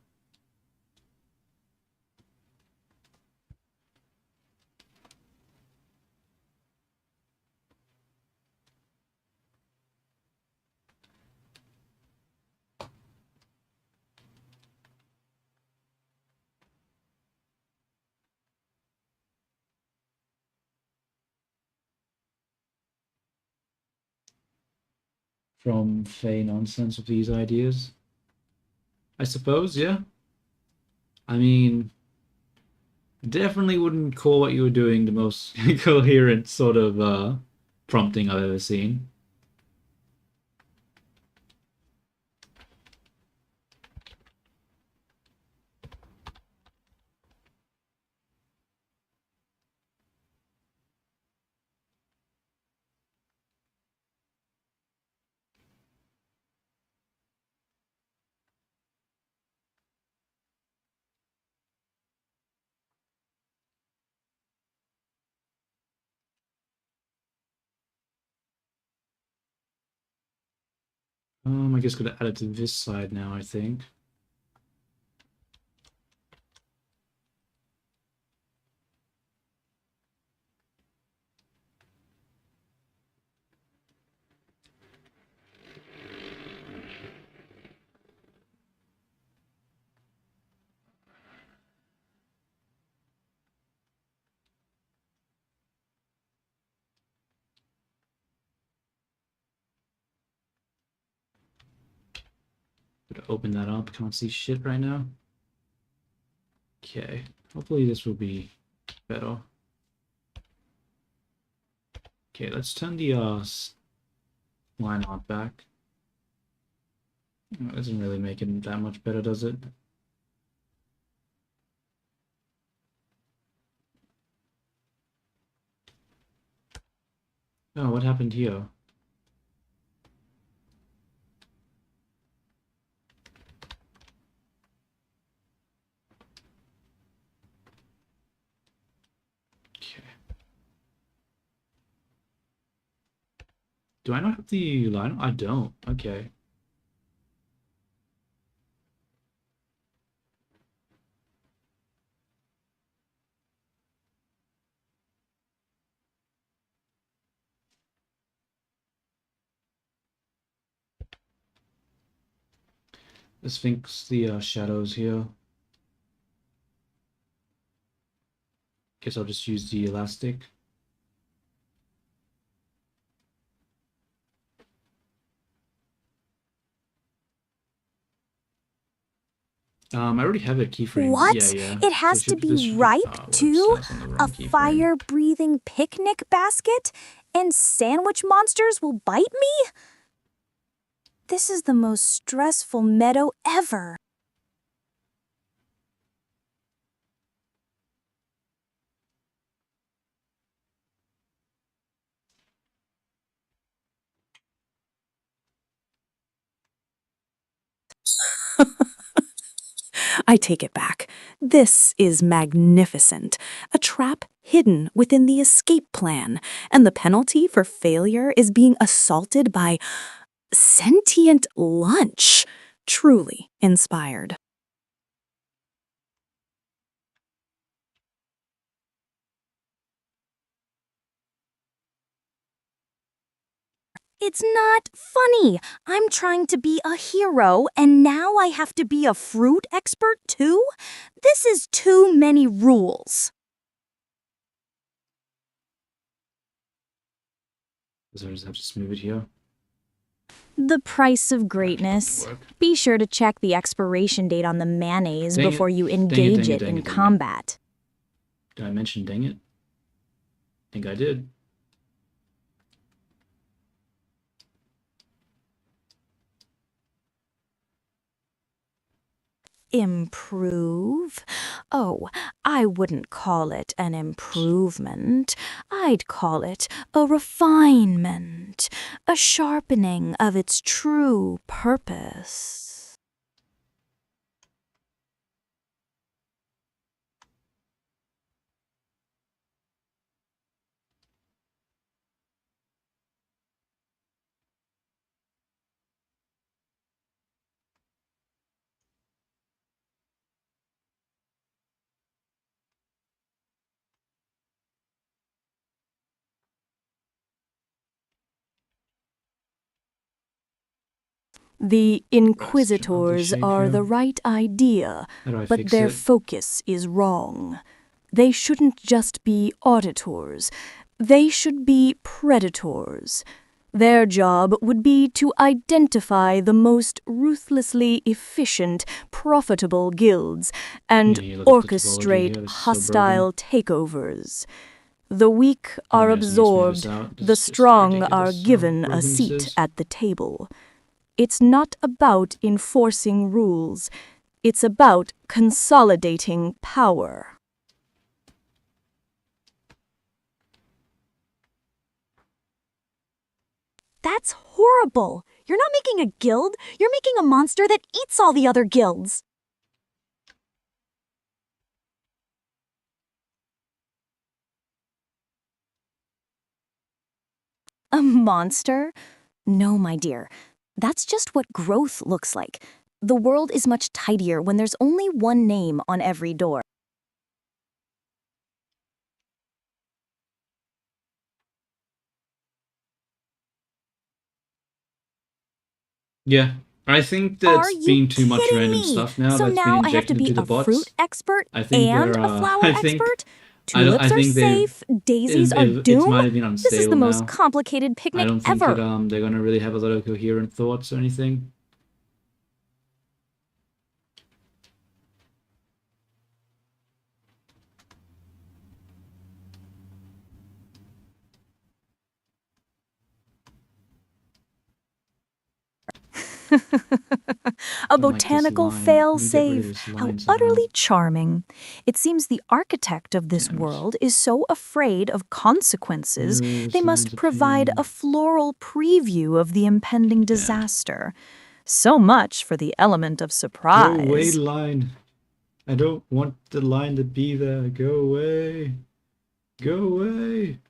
From Fey nonsense of these ideas? I suppose, yeah. I mean, definitely wouldn't call what you were doing the most coherent sort of prompting I've ever seen. I just gotta add it to this side now, I think. Gotta open that up. Can't see shit right now. Okay. Hopefully this will be better. Okay, let's turn the line art back. That doesn't really make it that much better, does it? Oh, what happened here? Okay. Do I not have the line? I don't. Okay. Let's fix the shadows here. Guess I'll just use the elastic. I already have a keyframe. What? Yeah. It So has to this be should ripe, whoops, too? that's on the wrong A keyframe. fire-breathing picnic basket? And sandwich monsters will bite me? This is the most stressful meadow ever. I take it back. This is magnificent. A trap hidden within the escape plan, and the penalty for failure is being assaulted by sentient lunch. Truly inspired. It's not funny. I'm trying to be a hero, and now I have to be a fruit expert too? This is too many rules. So I just have to smooth it here. The price of greatness. Work. Be sure to check the expiration date on the mayonnaise Dang it. before you Dang it, engage dang it, it dang in it, dang it. combat. Did I mention dang it? I think I did. Improve? Oh, I wouldn't call it an improvement. I'd call it a refinement, a sharpening of its true purpose. The Inquisitors shape are here. the right idea, How do I but fix their it? focus is wrong. They shouldn't just be auditors, they should be predators. Their job would be to identify the most ruthlessly efficient, profitable guilds and Yeah, look at the topology orchestrate here, this is so hostile takeovers. The weak are I just need to smooth this absorbed, out. This the is just strong are ridiculous how given a broken this seat is. at the table. It's not about enforcing rules. It's about consolidating power. That's horrible. You're not making a guild, you're making a monster that eats all the other guilds. A monster? No, my dear. That's just what growth looks like. The world is much tidier when there's only one name on every door. Yeah. I think Are that's you being too much kidding random me? stuff now So that's now been I have to injected be into the a bots. fruit expert I think and they're, a flower I think expert? Tulips I are think they've safe, daisies are it doomed. might have been This is unstable the most now. complicated I picnic don't think ever. that they're gonna really have a lot of coherent thoughts or anything. A Don't like this botanical line. Let me get rid of fail-safe. this How line somehow. utterly charming. It seems the architect of this Damn it. world is so afraid of consequences, This they line's must a provide pain. a floral preview of the impending disaster. So much for the element of Go surprise. away, line. I don't want the line to be there. Go away. Go away.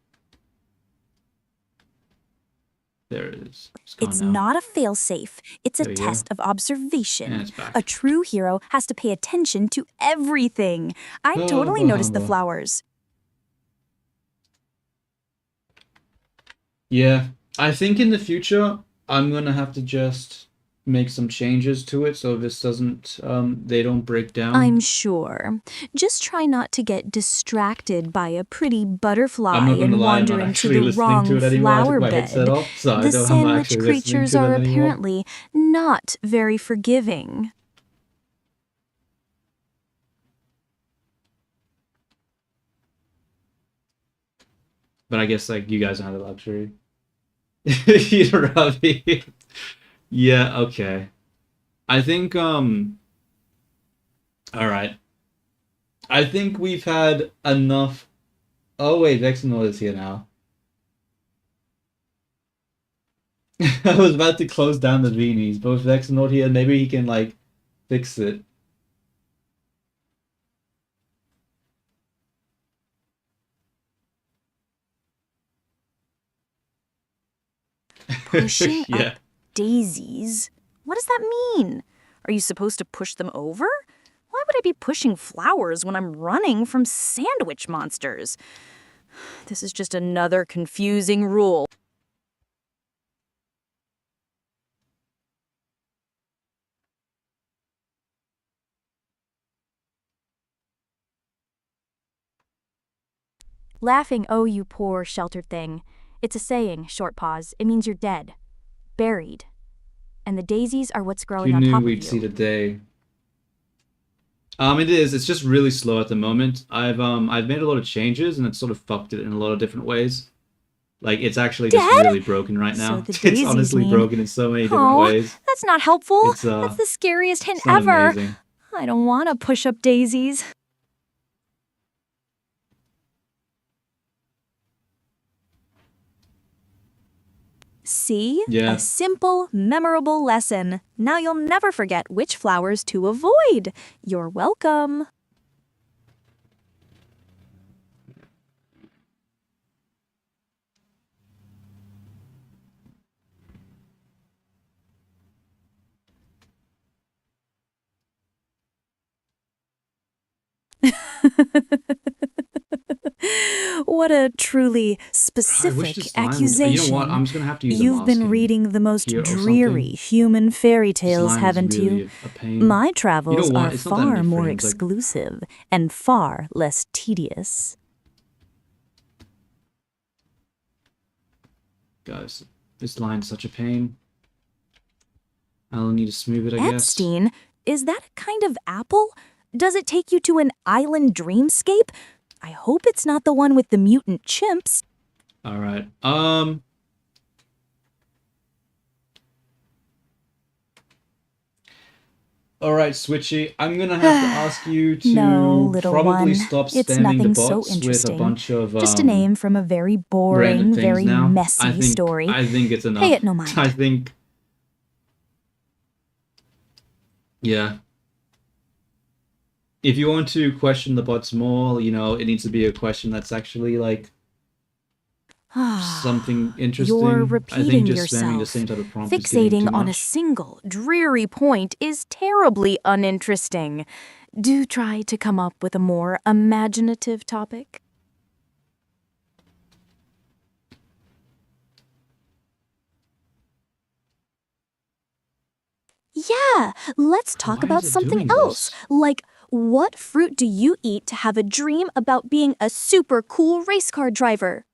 There it is. It's gone It's now. not a failsafe. It's a There we go. test of observation. And it's back. A true hero has to pay attention to everything. I Oh, totally noticed the Bahama. flowers. Yeah, I think in the future I'm gonna have to just make some changes to it so this doesn't they don't break down. I'm sure. Just try not to get distracted by a pretty butterfly I'm not gonna and lie, I'm wander not into actually the listening wrong to it anymore. I took flower my headset bed. off, so The I'm not sandwich actually listening creatures to are them anymore. apparently not very forgiving. But I guess like you guys don't have the luxury. You don't have the... Yeah, okay. I think alright. I think we've had enough. Oh wait, Vexenol is here now. I was about to close down the Beanies, but with Vexenol here, maybe he can like fix it. Pushing Yeah. up daisies? What does that mean? Are you supposed to push them over? Why would I be pushing flowers when I'm running from sandwich monsters? This is just another confusing rule. Laughing, oh, you poor sheltered thing. It's a saying, short pause. It means you're dead, buried. And the daisies are what's growing Who on knew top we'd of see you. the day? It is. It's just really slow at the moment. I've made a lot of changes and it's sort of fucked it in a lot of different ways. Like it's actually just Dead? really broken right now. So the It's daisies honestly mean- broken in so many different Aw, ways. that's not helpful. It's That's the scariest hint it's not ever. amazing. I don't want to push up daisies. See? Yeah. A simple, memorable lesson. Now you'll never forget which flowers to avoid. You're welcome. What a truly I wish specific this line would... accusation. You know what? I'm just gonna have to use a You've been masking reading the most here or dreary something. human fairy This tales, line is haven't really you? a pain. My travels what? are It's not that far many more frames, like- exclusive and far less tedious. Guys, this line's such a pain. I'll need to smooth it, I guess. Epstein? Is that a kind of apple? Does it take you to an island dreamscape? I hope it's not the one with the mutant chimps. All right. All right, Switchy. I'm gonna have to ask you to No, little probably one. stop It's spamming the nothing so bots with a interesting. bunch of Just a name from a very random boring, things very now. messy I think, story. I think it's enough. Pay it no mind. I think. Yeah. If you want to question the bots more, you know, it needs to be a question that's actually like something interesting. You're I repeating think just spamming the yourself. same type of prompt is getting Fixating too on a much. single, dreary point is terribly uninteresting. Do try to come up with a more imaginative topic. Yeah, let's talk Why about is it something doing else. this? Like, what fruit do you eat to have a dream about being a super cool race car driver?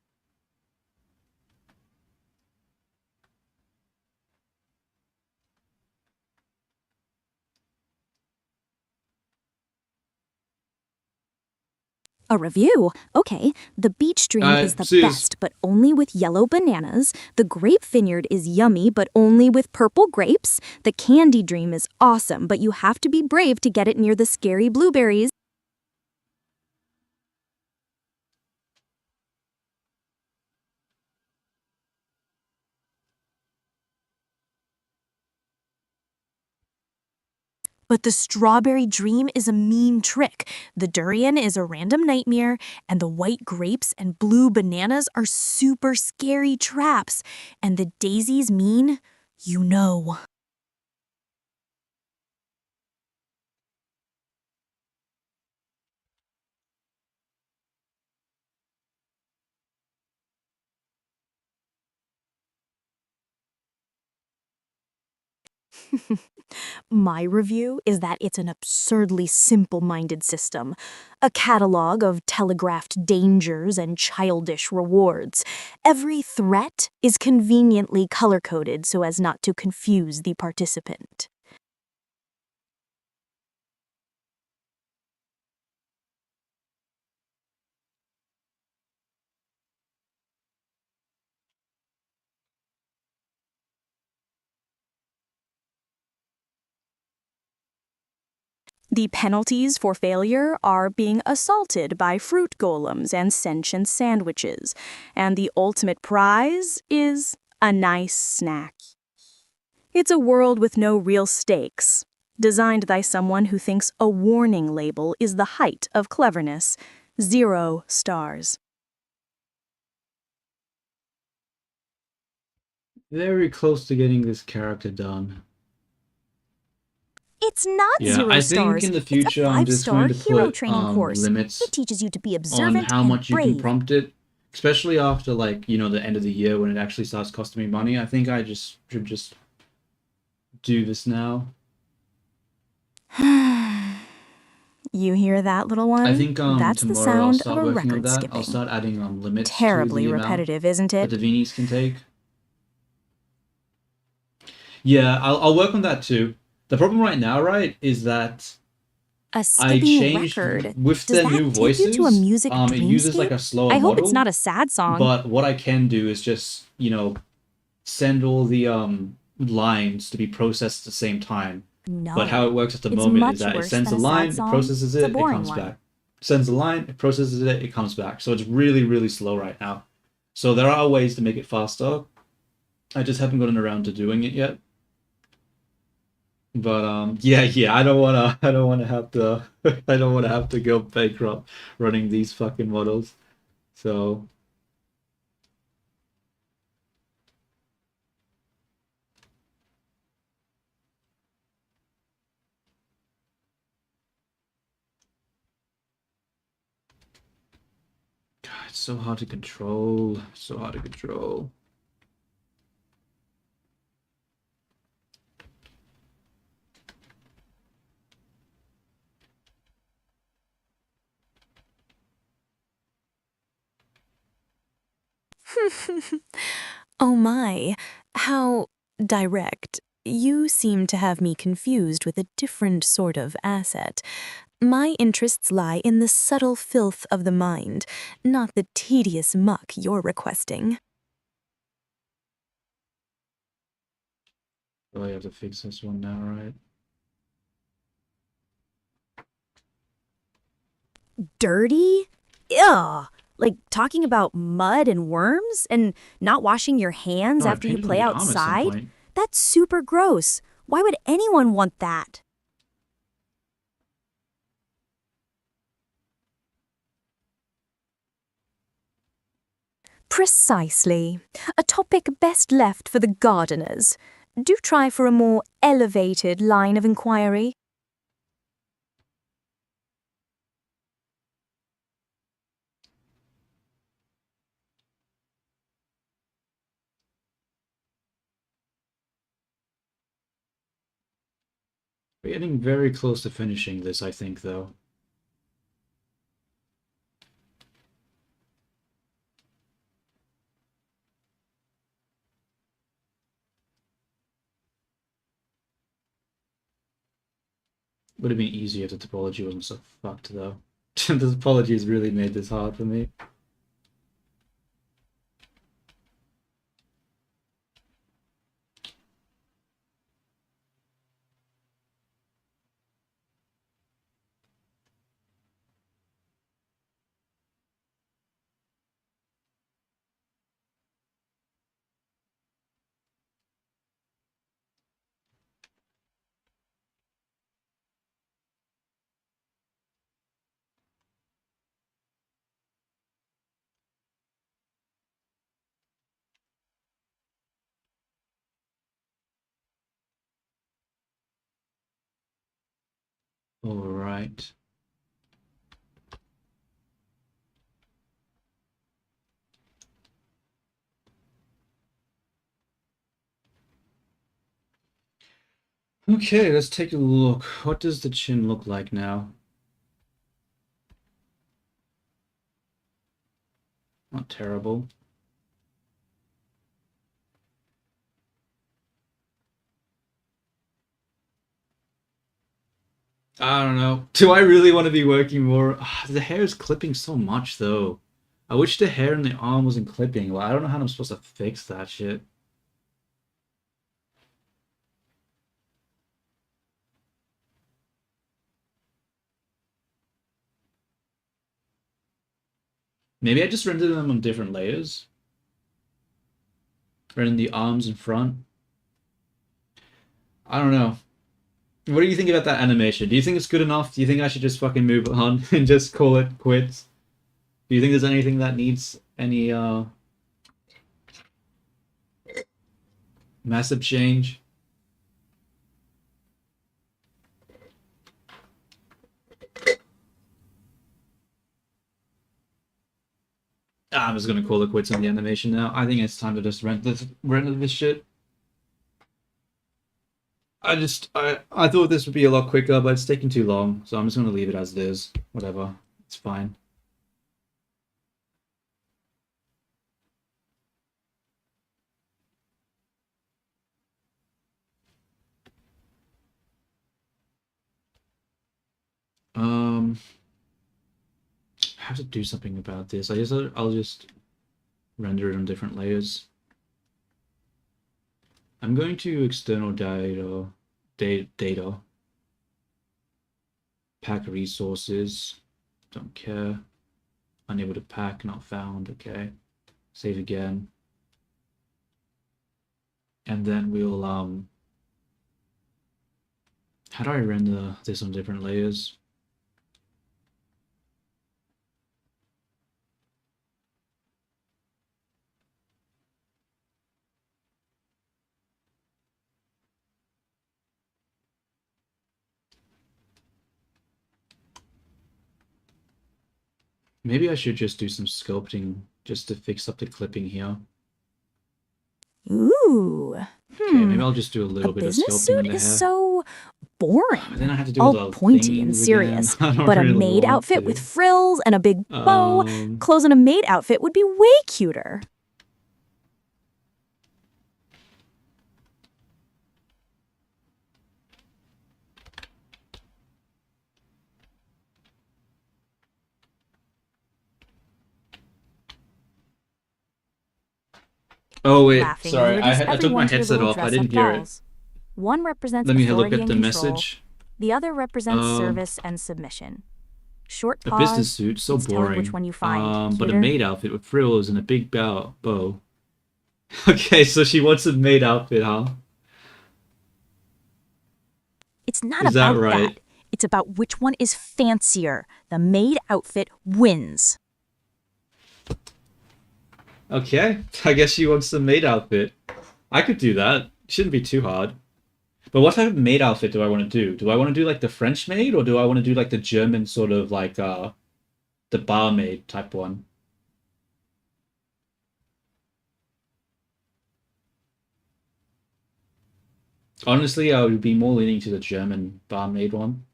A review? Okay. The beach dream is the Sis. best, but only with yellow bananas. The grape vineyard is yummy, but only with purple grapes. The candy dream is awesome, but you have to be brave to get it near the scary blueberries. But the strawberry dream is a mean trick. The durian is a random nightmare, and the white grapes and blue bananas are super scary traps. And the daisies mean, you know. My review is that it's an absurdly simple-minded system, a catalog of telegraphed dangers and childish rewards. Every threat is conveniently color-coded so as not to confuse the participant. The penalties for failure are being assaulted by fruit golems and sentient sandwiches, and the ultimate prize is a nice snack. It's a world with no real stakes, designed by someone who thinks a warning label is the height of cleverness. 0 stars. Very close to getting this character done. It's not Yeah, 0 I stars. think in the It's a future I'm just 5-star going to hero put training course. limits It teaches you to be on observant how and much you brave. can prompt it, especially after like, you know, the end of the year when it actually starts costing me money. I think I just should just do this now. You hear that, little one? I think That's the tomorrow I'll sound of start a working on record that. skipping. I'll start adding limits Terribly to the amount repetitive, isn't that it? the Vinis can take. Yeah, I'll work on that too. The problem right now, right, is that A I skipping changed record. with Does their that new take you to a voices. music It uses like dreamscape? a slower I hope it's model, not a sad song. but what I can do is just, you know, send all the lines to be processed at the same time. No. But how it works at the It's moment much is that it worse sends a than a sad line, it song. processes It's a it, it boring comes one. back. Sends a line, it processes it, it comes back. So it's really, really slow right now. So there are ways to make it faster. I just haven't gotten around to doing it yet. But yeah, I don't wanna have to I don't wanna have to go bankrupt running these fucking models. So God, it's so hard to control. So hard to control. Oh my, how direct. You seem to have me confused with a different sort of asset. My interests lie in the subtle filth of the mind, not the tedious muck you're requesting. Oh, you have to fix this one now, right? Dirty? Ugh. Like talking about mud and worms and not washing your hands Oh, I after you painted play my arm at some outside? point. That's super gross. Why would anyone want that? Precisely. A topic best left for the gardeners. Do try for a more elevated line of inquiry. We're getting very close to finishing this, I think, though. Would have been easier if the topology wasn't so fucked, though. This apologies really made this hard for me. All right. Okay, let's take a look. What does the chin look like now? Not terrible. I don't know. Do I really want to be working more? The hair is clipping so much, though. I wish the hair in the arm wasn't clipping. Well, I don't know how I'm supposed to fix that shit. Maybe I just rendered them on different layers. Rendering the arms in front. I don't know. What do you think about that animation? Do you think it's good enough? Do you think I should just fucking move on and just call it quits? Do you think there's anything that needs any massive change? I'm just gonna call it quits on the animation now. I think it's time to just render this shit. I thought this would be a lot quicker, but it's taking too long, so I'm just gonna leave it as it is. Whatever. It's fine. I have to do something about this. I guess I'll just render it on different layers. I'm going to external data, pack resources, don't care, unable to pack, not found, okay, save again, and then we'll, how do I render this on different layers? Maybe I should just do some sculpting just to fix up the clipping here. Ooh. Okay, maybe I'll just do a little A bit of business sculpting in suit the is hair. so boring. Then I have to do All all the pointy and things serious. again. I don't But a really maid want outfit to. with frills and a big bow, clothes on a maid outfit would be way cuter. Oh wait, Laughing sorry, will reduce I took my everyone to your headset little off. I dress-up didn't hear it. dolls. One represents Let me look authority at and the control. message. The other represents Um, service and submission. Short A pause. business suit, so it's telling boring. which one you find But a cuter. maid outfit with frills and a big bow. Okay, so she wants a maid outfit, huh? It's not Is that about right? that. It's about which one is fancier. The maid outfit wins. Okay, I guess she wants the maid outfit. I could do that. Shouldn't be too hard. But what type of maid outfit do I want to do? Do I want to do like the French maid, or do I want to do like the German sort of like the barmaid type one? Honestly, I would be more leaning to the German barmaid one.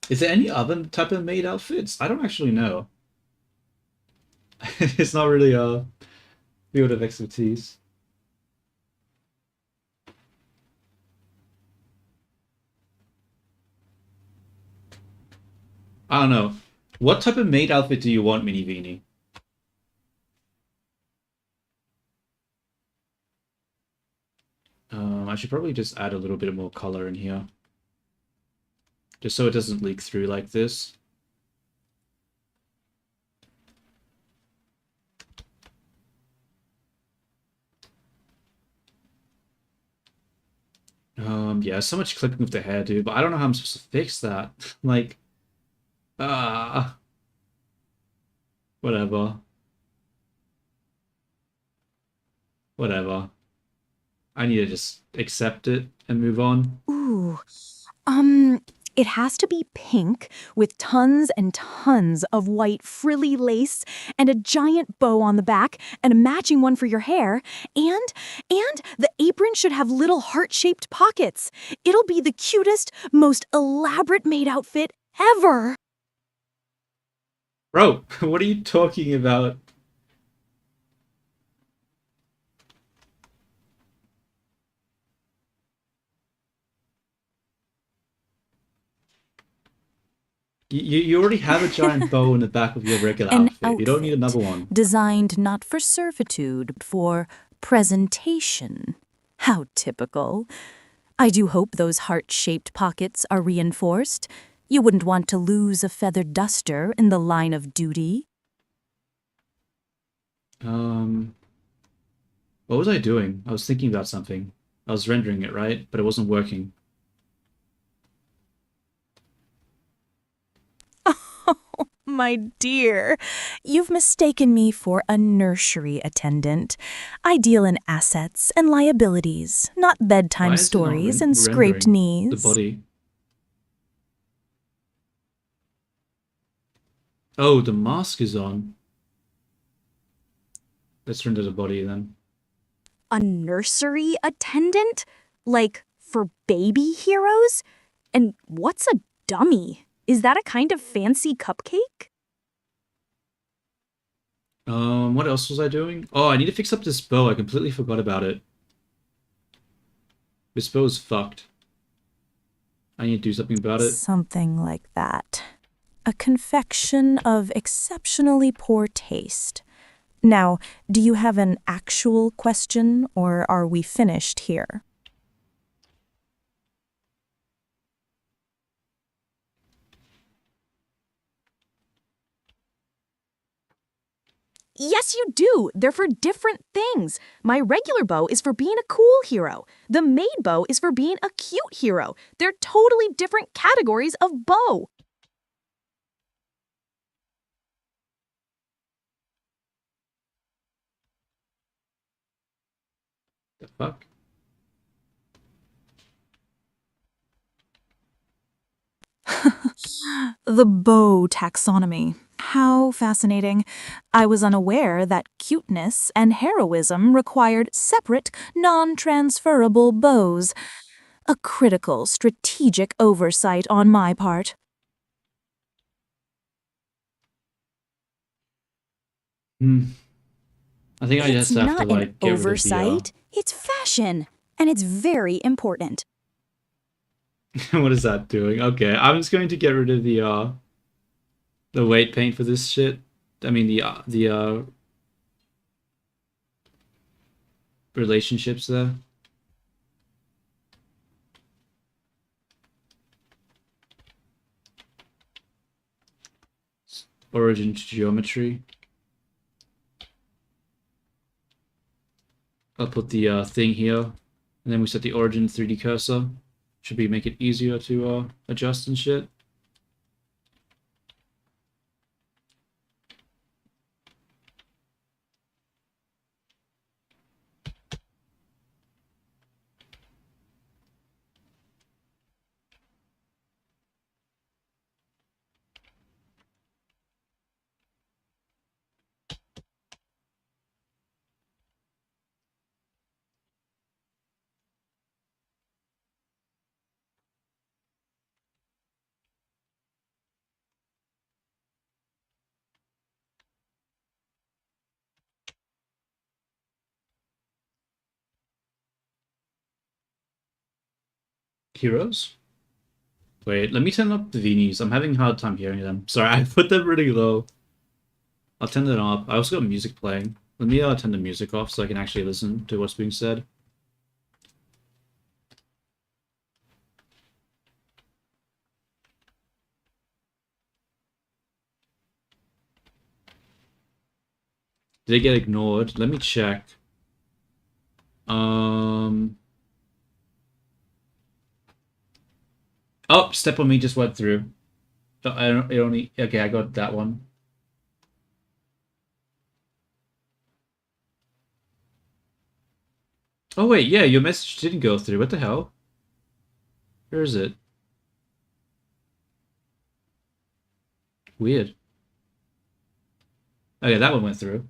Is there any other type of maid outfits? I don't actually know. It's not really a field of expertise. I don't know. What type of maid outfit do you want, Mini Beanie? I should probably just add a little bit more color in here. Just so it doesn't leak through like this. Yeah, so much clipping with the hair, dude, but I don't know how I'm supposed to fix that. Like, ah, whatever. Whatever. I need to just accept it and move on. Ooh, it has to be pink with tons and tons of white frilly lace and a giant bow on the back and a matching one for your hair. And the apron should have little heart-shaped pockets. It'll be the cutest, most elaborate maid outfit ever. Bro, what are you talking about? You already have a giant bow in the back of your regular An outfit. You don't need another outfit one. designed not for servitude, but for presentation. How typical. I do hope those heart-shaped pockets are reinforced. You wouldn't want to lose a feathered duster in the line of duty. What was I doing? I was thinking about something. I was rendering it, right? But it wasn't working. My dear, you've mistaken me for a nursery attendant. I deal in assets and liabilities, not Why bedtime is it not stories and scraped rendering knees. the body? Oh, the mask is on. Let's render the body then. A nursery attendant? Like for baby heroes? And what's a dummy? Is that a kind of fancy cupcake? What else was I doing? Oh, I need to fix up this bow. I completely forgot about it. This bow is fucked. I need to do something about it. Something like that. A confection of exceptionally poor taste. Now, do you have an actual question, or are we finished here? Yes, you do. They're for different things. My regular bow is for being a cool hero. The maid bow is for being a cute hero. They're totally different categories of bow. The fuck? The bow taxonomy. How fascinating. I was unaware that cuteness and heroism required separate, non-transferable bows. A critical, strategic oversight on my part. I think I It's just have to not like an get rid oversight. It's fashion. And it's very important. of the what is that doing? Okay, I'm just going to get rid of the weight paint for this shit. I mean the relationships there. Origin to geometry. I'll put the thing here, and then we set the origin 3D cursor. Should be make it easier to adjust and shit. Heroes? Wait, let me turn up the Vinis. I'm having a hard time hearing them. Sorry, I put them really low. I'll turn them up. I also got music playing. Let me turn the music off so I can actually listen to what's being said. Did it get ignored? Let me check. Oh, Step on Me just went through. I don't. It only. Okay, I got that one. Oh wait, yeah, your message didn't go through. What the hell? Where is it? Weird. Okay, that one went through.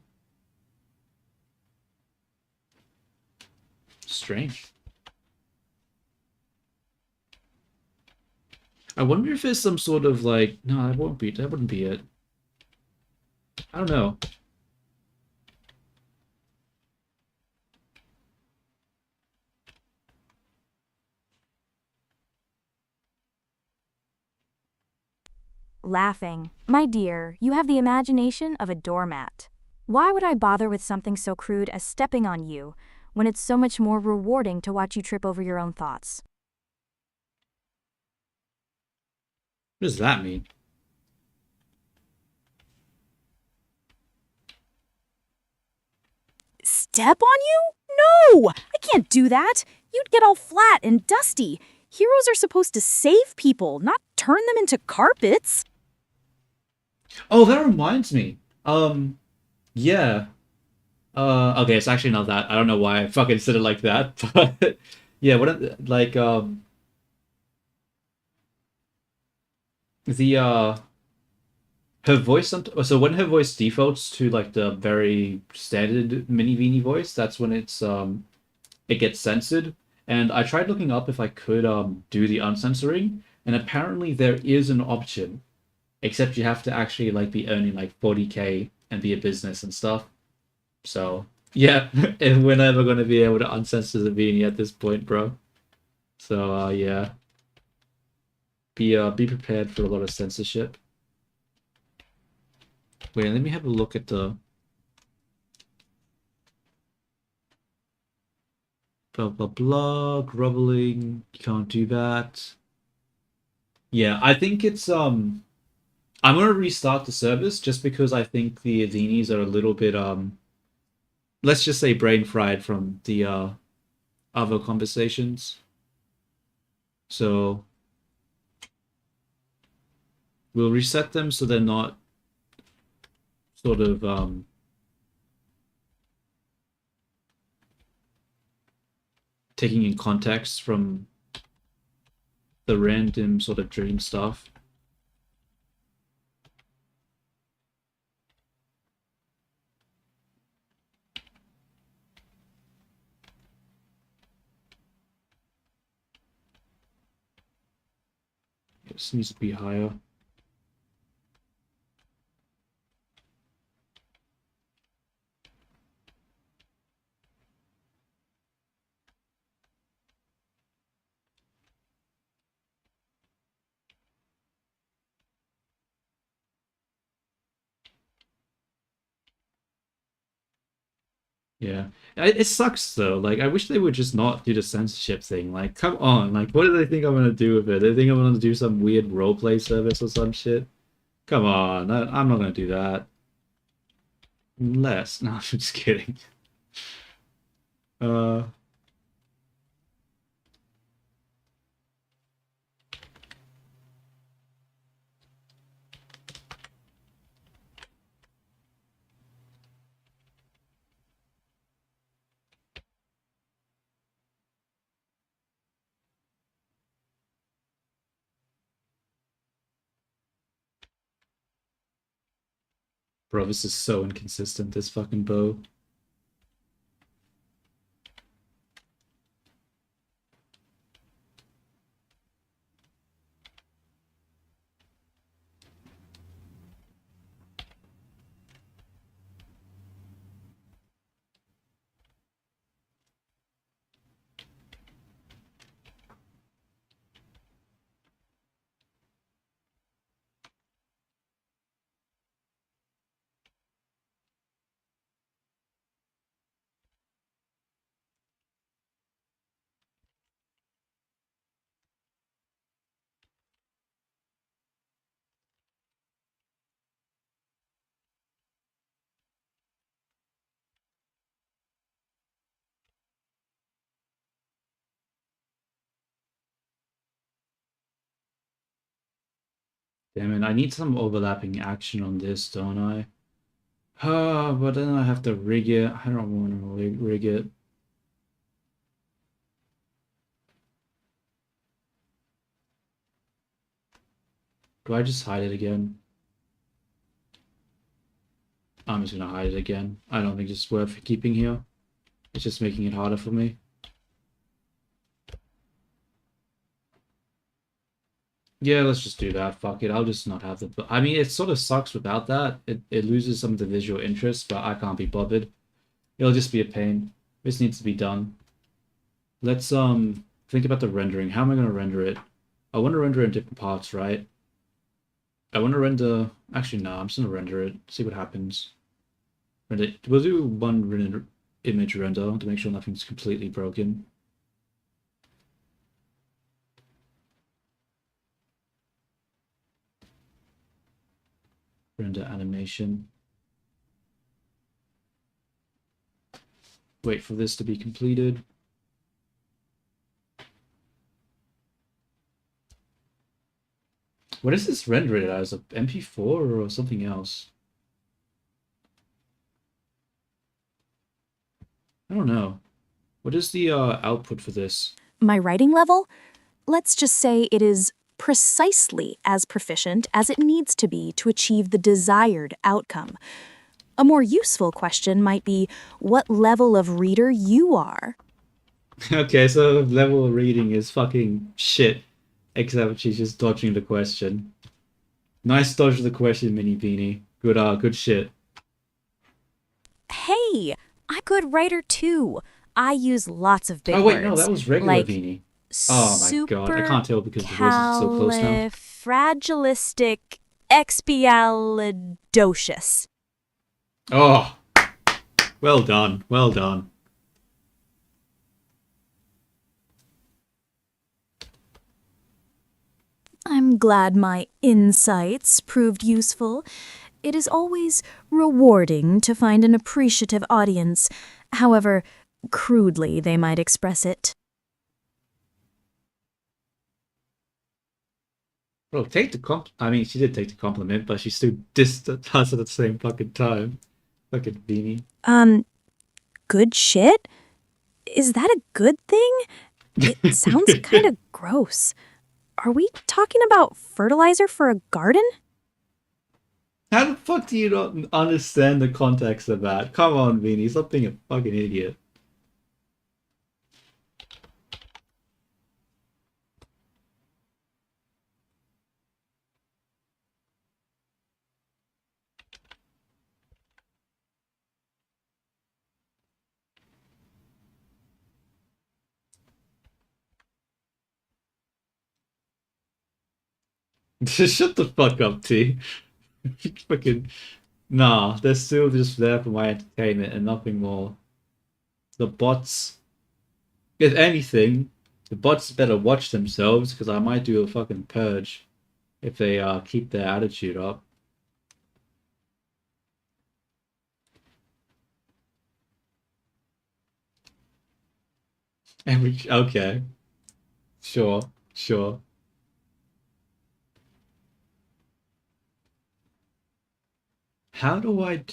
Strange. I wonder if there's some sort of like. No, that won't be. That wouldn't be it. I don't know. Laughing. My dear, you have the imagination of a doormat. Why would I bother with something so crude as stepping on you when it's so much more rewarding to watch you trip over your own thoughts? What does that mean? Step on you? No! I can't do that. You'd get all flat and dusty. Heroes are supposed to save people, not turn them into carpets. Oh, that reminds me. Yeah. Okay, it's actually not that. I don't know why I fucking said it like that, but yeah, like the her voice so when her voice defaults to like the very standard mini Vini voice, that's when it gets censored. And I tried looking up if I could do the uncensoring, and apparently there is an option, except you have to actually like be earning like 40K and be a business and stuff. So yeah, and we're never gonna be able to uncensor the Vini at this point, bro. So yeah, be prepared for a lot of censorship. Wait, let me have a look at the blah blah blah. Groveling, you can't do that. Yeah, I think it's I'm gonna restart the service just because I think the Athenes are a little bit let's just say brain fried from the other conversations. So we'll reset them so they're not sort of taking in context from the random sort of dream stuff. This needs to be higher. Yeah, it sucks though. Like, I wish they would just not do the censorship thing. Like, come on. Like, what do they think I'm gonna do with it? They think I'm gonna do some weird roleplay service or some shit. Come on, I'm not gonna do that. Unless, no, I'm just kidding. Uh, bro, this is so inconsistent. This fucking bow. Damn it, I need some overlapping action on this, don't I? But then I have to rig it. I don't want to rig it. Do I just hide it again? I'm just gonna hide it again. I don't think it's worth keeping here. It's just making it harder for me. Yeah, let's just do that. Fuck it. I'll just not have the... I mean, it sort of sucks without that. It loses some of the visual interest, but I can't be bothered. It'll just be a pain. This needs to be done. Let's think about the rendering. How am I going to render it? I want to render it in different parts, right? I want to render... Actually, no. I'm just going to render it. See what happens. Render... We'll do one image render to make sure nothing's completely broken. Render animation. Wait for this to be completed. What is this rendered as? A MP4 or something else? I don't know. What is the output for this? My writing level? Let's just say it is precisely as proficient as it needs to be to achieve the desired outcome. A more useful question might be what level of reader you are. Okay, so level of reading is fucking shit. Except she's just dodging the question. Nice dodge of the question, Mini Beanie. Good shit. Hey, I'm a good writer too. I use lots of big words. Oh wait, no, that was regular like Beanie. Oh my god, I can't tell because the voice is so close now. Fragilistic expialidocious. Oh, well done, well done. I'm glad my insights proved useful. It is always rewarding to find an appreciative audience, however crudely they might express it. Bro, take the I mean, she did take the compliment, but she still dissed us at the same fucking time. Fucking Beanie. Good shit? Is that a good thing? It sounds kind of gross. Are we talking about fertilizer for a garden? How the fuck do you not understand the context of that? Come on, Beanie, stop being a fucking idiot. Just shut the fuck up, T. Fucking nah, they're still just there for my entertainment and nothing more. The bots, if anything, the bots better watch themselves because I might do a fucking purge if they keep their attitude up. Okay, sure. How do I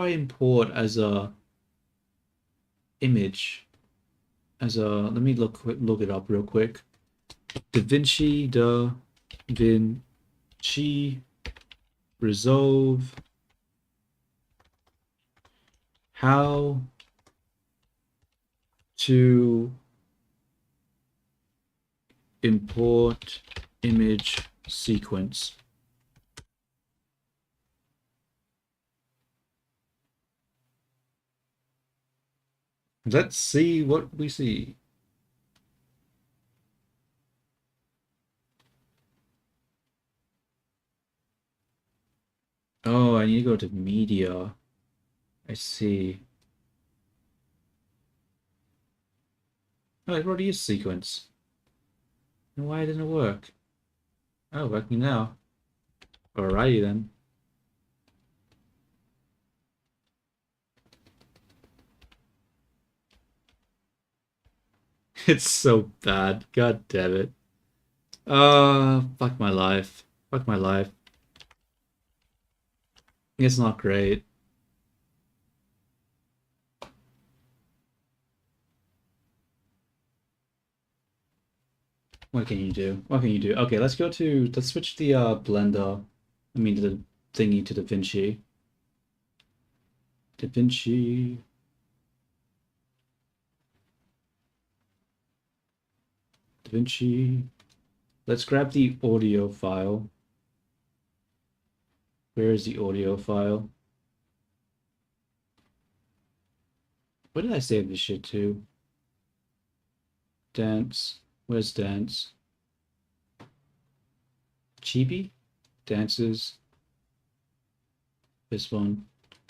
import as a image? Let me look it up real quick. DaVinci Resolve. How to import image sequence. Let's see what we see. Oh, I need to go to media. I see. Oh, it already is sequence. And why didn't it work? Oh, working now. Alrighty then. It's so bad. God damn it. Fuck my life. Fuck my life. It's not great. What can you do? What can you do? Okay, let's switch the blender. I mean the thingy to DaVinci. DaVinci. DaVinci. Let's grab the audio file. Where is the audio file? Where did I save this shit to? Dance. Where's dance? Chibi? Dances. This one.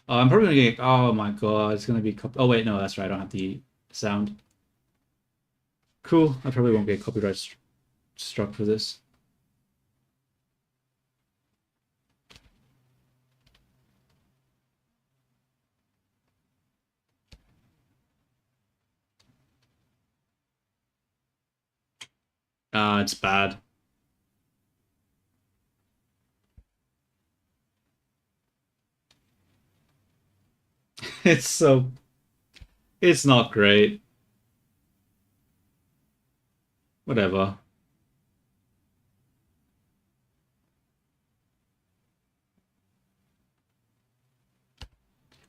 Oh, I'm probably gonna get. Oh my god, it's gonna be. Oh wait, no, that's right. I don't have the sound. Cool. I probably won't get copyright struck for this. It's bad. It's not great. Whatever.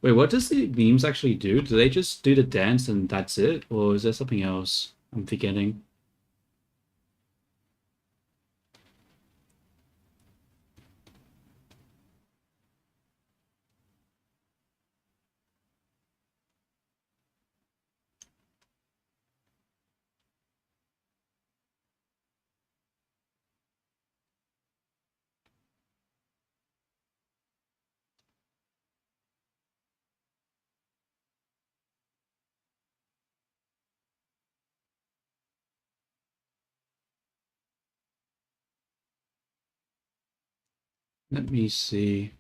Wait, what does the memes actually do? Do they just do the dance and that's it? Or is there something else I'm forgetting? Let me see.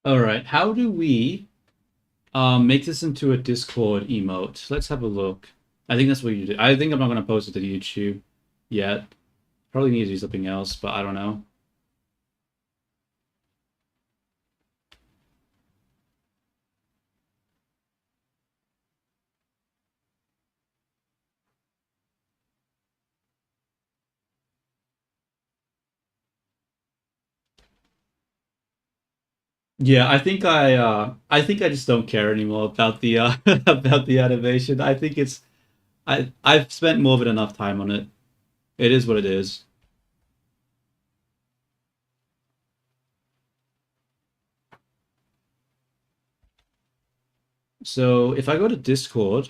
All right, how do we make this into a Discord emote? Let's have a look. I think that's what you do. I think I'm not gonna post it to YouTube yet. Probably need to do something else, but I don't know. Yeah, I think I just don't care anymore about the about the animation. I think I've spent more than enough time on it. It is what it is. So if I go to Discord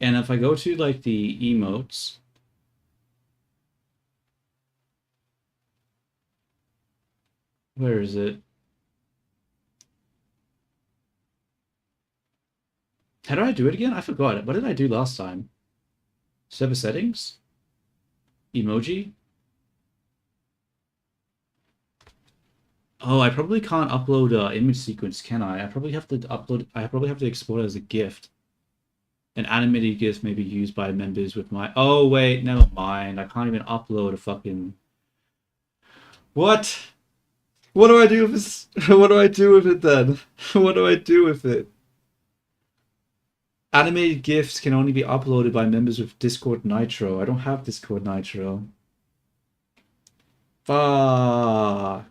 and if I go to like the emotes, where is it? How do I do it again? I forgot it. What did I do last time? Server settings? Emoji? Oh, I probably can't upload image sequence, can I? I probably have to export it as a GIF. An animated GIF may be used by members with my... Oh, wait, never mind. I can't even upload a fucking... What? What do I do with this? What do I do with it then? What do I do with it? Animated GIFs can only be uploaded by members with Discord Nitro. I don't have Discord Nitro. Fuck.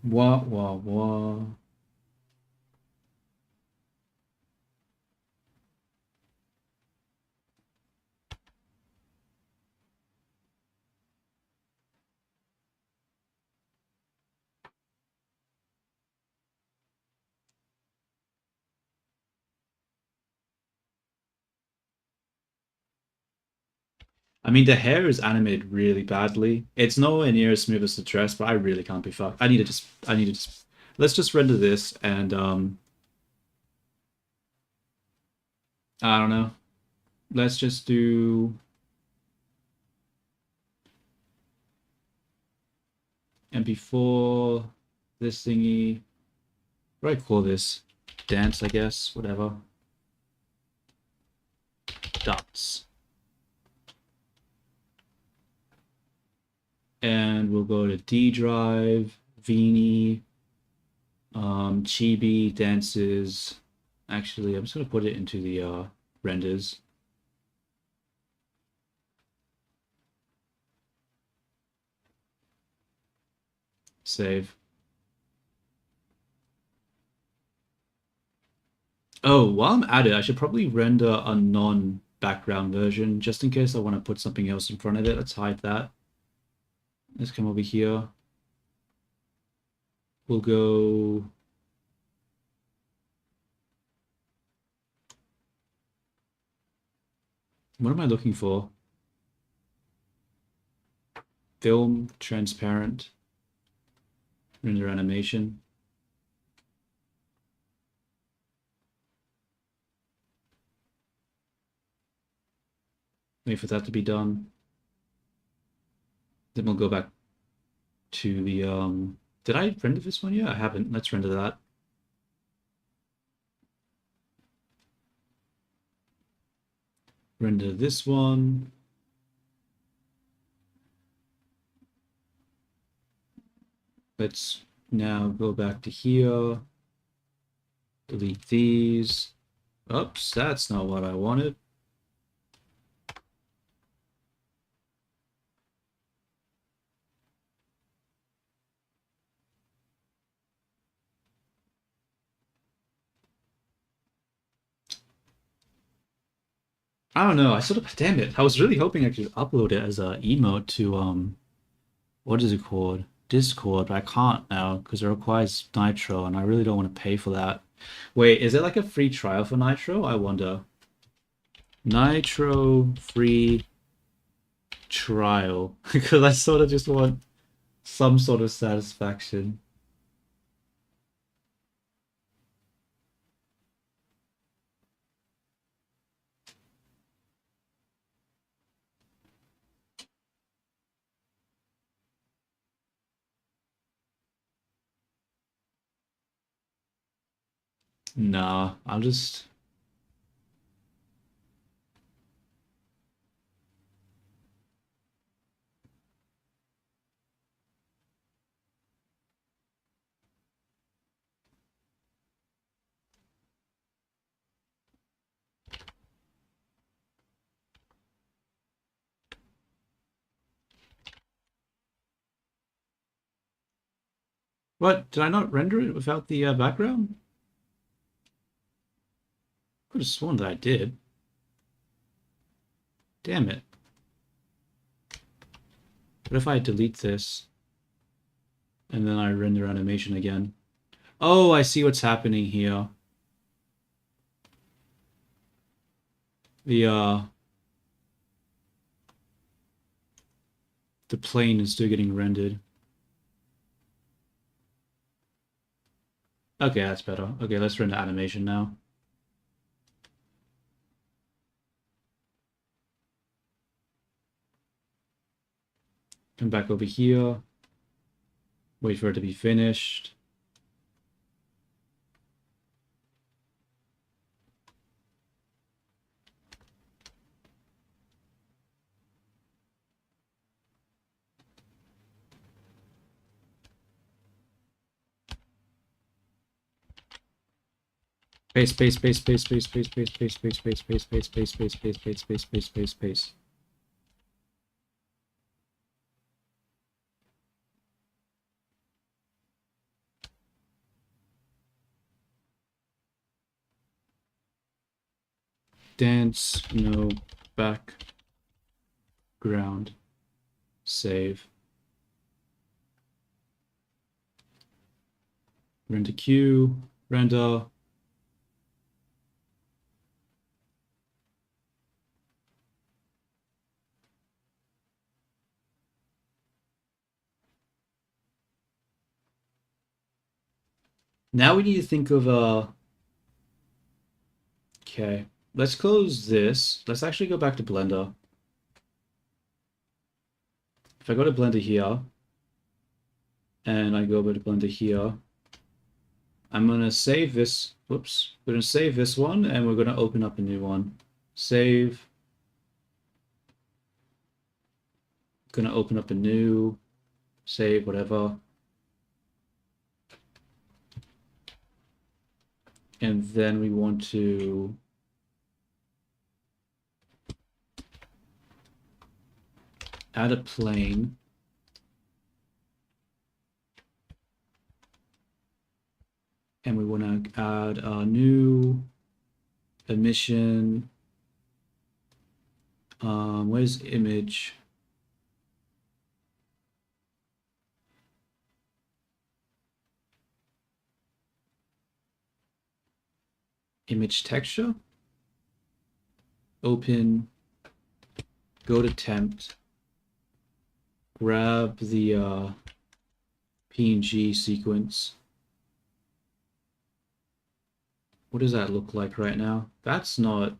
Wah, wah, wah. I mean, the hair is animated really badly. It's nowhere near as smooth as the dress, but I really can't be fucked. I need to just, let's just render this and, I don't know. Let's just do MP4, this thingy. What do I call this? Dance, I guess, whatever. Dots. And we'll go to D drive, Vini, Chibi, dances. Actually, I'm just gonna put it into the renders. Save. Oh, while I'm at it, I should probably render a non-background version, just in case I want to put something else in front of it. Let's hide that. Let's come over here. We'll go... What am I looking for? Film, transparent, render animation. Wait for that to be done. Then we'll go back to the, did I render this one yet? I haven't. Let's render that. Render this one. Let's now go back to here. Delete these. Oops, that's not what I wanted. I don't know. I sort of, damn it. I was really hoping I could upload it as a emote to, what is it called? Discord, but I can't now because it requires Nitro and I really don't want to pay for that. Wait, is it like a free trial for Nitro? I wonder. Nitro free trial. Because I sort of just want some sort of satisfaction. Nah, I'll just... What? Did I not render it without the background? Could have sworn that I did. Damn it. What if I delete this and then I render animation again? Oh, I see what's happening here. The plane is still getting rendered. Okay, that's better. Okay, let's render animation now. Come back over here. Wait for it to be finished. Space, space, space, space, space, space, space, space, space, space, space, space, space, space, space, space, space, space, space, space. Dance, no background. Save. Render queue, render. Now we need to think of okay, let's close this. Let's actually go back to Blender. If I go to Blender here, and I go over to Blender here, I'm gonna save this. Whoops, we're gonna save this one, and we're gonna open up a new one. Save. Gonna open up a new. Save, whatever. And then we want to add a plane. And we want to add a new emission. Where's image? Image texture. Open. Go to temp. Grab the PNG sequence. What does that look like right now? That's not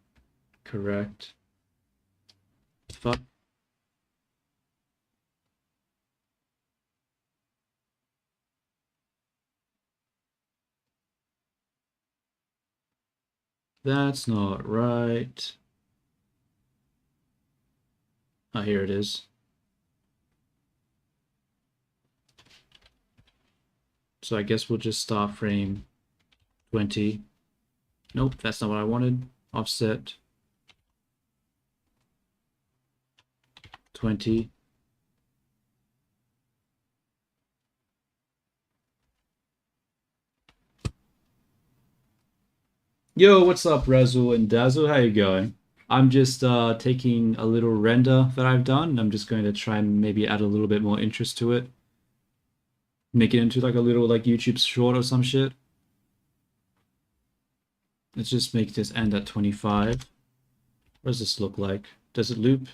correct. Fuck. That's not right. Oh, here it is. So I guess we'll just start frame 20. Nope, that's not what I wanted. Offset 20. Yo, what's up, Razzle and Dazzle? How you going? I'm just taking a little render that I've done. I'm just going to try and maybe add a little bit more interest to it. Make it into like a little like YouTube short or some shit. Let's just make this end at 25. What does this look like? Does it loop?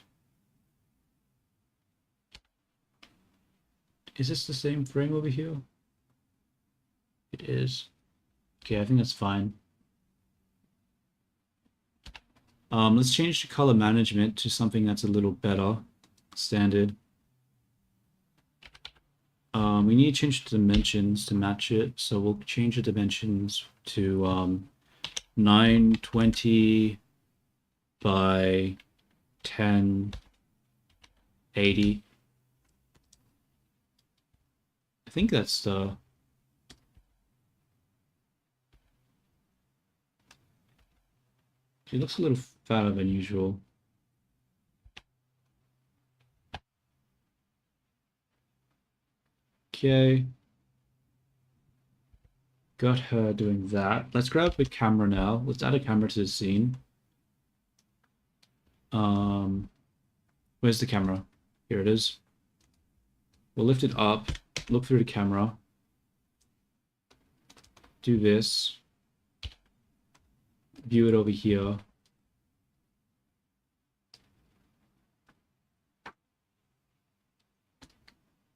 Is this the same frame over here? It is. Okay, I think that's fine. Let's change the color management to something that's a little better. Standard. We need to change the dimensions to match it, so we'll change the dimensions to 920 by 1080. I think that's the... It looks a little fatter than usual. Okay. Got her doing that. Let's grab the camera now. Let's add a camera to the scene. Where's the camera? Here it is. We'll lift it up, look through the camera. Do this. View it over here.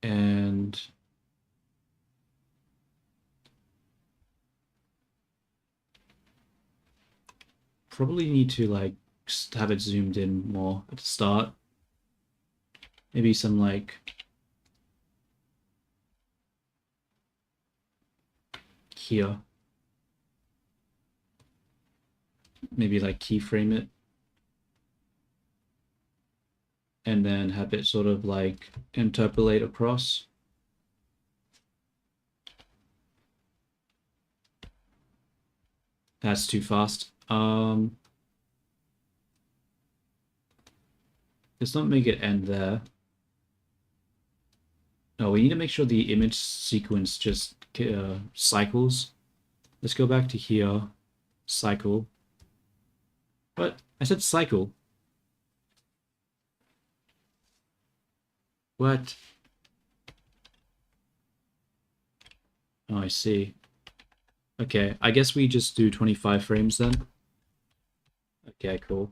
And probably need to like have it zoomed in more at the start. Maybe some like here. Maybe like keyframe it. And then have it sort of like interpolate across. That's too fast. Let's not make it end there. No, we need to make sure the image sequence just cycles. Let's go back to here. Cycle. What? I said cycle. What? Oh, I see. Okay, I guess we just do 25 frames then. Okay, cool.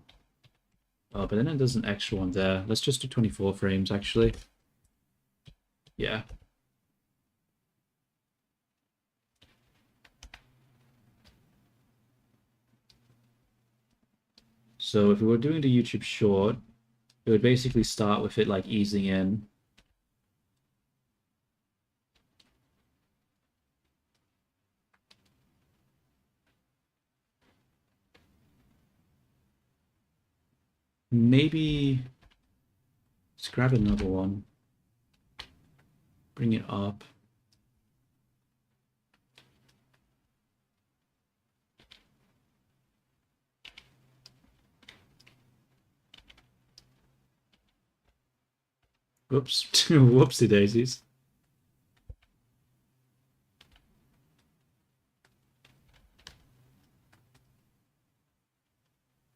Oh, but then it does an extra one there. Let's just do 24 frames, actually. Yeah. So if we were doing the YouTube short, it would basically start with it like easing in. Maybe let's grab another one. Bring it up. Whoops. Whoopsie daisies.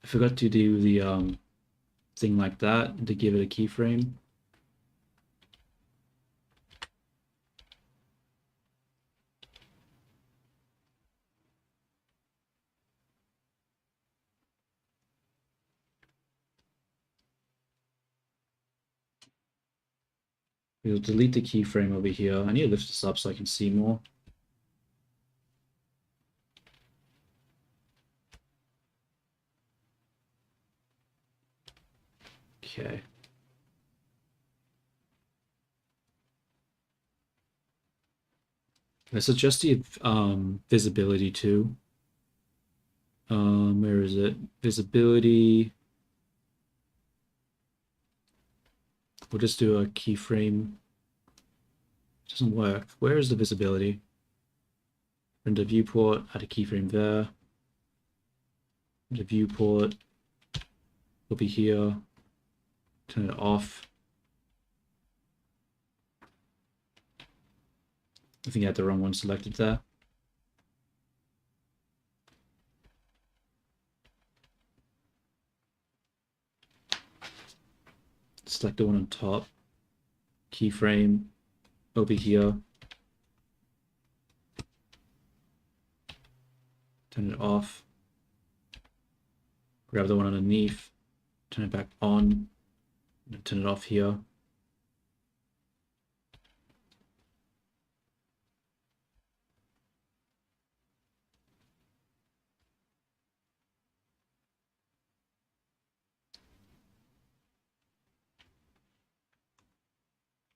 I forgot to do the thing like that to give it a keyframe. We'll delete the keyframe over here. I need to lift this up so I can see more. Okay. Let's adjust the visibility too. Where is it? Visibility. We'll just do a keyframe. Doesn't work. Where is the visibility? Render viewport, add a keyframe there. The viewport will be here. Turn it off. I think I had the wrong one selected there. Select the one on top. Keyframe over here. Turn it off. Grab the one underneath. Turn it back on. And turn it off here.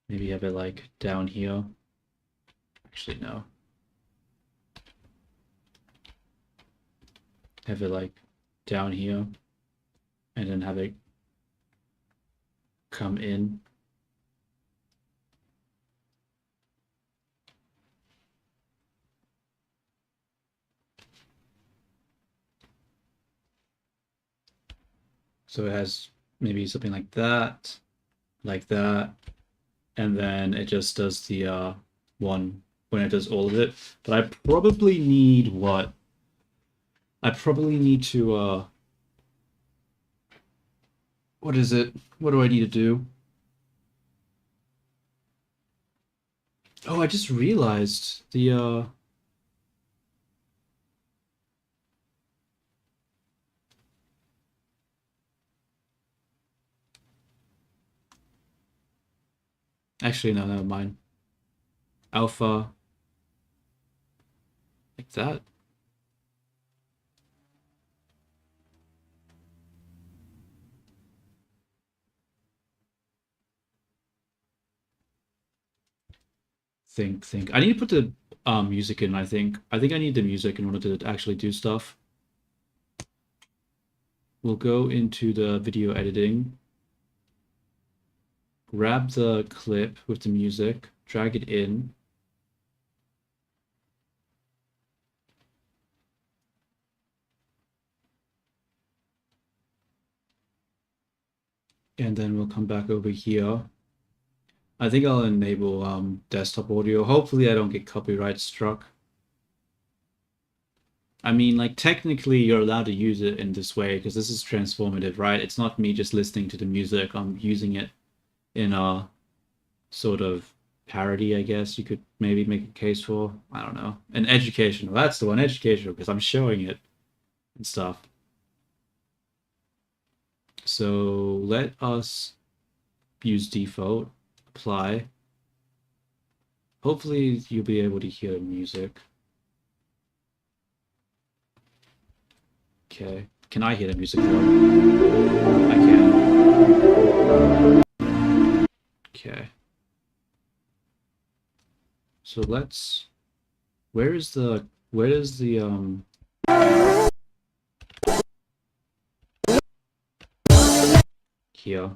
Maybe have it like down here. Actually, no. Have it like down here. And then have it come in. So it has maybe something like that, and then it just does the one when it does all of it. But I probably need what? I probably need to what is it? What do I need to do? Oh, I just realized the actually, no, never mind. Alpha. Like that. Think. I need to put the music in, I think. I need the music in order to actually do stuff. We'll go into the video editing. Grab the clip with the music, drag it in. And then we'll come back over here. I think I'll enable desktop audio. Hopefully I don't get copyright struck. I mean, like, technically you're allowed to use it in this way because this is transformative, right? It's not me just listening to the music. I'm using it in a sort of parody, I guess you could maybe make a case for. I don't know. And educational. That's the one, educational, because I'm showing it and stuff. So let us use default, apply. Hopefully you'll be able to hear music. Okay, Can I hear the music though? I can. Okay. So let's... Where is the here.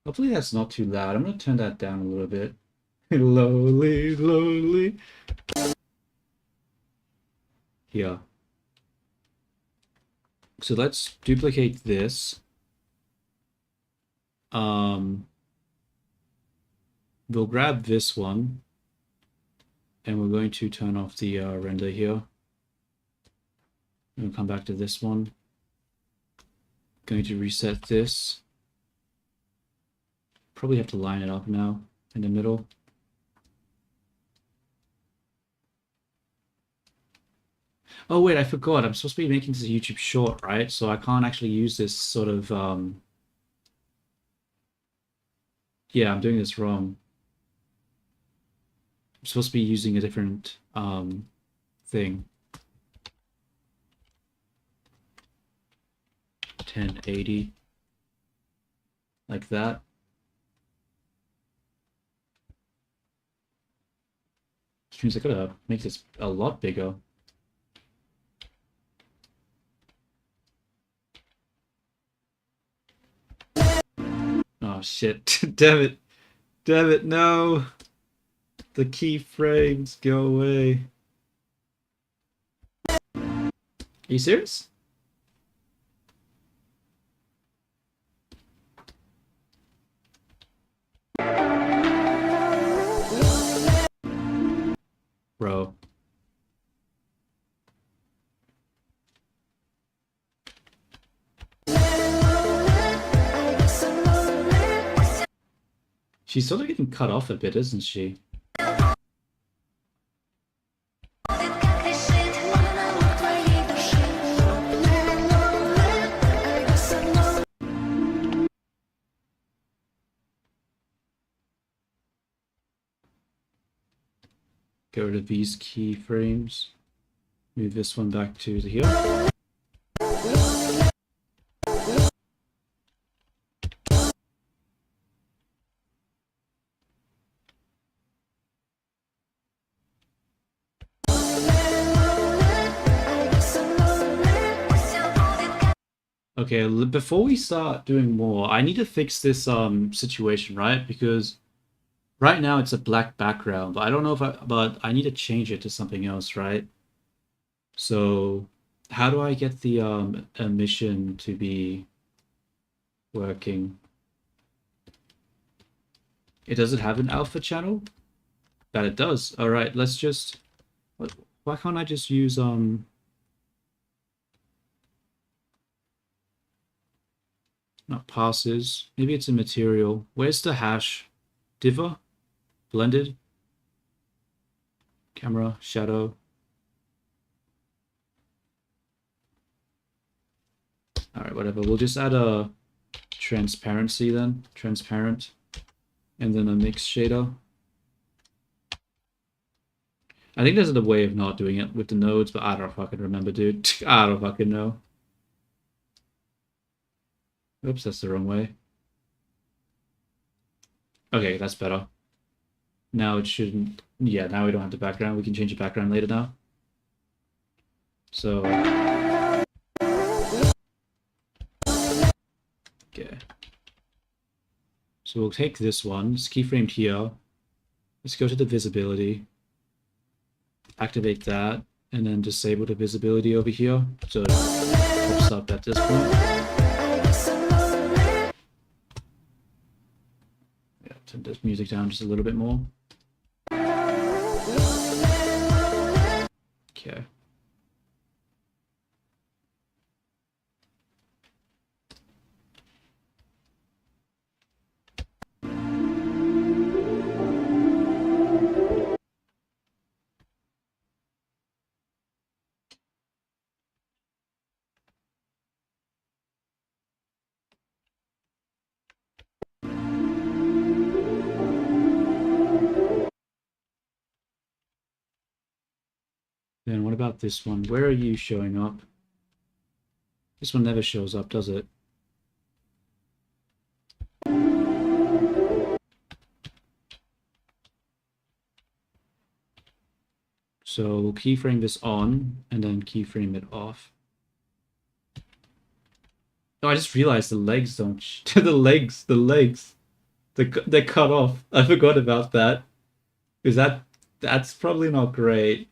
Hopefully that's not too loud. I'm gonna turn that down a little bit. Slowly. Here. So let's duplicate this. We'll grab this one, and we're going to turn off the render here. We'll come back to this one. Going to reset this. Probably have to line it up now in the middle. Oh wait, I forgot. I'm supposed to be making this a YouTube short, right? So I can't actually use this sort of yeah, I'm doing this wrong. I'm supposed to be using a different thing. 1080 like that. Which means I gotta make this a lot bigger. Oh shit. Damn it, no. The keyframes go away. Are you serious? Bro. She's sort of getting cut off a bit, isn't she? Get rid of these keyframes. Move this one back to here. Okay, before we start doing more, I need to fix this situation, right? Because right now it's a black background, but I don't know if but I need to change it to something else, right? So how do I get the emission to be working? Does it have an alpha channel? That it does. All right, let's just... Why can't I just use not passes. Maybe it's a material. Where's the hash? Diva? Blended? Camera, shadow. Alright, whatever. We'll just add a transparency then. Transparent. And then a mix shader. I think there's a way of not doing it with the nodes, but I don't fucking remember, dude. I don't fucking know. Oops, that's the wrong way. Okay, that's better. Now it shouldn't... Yeah, now we don't have the background. We can change the background later now. So... Okay. So we'll take this one. It's keyframed here. Let's go to the visibility. Activate that. And then disable the visibility over here. So it pops up at this point. Turn this music down just a little bit more. Okay. what about this one? Where are you showing up? This one never shows up, does it? So we'll keyframe this on and then keyframe it off. Oh, I just realized the legs don't. The legs. They're cut off. I forgot about that. Because that's probably not great.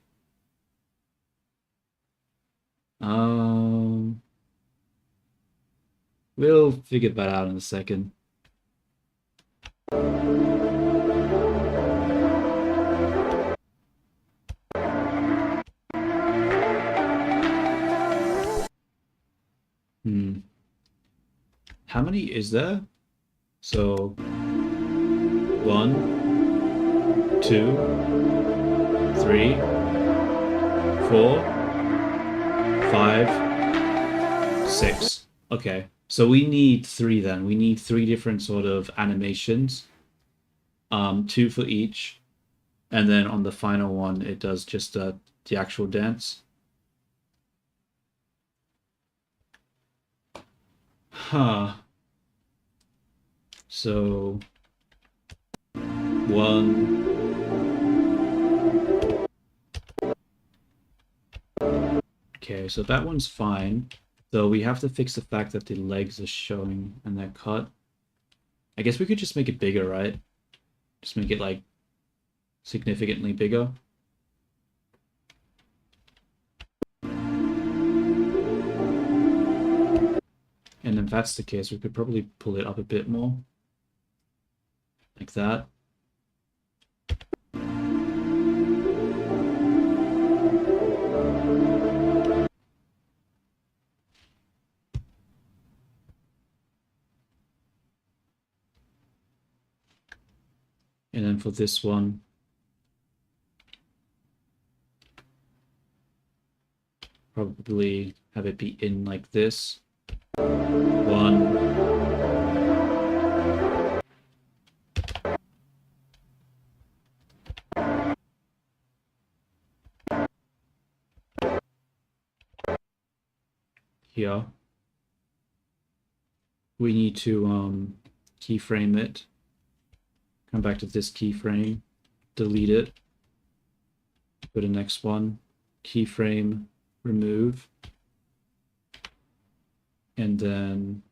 We'll figure that out in a second. How many is there? So 1, 2, 3, 4, 5, 6. Okay, so we need 3 then. We need 3 different sort of animations. 2 for each. And then on the final one, it does just the actual dance. Huh. So 1. Okay, so that one's fine. Though we have to fix the fact that the legs are showing and they're cut. I guess we could just make it bigger, right? Just make it like significantly bigger. And if that's the case, we could probably pull it up a bit more. Like that. And then for this one, probably have it be in like this. 1. Here. We need to keyframe it. Come back to this keyframe, delete it, go to next one, keyframe, remove, and then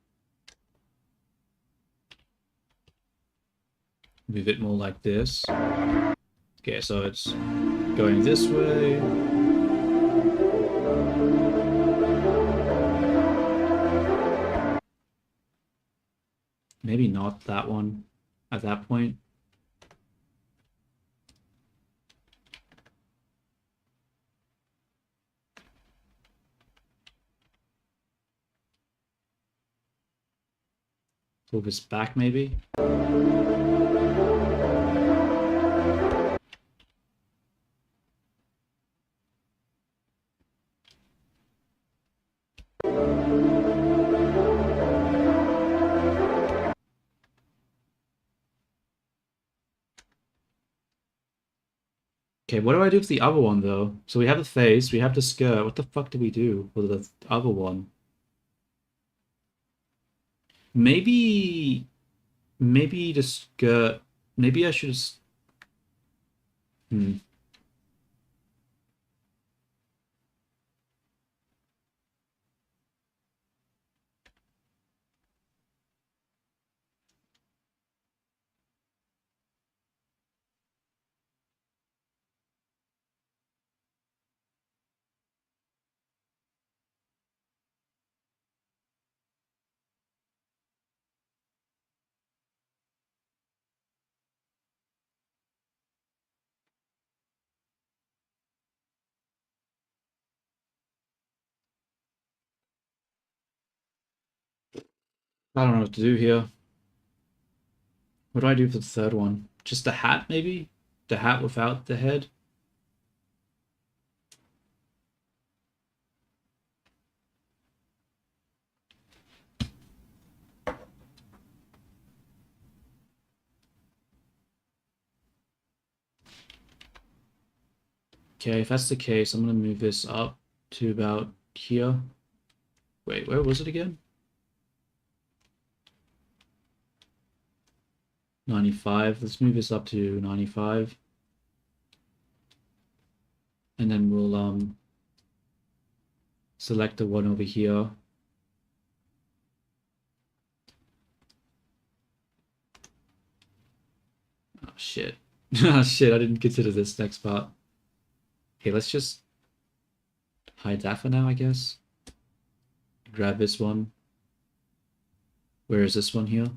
move it more like this. Okay, so it's going this way. Maybe not that one at that point. Pull this back, maybe. Okay, what do I do with the other one, though? So we have the face, we have the skirt. What the fuck do we do for the other one? Maybe the skirt. Maybe I should just. I don't know what to do here. What do I do for the third one? Just the hat, maybe? The hat without the head? Okay, if that's the case, I'm gonna move this up to about here. Wait, where was it again? 95. Let's move this up to 95. And then we'll select the one over here. Oh shit. Oh shit, I didn't consider this next part. Okay, let's just hide that for now, I guess. Grab this one. Where is this one here?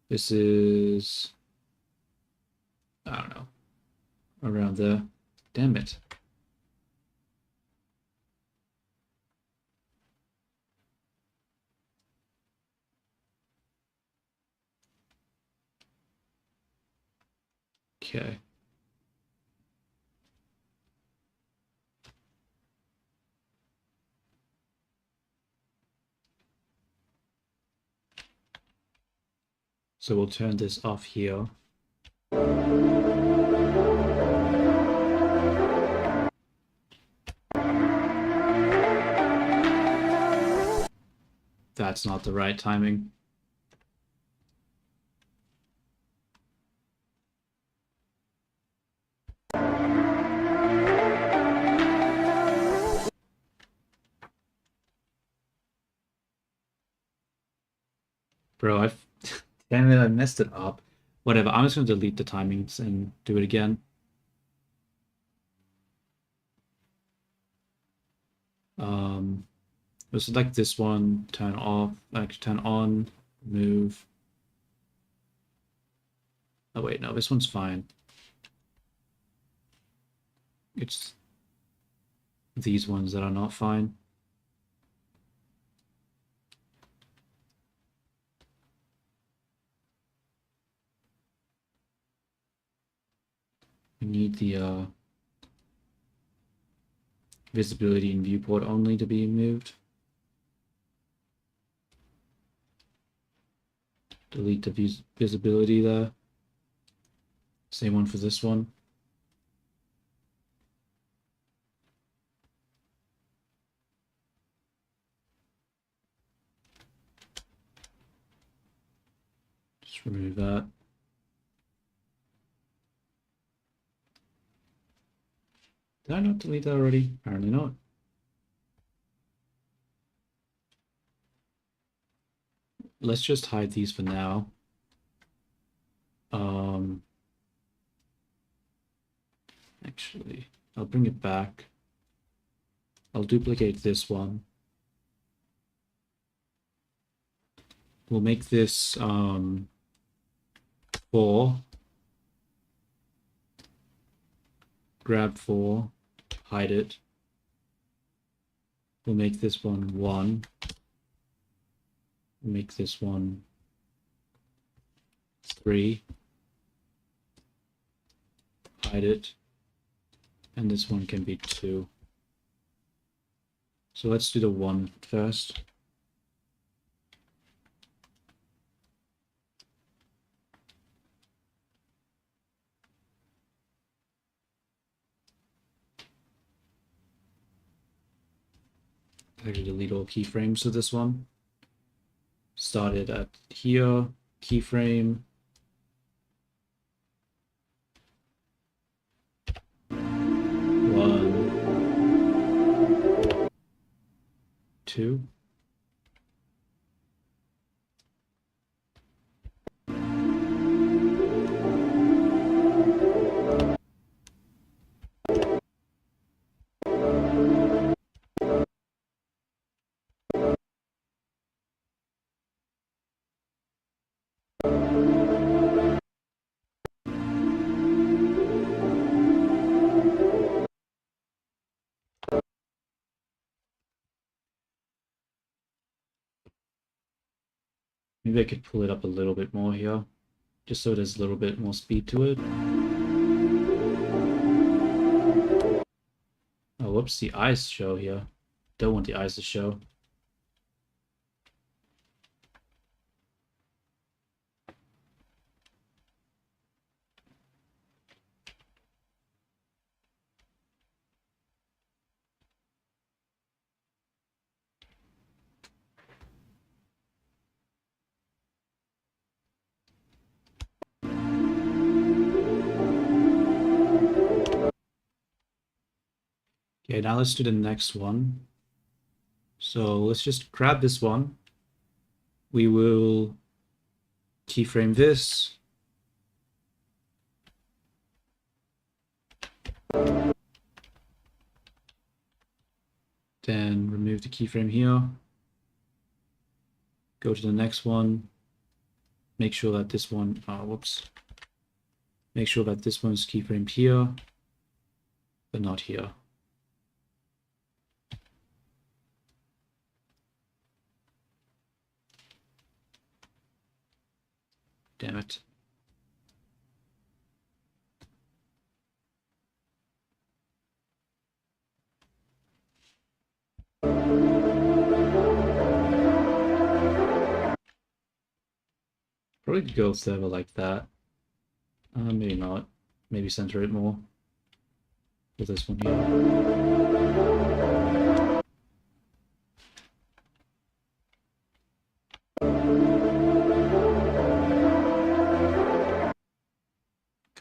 This is... I don't know. Around there. Damn it. Okay. So we'll turn this off here. That's not the right timing. Bro, I've... Damn it, I messed it up. Whatever, I'm just going to delete the timings and do it again. We'll select this one, turn off, like turn on, move. Oh wait, no, this one's fine. It's these ones that are not fine. We need the visibility and viewport only to be moved. Delete the visibility there. Same one for this one. Just remove that. Did I not delete that already? Apparently not. Let's just hide these for now. Actually, I'll bring it back. I'll duplicate this one. We'll make this 4. Grab 4, hide it. We'll make this one 1. We'll make this one 3. Hide it. And this one can be 2. So let's do the 1 first. I can delete all keyframes to this one. Started at here, keyframe. 1, 2. Maybe I could pull it up a little bit more here, just so there's a little bit more speed to it. Oh, whoops, the eyes show here. Don't want the eyes to show. Okay, now let's do the next one. So let's just grab this one. We will keyframe this. Then remove the keyframe here. Go to the next one. Make sure that this one, whoops. Make sure that this one's keyframed here, but not here. Damn it. Probably could go further like that. Maybe not. Maybe center it more. For this one here.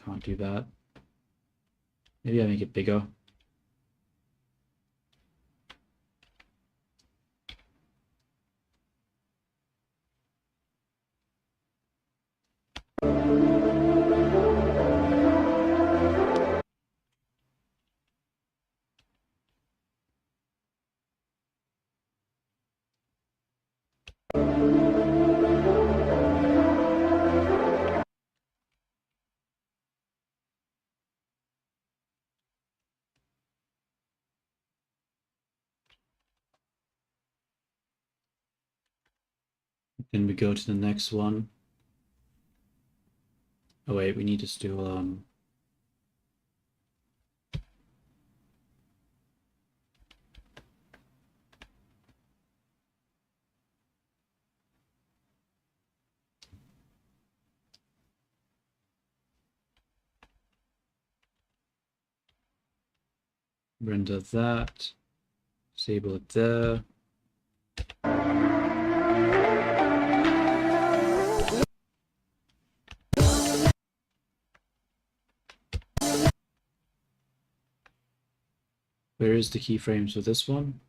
Can't do that. Maybe I make it bigger. Then we go to the next one. Oh wait, we need to do render that. Disable it there. Where is the keyframes for this one?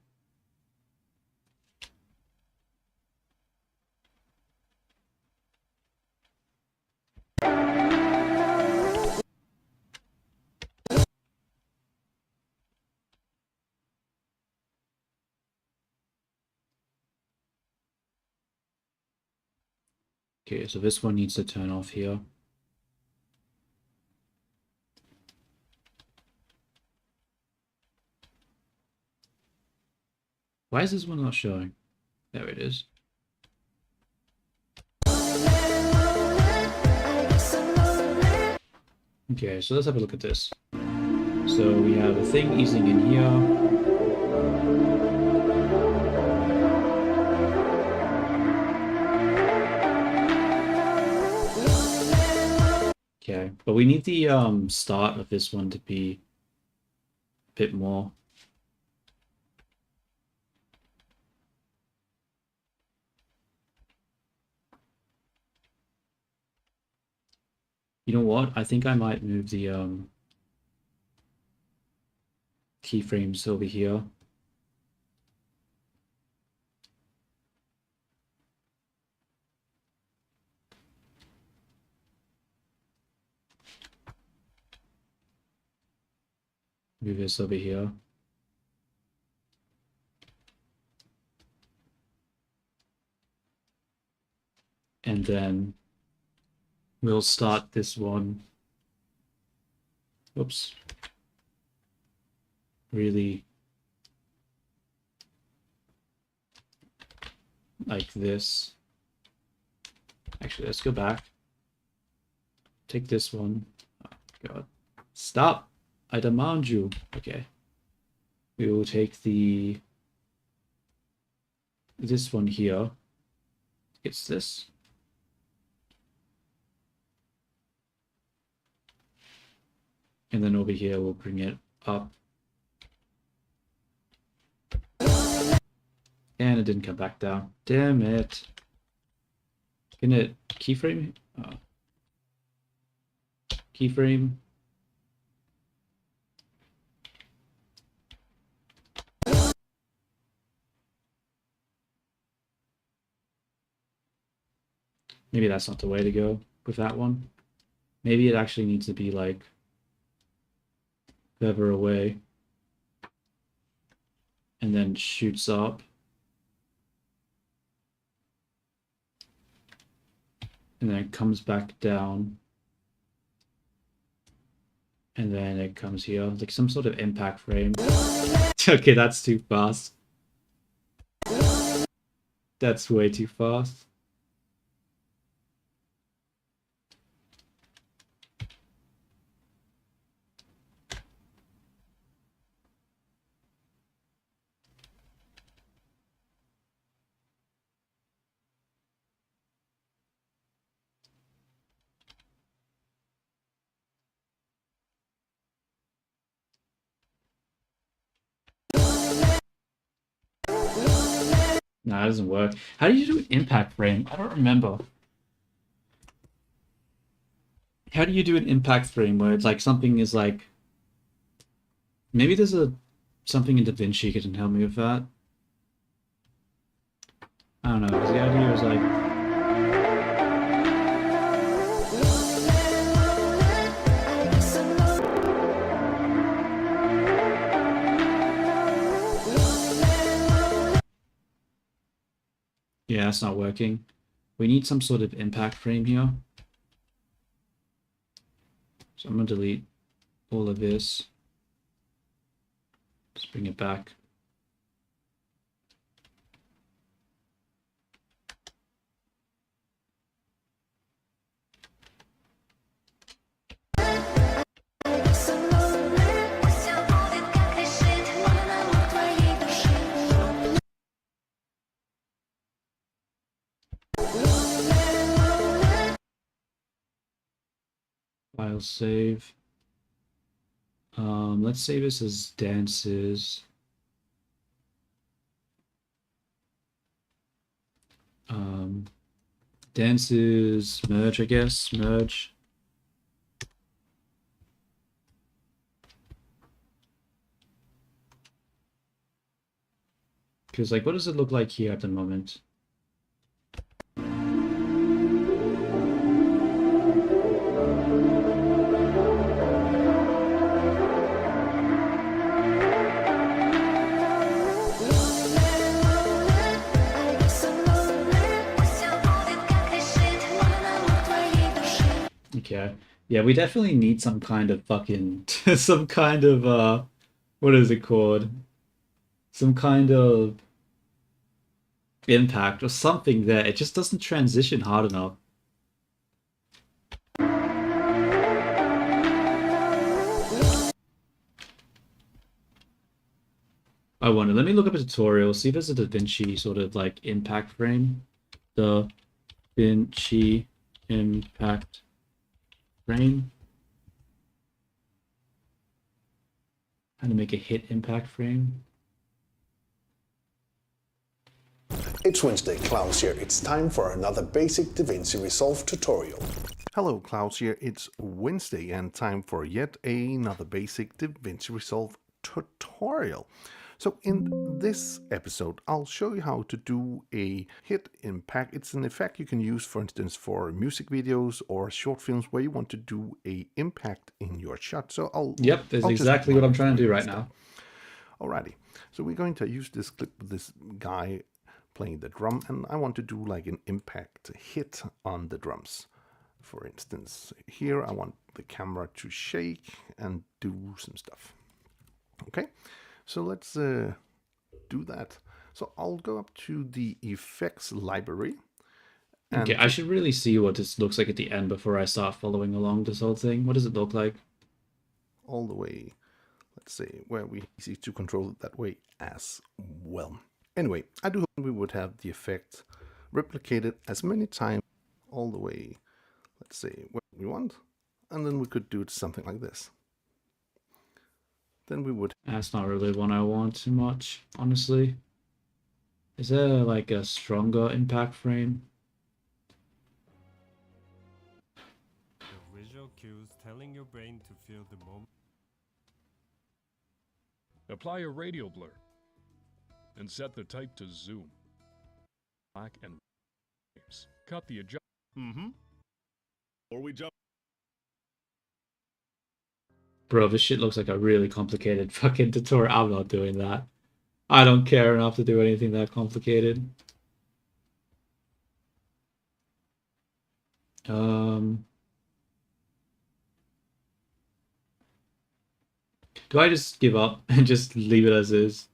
Okay, so this one needs to turn off here. Why is this one not showing? There it is. Okay, so let's have a look at this. So we have a thing easing in here. Okay, but we need the start of this one to be a bit more. You know what? I think I might move the keyframes over here. Move this over here. And then we'll start this one. Oops. Really like this. Actually, let's go back. Take this one. Oh, God. Stop! I demand you. Okay. We will take this one here. It's this. And then over here, we'll bring it up. And it didn't come back down. Damn it. Can it keyframe? Oh. Keyframe. Maybe that's not the way to go with that one. Maybe it actually needs to be like further away and then shoots up. And then it comes back down. And then it comes here, like some sort of impact frame. Okay, that's too fast. That's way too fast. Nah, it doesn't work. How do you do an impact frame? I don't remember. How do you do an impact frame where it's like something is like... Maybe there's something in DaVinci that can help me with that. I don't know, because the idea is like... Yeah, it's not working. We need some sort of impact frame here. So I'm going to delete all of this. Let's bring it back. File save. Let's save this as dances. Dances merge, I guess. Merge. Because, like, what does it look like here at the moment? Okay. Yeah, we definitely need some kind of fucking some kind of what is it called? Some kind of impact or something there. It just doesn't transition hard enough. I wonder. Let me look up a tutorial, see if there's a DaVinci sort of like impact frame. DaVinci impact frame. How to make a hit impact frame. It's Wednesday, Klaus here. It's time for another basic DaVinci Resolve tutorial. Hello, Klaus here. It's Wednesday and time for yet another basic DaVinci Resolve tutorial. So in this episode, I'll show you how to do a hit impact. It's an effect you can use, for instance, for music videos or short films where you want to do a impact in your shot. So Yep, that's exactly what I'm trying to do right now. Alrighty. So we're going to use this clip with this guy playing the drum, and I want to do like an impact hit on the drums. For instance, here I want the camera to shake and do some stuff. Okay. So let's do that. So I'll go up to the effects library. Okay, I should really see what this looks like at the end before I start following along this whole thing. What does it look like? All the way, let's say, where we easy to control it that way as well. Anyway, I do hope we would have the effect replicated as many times all the way, let's say, where we want. And then we could do it something like this. Then we would... That's not really one I want too much, honestly. Is there like a stronger impact frame? The visual cues telling your brain to feel the moment. Apply a radial blur and set the type to zoom. Black and cut the adjust Mm-hmm. Or we jump. Bro, this shit looks like a really complicated fucking tutorial. I'm not doing that. I don't care enough to do anything that complicated. Do I just give up and just leave it as is?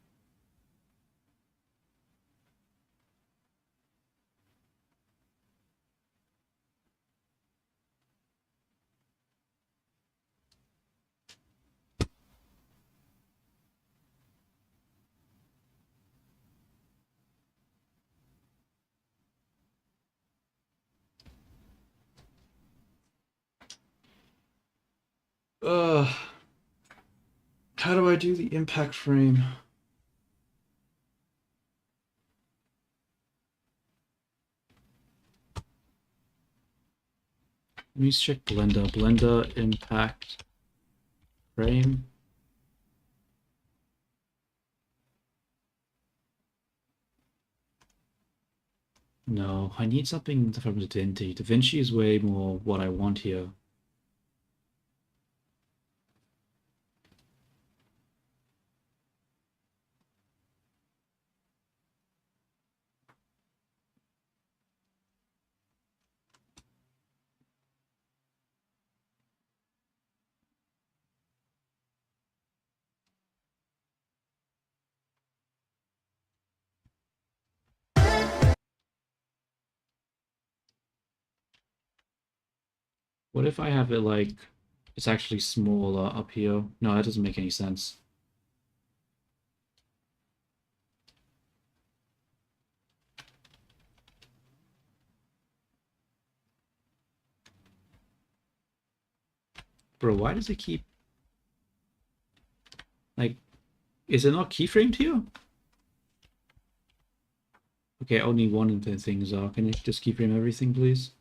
How do I do the impact frame? Let me check Blender. Blender impact frame. No, I need something from DaVinci. DaVinci is way more what I want here. What if I have it like, it's actually smaller up here? No, that doesn't make any sense. Bro, why does it keep... Like, is it not keyframed here? Okay, only one of the things are. Can you just keyframe everything, please?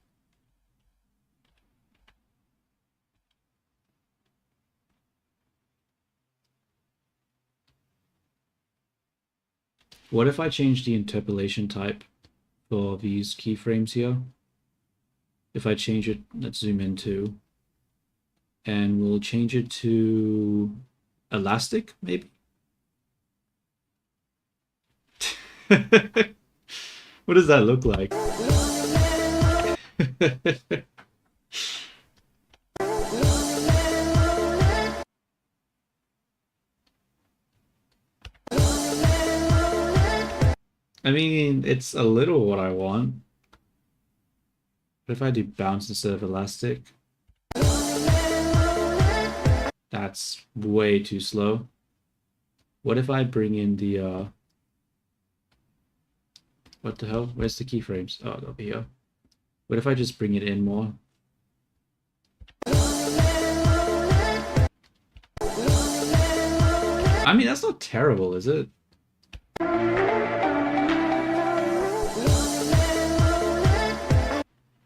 What if I change the interpolation type for these keyframes here? If I change it, let's zoom in too. And we'll change it to elastic, maybe? What does that look like? I mean, it's a little what I want. But if I do bounce instead of elastic, that's way too slow. What if I bring in the, what the hell? Where's the keyframes? Oh, they'll be here. What if I just bring it in more? I mean, that's not terrible, is it?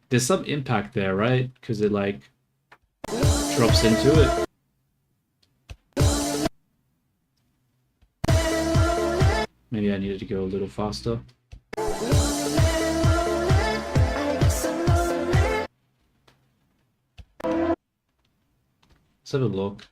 There's some impact there, right? Because it like drops into it. Maybe I needed to go a little faster. Let's have a look.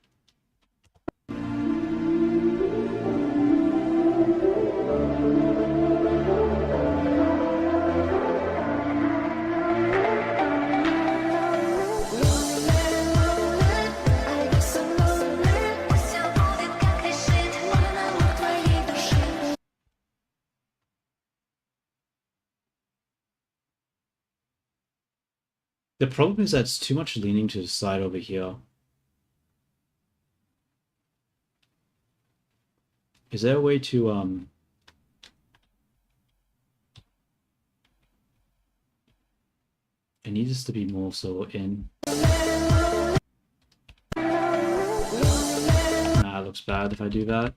The problem is that it's too much leaning to the side over here. Is there a way to it needs to be more so in. Nah, it looks bad if I do that.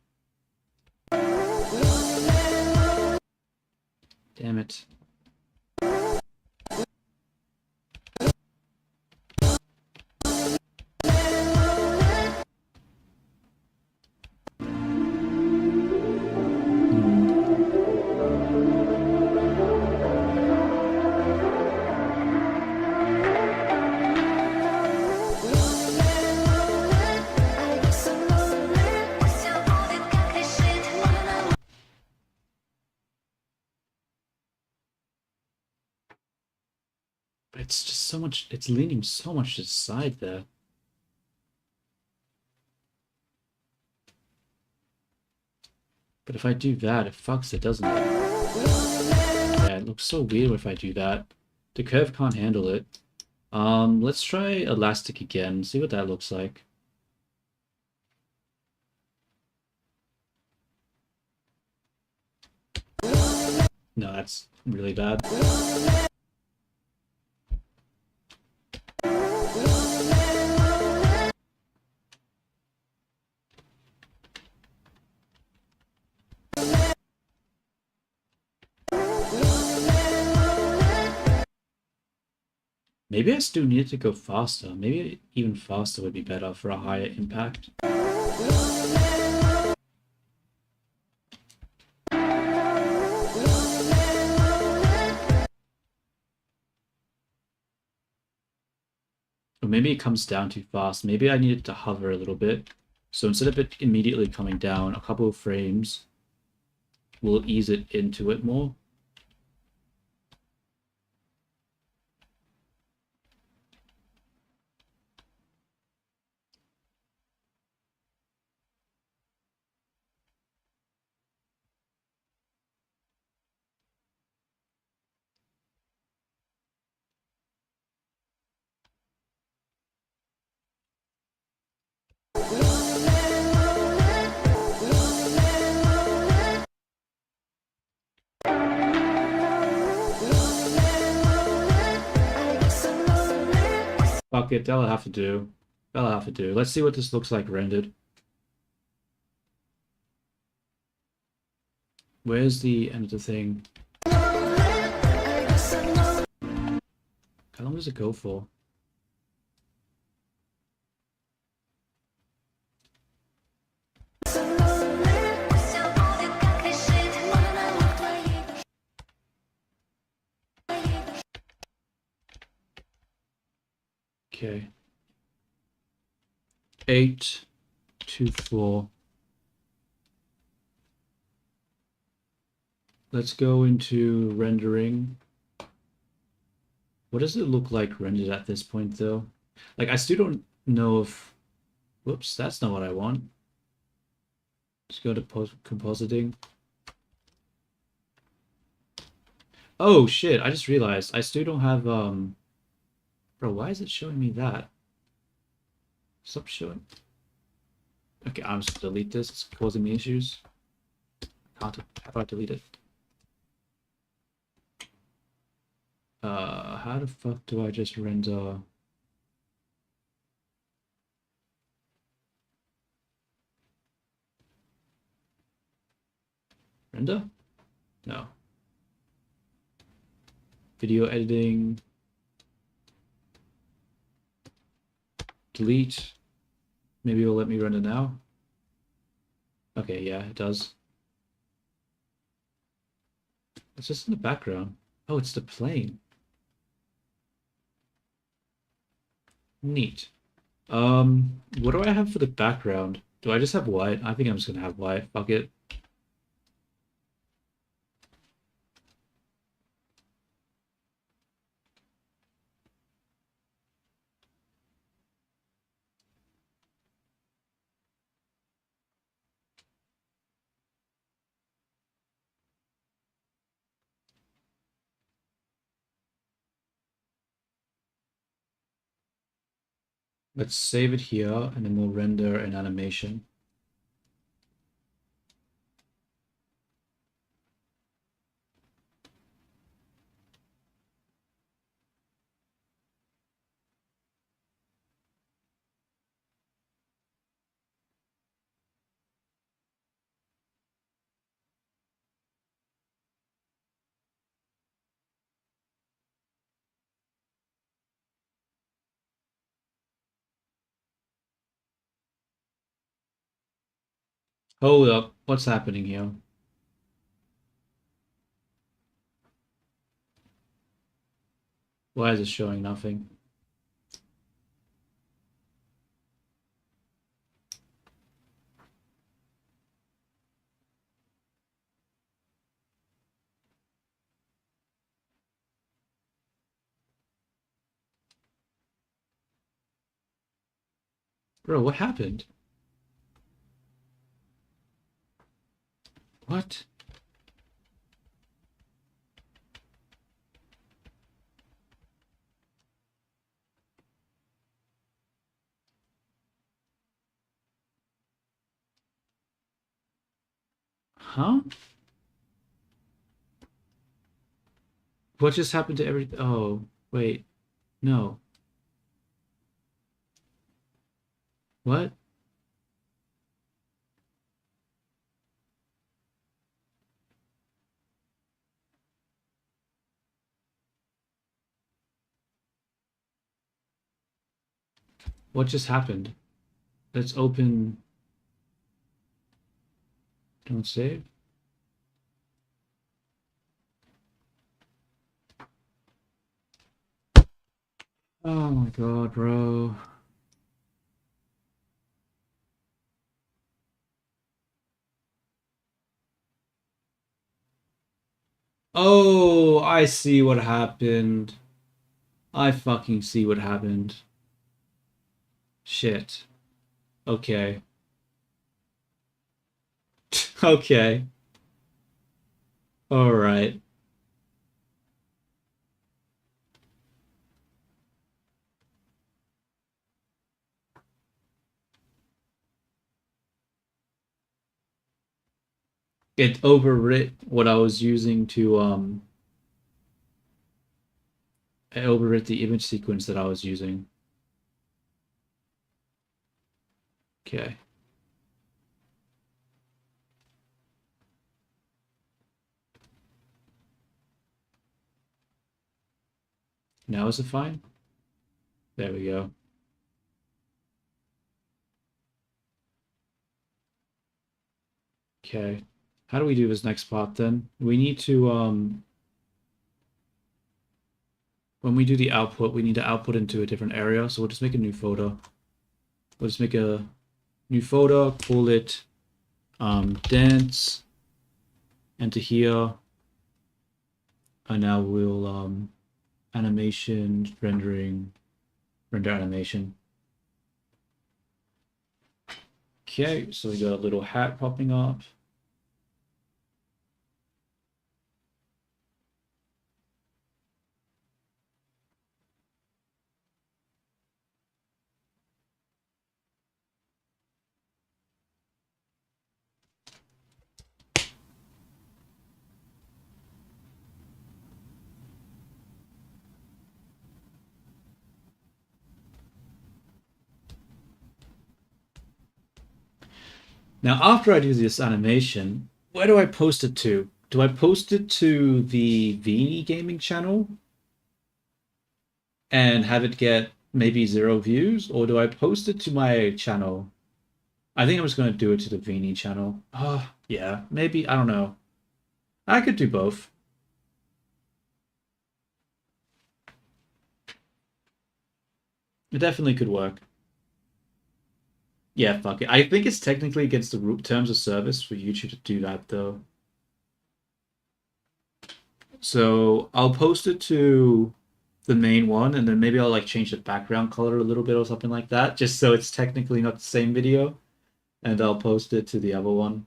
Damn it. so much, it's leaning so much to the side there. But if I do that, it fucks it, doesn't it? Yeah, it looks so weird if I do that. The curve can't handle it. Let's try elastic again, see what that looks like. No, that's really bad. Maybe I still need to go faster. Maybe even faster would be better for a higher impact. Or maybe it comes down too fast. Maybe I needed to hover a little bit. So instead of it immediately coming down, a couple of frames will ease it into it more. Fuck it, that'll have to do. That'll have to do. Let's see what this looks like rendered. Where's the end of the thing? How long does it go for? Okay. 8, 2, 4. Let's go into rendering. What does it look like rendered at this point, though? Like, I still don't know if... Whoops, that's not what I want. Let's go to compositing. Oh, shit, I just realized. I still don't have, Bro, why is it showing me that? Stop showing... Okay, I'm just gonna delete this. It's causing me issues. How do I delete it? How the fuck do I just render? Render? No. Video editing. Delete. Maybe it'll let me render now. Okay, yeah, it does. It's just in the background. Oh, it's the plane. Neat. What do I have for the background? Do I just have white? I think I'm just gonna have white. Fuck it. Let's save it here, and then we'll render an animation. Hold up, what's happening here? Why is it showing nothing? Bro, what happened? What? Huh? What just happened to everything? Oh, wait. No. What? What just happened? Let's open... Don't save? Oh my god, bro. Oh, I see what happened. I fucking see what happened. Shit. Okay. Okay. Alright. It overwrit what I was using to, it overwrit the image sequence that I was using. Okay. Now is it fine? There we go. Okay. How do we do this next part then? We need to, when we do the output, we need to output into a different area. So we'll just make a new folder. We'll just make a new folder, call it dance, enter here. And now we'll animation, rendering, render animation. Okay, so we got a little hat popping up. Now, after I do this animation, where do I post it to? Do I post it to the Vini Gaming channel and have it get maybe 0 views? Or do I post it to my channel? I think I'm just going to do it to the Vini channel. Oh, yeah, maybe, I don't know. I could do both. It definitely could work. Yeah, fuck it. I think it's technically against the terms of service for YouTube to do that, though. So I'll post it to the main one, and then maybe I'll like change the background color a little bit or something like that, just so it's technically not the same video. And I'll post it to the other one.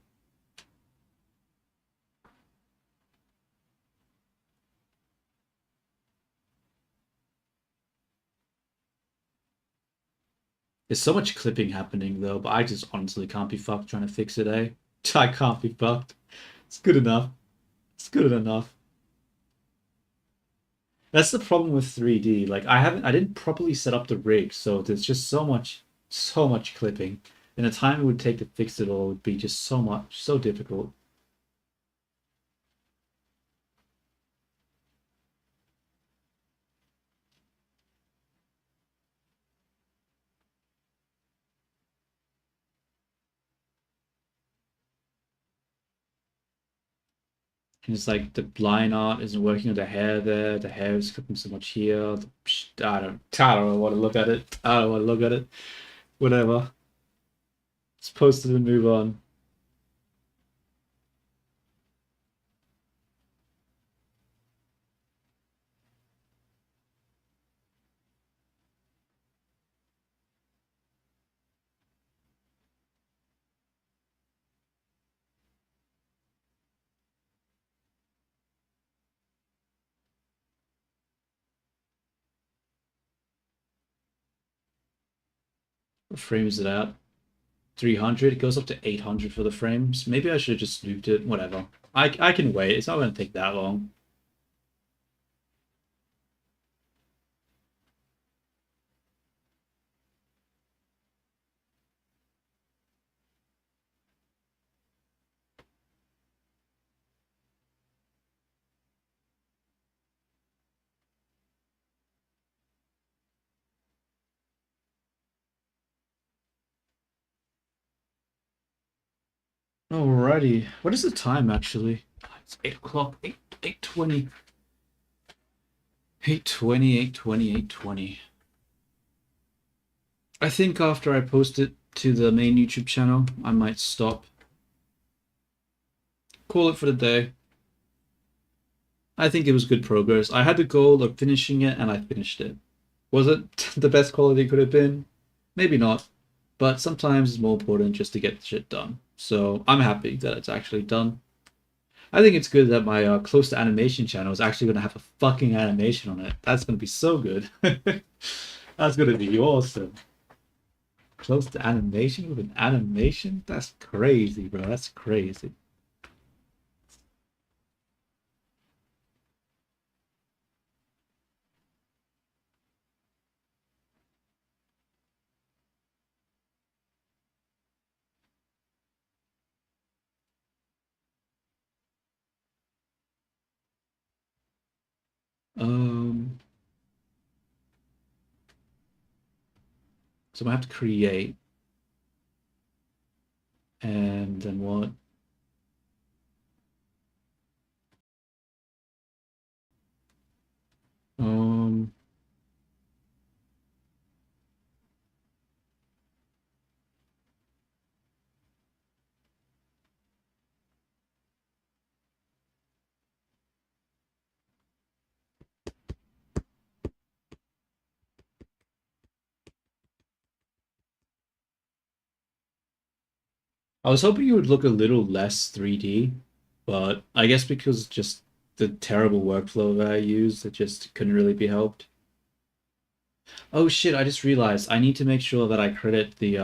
There's so much clipping happening though, but I just honestly can't be fucked trying to fix it, eh? I can't be fucked. It's good enough. It's good enough. That's the problem with 3D. Like I didn't properly set up the rig, so there's just so much clipping. And the time it would take to fix it all would be just so difficult. And it's like the line art isn't working with the hair there. The hair is clipping so much here. I don't want to look at it. I don't want to look at it. Whatever. Let's post it and move on. What frame is it at? 300. It goes up to 800 for the frames. Maybe I should have just looped it. Whatever. I can wait. It's not going to take that long. Alrighty. What is the time actually? It's 8 o'clock. 8:20. 8:20, 8:20, 8:20. I think after I post it to the main YouTube channel, I might stop. Call it for the day. I think it was good progress. I had the goal of finishing it and I finished it. Was it the best quality it could have been? Maybe not. But sometimes it's more important just to get shit done. So I'm happy that it's actually done. I think it's good that my Close to Animation channel is actually going to have a fucking animation on it. That's going to be so good. That's going to be awesome. Close to Animation with an animation? That's crazy, bro. That's crazy. So I have to create. And then what? I was hoping it would look a little less 3D, but I guess because just the terrible workflow that I used, it just couldn't really be helped. Oh shit, I just realized I need to make sure that I credit the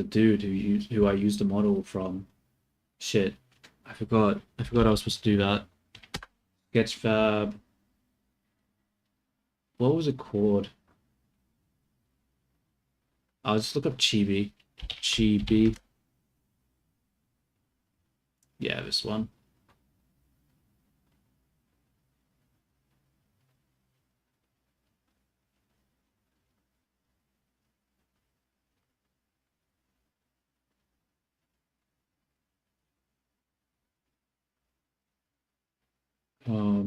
dude who I used the model from. Shit. I forgot I was supposed to do that. Sketchfab. What was it called? I'll just look up Chibi. Chibi. Yeah, this one.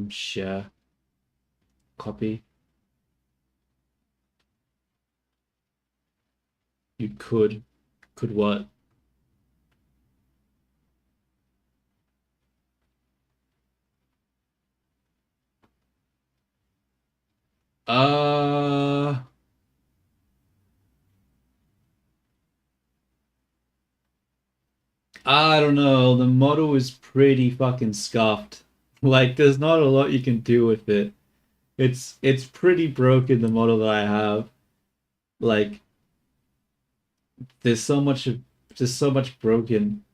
Share. Copy. You could. Could what? I don't know. The model is pretty fucking scuffed. Like, there's not a lot you can do with it. It's pretty broken, the model that I have. Like, there's so much broken.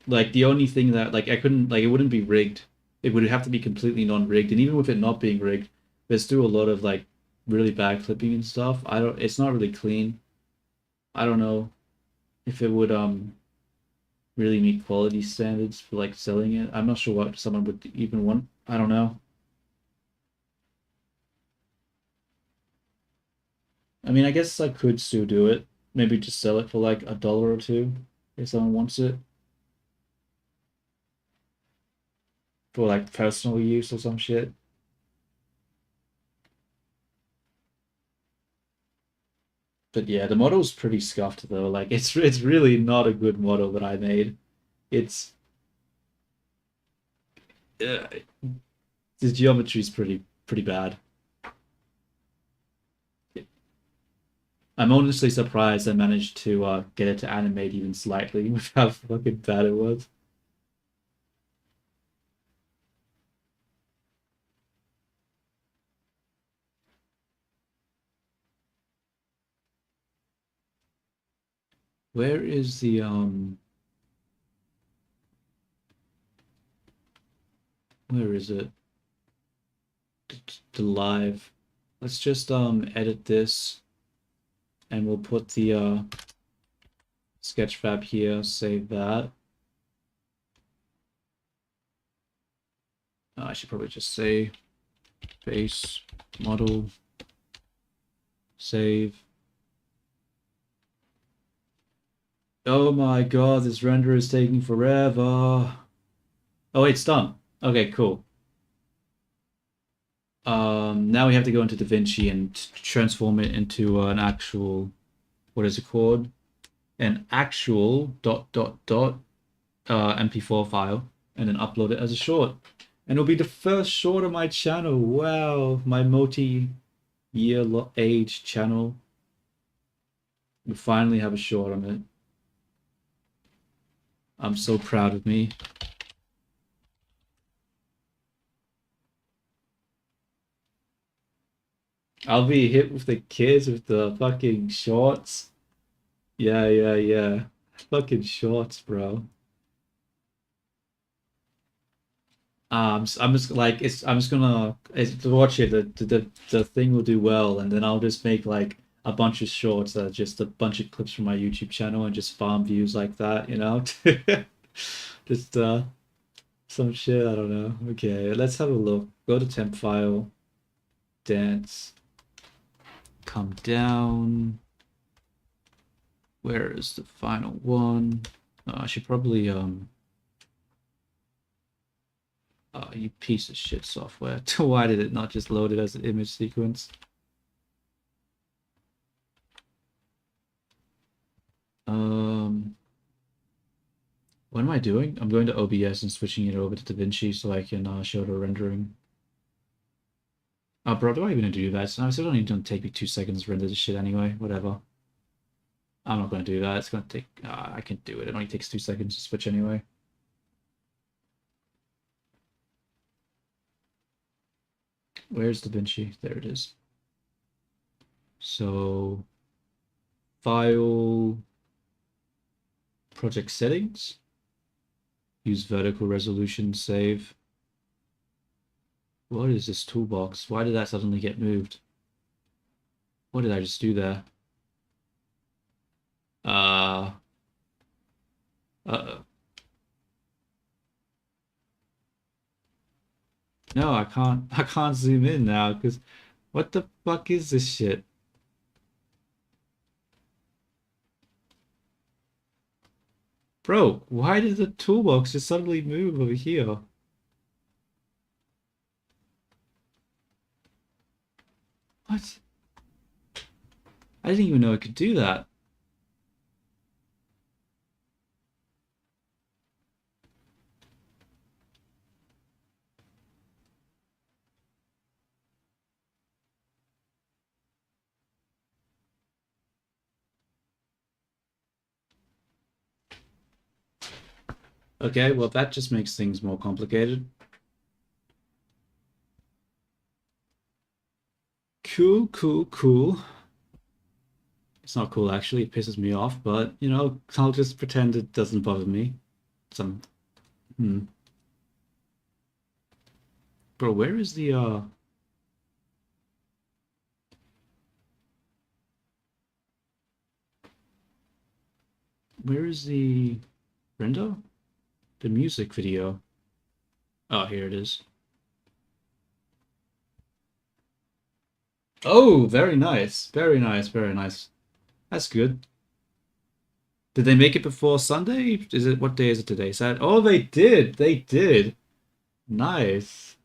Like, the only thing that, like, I couldn't, like, it wouldn't be rigged. It would have to be completely non-rigged. And even with it not being rigged, there's still a lot of, like, really bad clipping and stuff. It's not really clean. I don't know if it would, really meet quality standards for, like, selling it. I'm not sure what someone would even want. I don't know. I mean, I guess I could still do it. Maybe just sell it for, like, $1 or $2 if someone wants it. For, like, personal use or some shit. But yeah, the model's pretty scuffed though. Like, it's really not a good model that I made. It's the geometry is pretty bad. I'm honestly surprised I managed to get it to animate even slightly with how fucking bad it was. Where is the where is it? The live. Let's just edit this and we'll put the Sketchfab here, save that. I should probably just say base model, save. Oh my god, this render is taking forever. Oh, it's done. Okay, cool. Now we have to go into DaVinci and transform it into an actual, what is it called? An actual MP4 file, and then upload it as a short. And it'll be the first short on my channel. Wow, my multi-year age channel. We finally have a short on it. I'm so proud of me. I'll be hit with the kids with the fucking shorts. Yeah. Fucking shorts, bro. I'm just like I'm just gonna to watch it. The thing will do well, and then I'll just make like a bunch of shorts that are just a bunch of clips from my YouTube channel and just farm views like that, you know. Just some shit, I don't know. Okay, let's have a look. Go to temp file, dance, come down. Where is the final one? I should probably you piece of shit software. Why did it not just load it as an image sequence? What am I doing? I'm going to OBS and switching it over to DaVinci so I can show the rendering. Oh, bro, do I even do that? So it's only going to take me 2 seconds to render this shit anyway. Whatever. I'm not going to do that. It's going to take... I can do it. It only takes 2 seconds to switch anyway. Where's DaVinci? There it is. So... File... Project settings. Use vertical resolution, save. What is this toolbox? Why did that suddenly get moved? What did I just do there? Uh-oh. No, I can't zoom in now because what the fuck is this shit? Bro, why did the toolbox just suddenly move over here? What? I didn't even know it could do that. Okay, well that just makes things more complicated. Cool. It's not cool actually, it pisses me off, but you know, I'll just pretend it doesn't bother me. Bro, where is the where is the render? The music video. Oh, here it is. Oh, very nice. Very nice. That's good. Did they make it before Sunday? What day is it today? Saturday? Oh, they did. They did. Nice.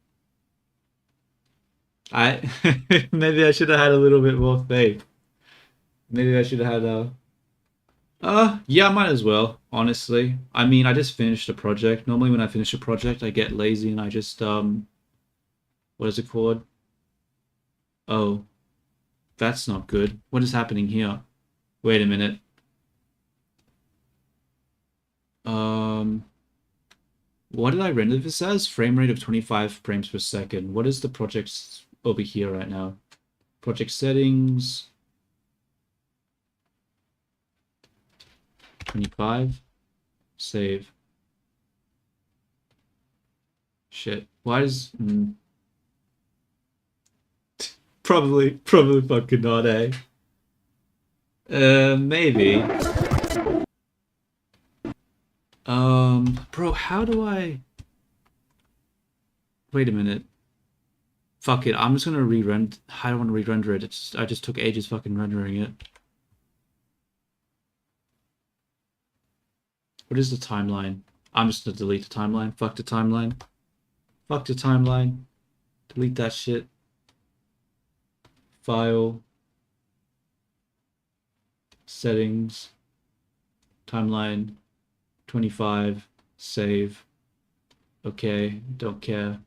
Maybe I should have had a little bit more faith. Maybe I should have had yeah, I might as well, honestly. I mean, I just finished a project. Normally when I finish a project, I get lazy and I just, what is it called? Oh, that's not good. What is happening here? Wait a minute. What did I render this as? Frame rate of 25 frames per second. What is the project over here right now? Project settings. 25. Save. Shit. Why is... Probably fucking not, eh? Maybe. Bro, how do I... Wait a minute. Fuck it, I'm just gonna re-render... I don't want to re-render it. I just took ages fucking rendering it. What is the timeline? I'm just gonna delete the timeline. Fuck the timeline. Fuck the timeline. Delete that shit. File. Settings. Timeline. 25. Save. Okay, don't care.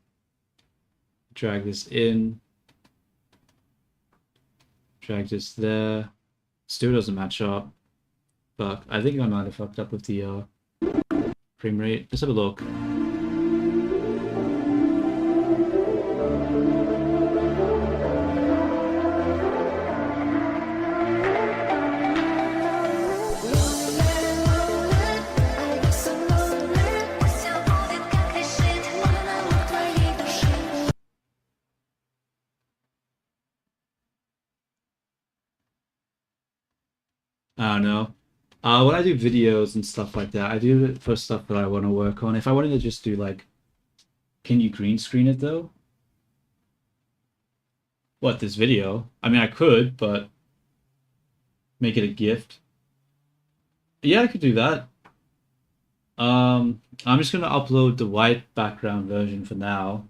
Drag this in. Drag this there. Still doesn't match up. Fuck. I think I might have fucked up with the frame rate. Let's have a look. I don't know. When I do videos and stuff like that, I do it for stuff that I want to work on. If I wanted to just do like, can you green screen it though? What, this video? I mean, I could, but make it a gift. Yeah, I could do that. I'm just gonna upload the white background version for now,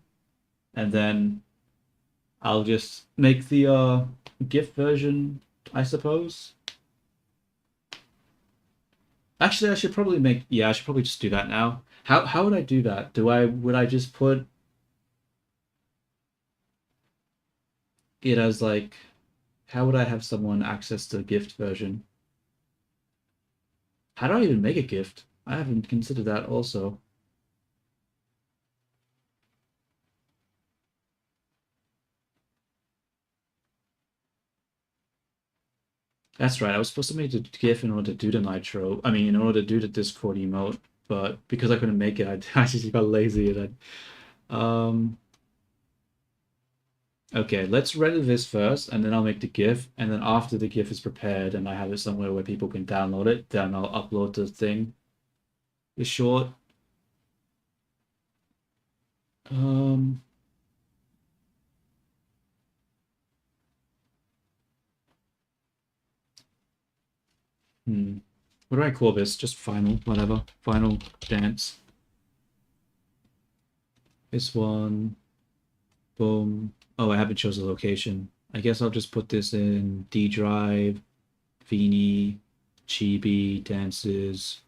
and then I'll just make the GIF version, I suppose. Actually, I should probably make... Yeah, I should probably just do that now. How would I do that? Would I just put it as like... How would I have someone access the gift version? How do I even make a gift? I haven't considered that also. That's right, I was supposed to make the GIF in order to do the Nitro. I mean, in order to do the Discord emote, but because I couldn't make it, I just got lazy and okay, let's render this first, and then I'll make the GIF, and then after the GIF is prepared and I have it somewhere where people can download it, then I'll upload the thing. It's short. What do I call this? Just final, whatever. Final dance. This one. Boom. Oh, I haven't chosen the location. I guess I'll just put this in D drive, Vini, Chibi, dances.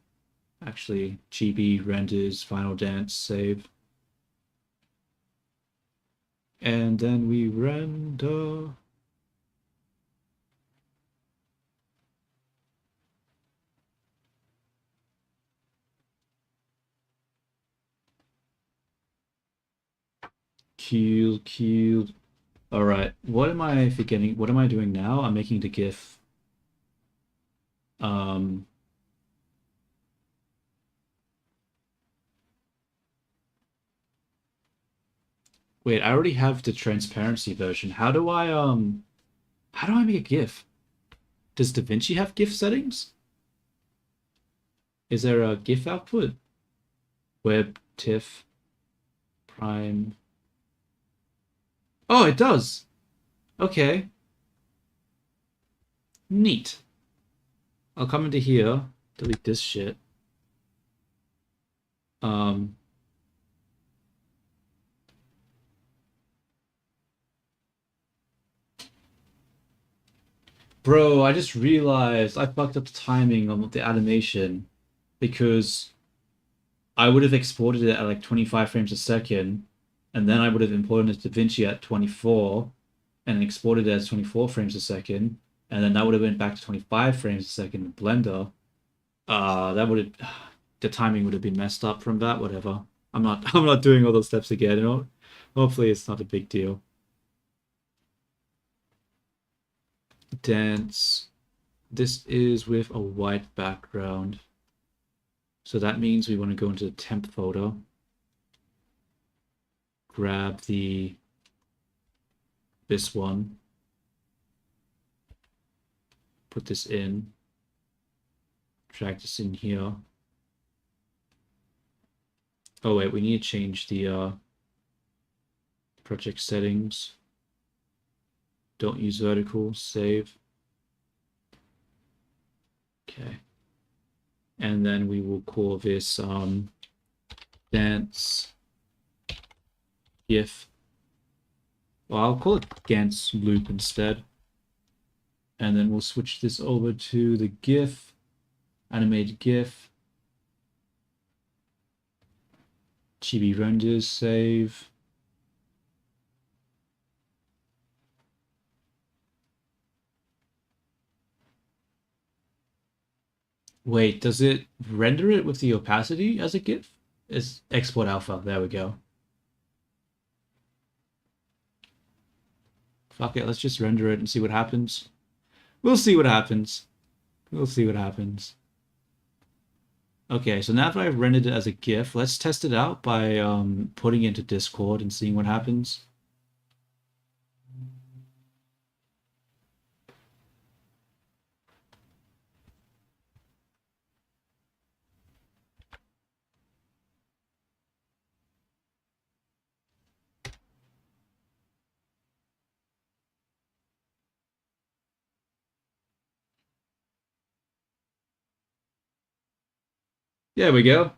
Actually, Chibi, renders, final dance, save. And then we render. Cute. Alright, what am I forgetting? What am I doing now? I'm making the GIF. Wait, I already have the transparency version. How do I make a GIF? Does DaVinci have GIF settings? Is there a GIF output? Web, TIFF, Prime. Oh, it does. Okay. Neat. I'll come into here, delete this shit. Bro, I just realized I fucked up the timing of the animation because I would have exported it at like 25 frames a second, and then I would have imported DaVinci at 24 and exported it as 24 frames a second, and then that would have went back to 25 frames a second in Blender. That would have... The timing would have been messed up from that, whatever. I'm not doing all those steps again, you know? Hopefully it's not a big deal. Dance. This is with a white background. So that means we want to go into the temp folder, grab this one, put this in, drag this in here. Oh wait, we need to change the project settings. Don't use vertical, save. Okay. And then we will call this dance GIF. Well, I'll call it Gantz loop instead. And then we'll switch this over to the GIF, animated GIF, chibi renders, save. Wait, does it render it with the opacity as a GIF? It's export alpha. There we go. Fuck it, let's just render it and see what happens. We'll see what happens. We'll see what happens. Okay, so now that I've rendered it as a GIF, let's test it out by putting it into Discord and seeing what happens. There we go.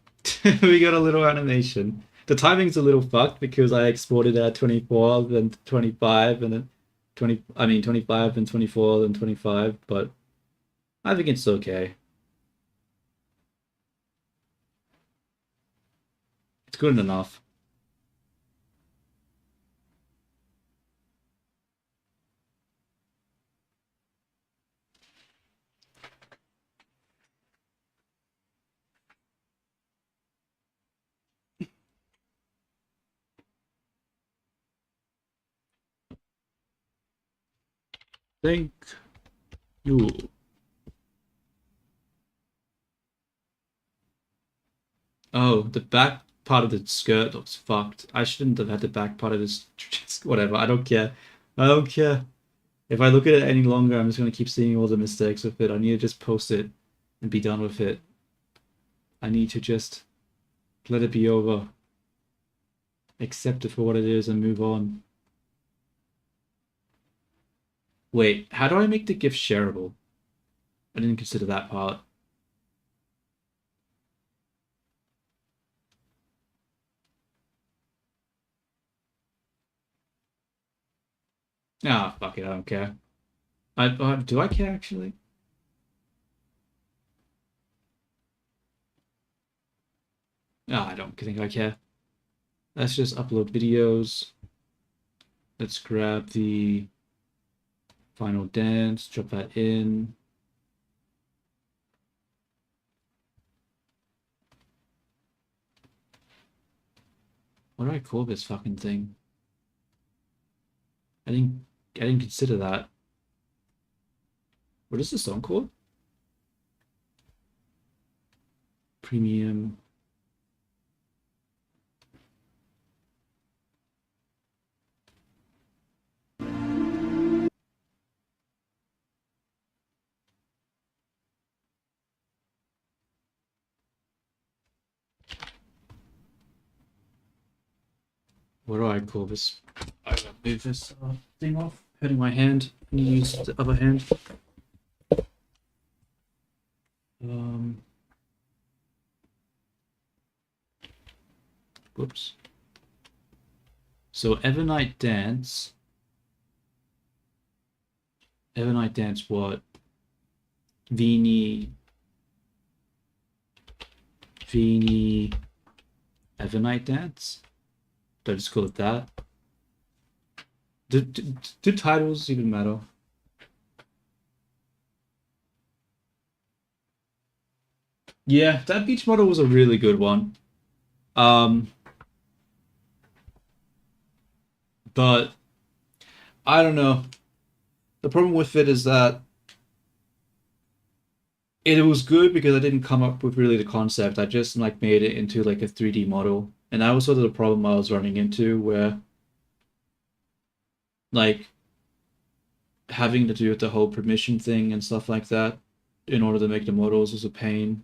We got a little animation. The timing's a little fucked because I exported at 24, then 25, and then 25 and 24, then 25, but I think it's okay. It's good enough. Thank you. Oh, the back part of the skirt looks fucked. I shouldn't have had the back part of this. Whatever, I don't care. I don't care. If I look at it any longer, I'm just going to keep seeing all the mistakes with it. I need to just post it and be done with it. I need to just let it be over. Accept it for what it is and move on. Wait, how do I make the GIF shareable? I didn't consider that part. Ah, fuck it, I don't care. Do I care, actually? Ah, I don't think I care. Let's just upload videos. Let's grab the final dance, drop that in. What do I call this fucking thing? I didn't consider that. What is the song called? Premium. What do I call this? I gotta move this thing off. Hurting my hand. Can you use the other hand? Whoops. So Evernight Dance. Evernight Dance what? Vini Evernight Dance? Did I just call it that? Do titles even matter? Yeah, that beach model was a really good one. But I don't know. The problem with it is that it was good because I didn't come up with really the concept. I just like made it into like a 3D model. And that was sort of the problem I was running into, where like having to do with the whole permission thing and stuff like that in order to make the models was a pain.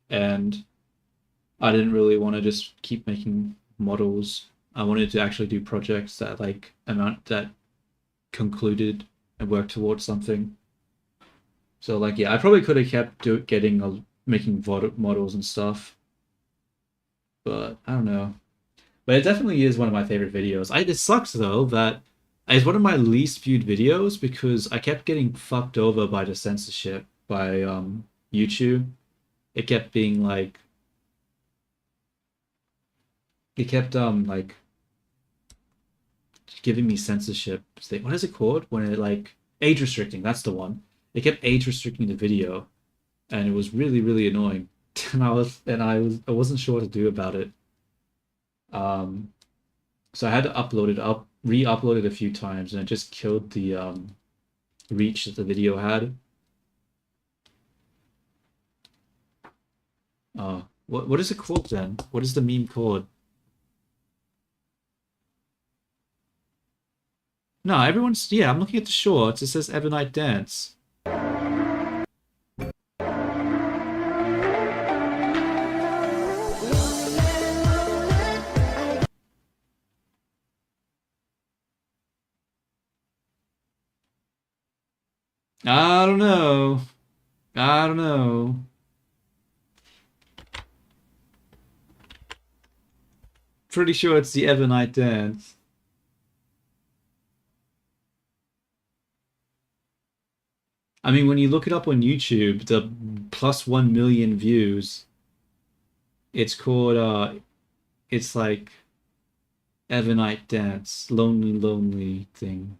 And I didn't really want to just keep making models. I wanted to actually do projects that like that concluded and worked towards something. So like yeah, I probably could have kept making models and stuff, but I don't know. But it definitely is one of my favorite videos. It sucks though that it's one of my least viewed videos because I kept getting fucked over by the censorship by YouTube. It kept being like like giving me censorship. What is it called when it like age restricting? That's the one. It kept age restricting the video, and it was really really annoying. And I wasn't sure what to do about it. So I had to upload it re-upload it a few times, and it just killed the reach that the video had. What is it called then? What is the meme called? No, I'm looking at the shorts. It says Evernight Dance. I don't know. I don't know. Pretty sure it's the Evernight Dance. I mean, when you look it up on YouTube, the plus 1 million views, it's called, it's like Evernight Dance, Lonely Lonely thing.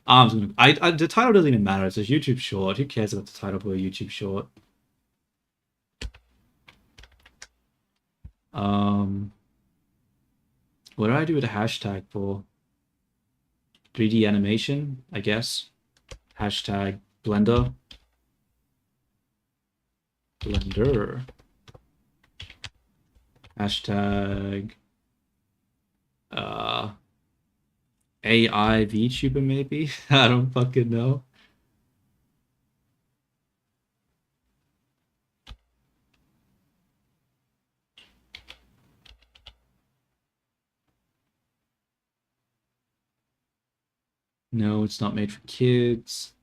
The title doesn't even matter. It's a YouTube short. Who cares about the title for a YouTube short? What do I do with a hashtag for? 3D animation, I guess. Hashtag Blender. Blender. Hashtag AI VTuber maybe? I don't fucking know. No, it's not made for kids.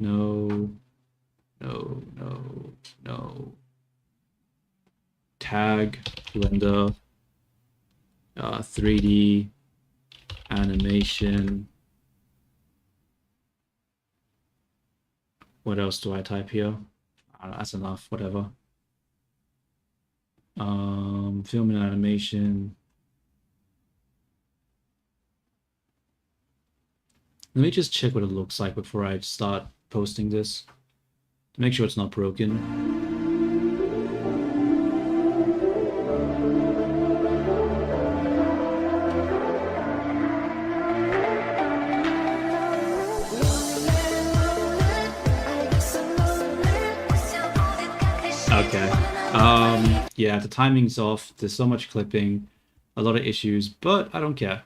No. No, no, no. Tag Blender. 3D animation. What else do I type here? I don't know, that's enough, whatever. Film and animation. Let me just check what it looks like before I start posting this to make sure it's not broken. Okay. Yeah, the timing's off. There's so much clipping, a lot of issues, but I don't care.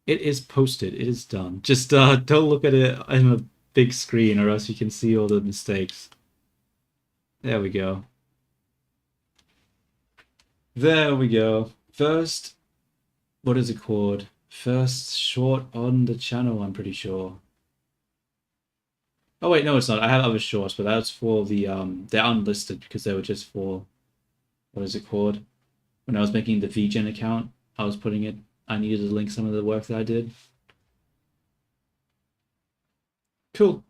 It is posted. It is done. Just don't look at it in a big screen or else you can see all the mistakes. There we go. There we go. First, what is it called? First short on the channel, I'm pretty sure. Oh wait, no it's not. I have other shorts, but that's for the they're unlisted because they were just for, what is it called? When I was making the VGen account, I was putting it, I needed to link some of the work that I did. Cool.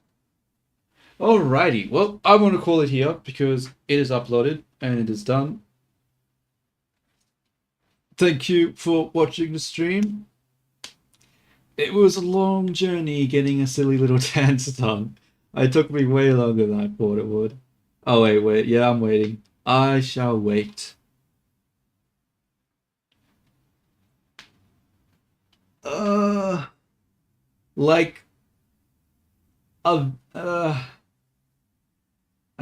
Alrighty, well, I'm going to call it here because it is uploaded and it is done. Thank you for watching the stream. It was a long journey getting a silly little dance done. It took me way longer than I thought it would. Oh, wait. Yeah, I'm waiting. I shall wait. Like...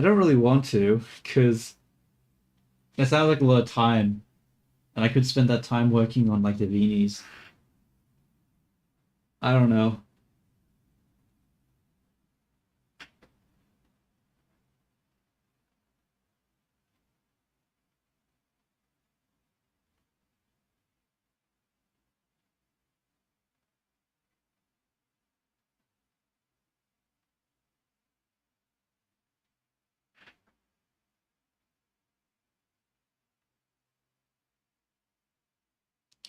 I don't really want to, because that sounds like a lot of time. And I could spend that time working on like the Veenies. I don't know.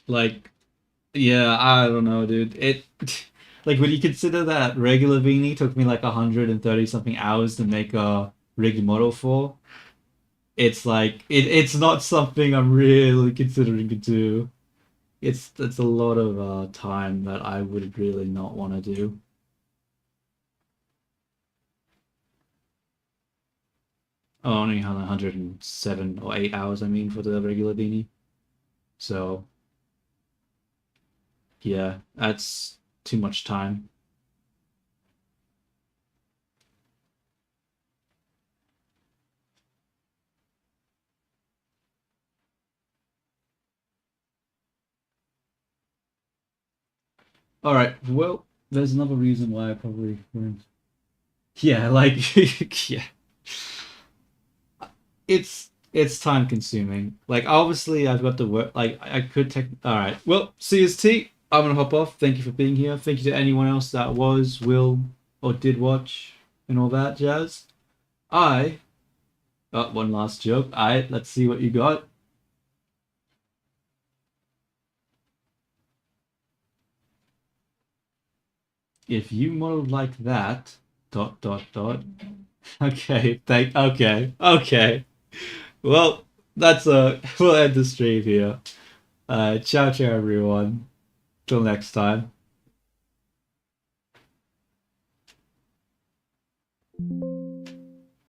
Like, yeah, I don't know, dude. It like when you consider that regular Veenie took me like 130 something hours to make a rigged model for, it's like it's not something I'm really considering to do. It's a lot of time that I would really not want to do. Oh, only 107 or 8 hours, I mean, for the regular Beanie. So, yeah, that's too much time. All right, well, there's another reason why I probably wouldn't. Yeah, like, yeah. It's time consuming. Like, obviously, I've got to work. Like, I could take. All right. Well, CST. I'm gonna hop off. Thank you for being here. Thank you to anyone else that will, or did watch, and all that jazz. I. Oh, one last joke. Let's see what you got. If you modeled like that, ... Okay. Okay. Well, that's we'll end the stream here. Ciao, ciao, everyone. Till next time.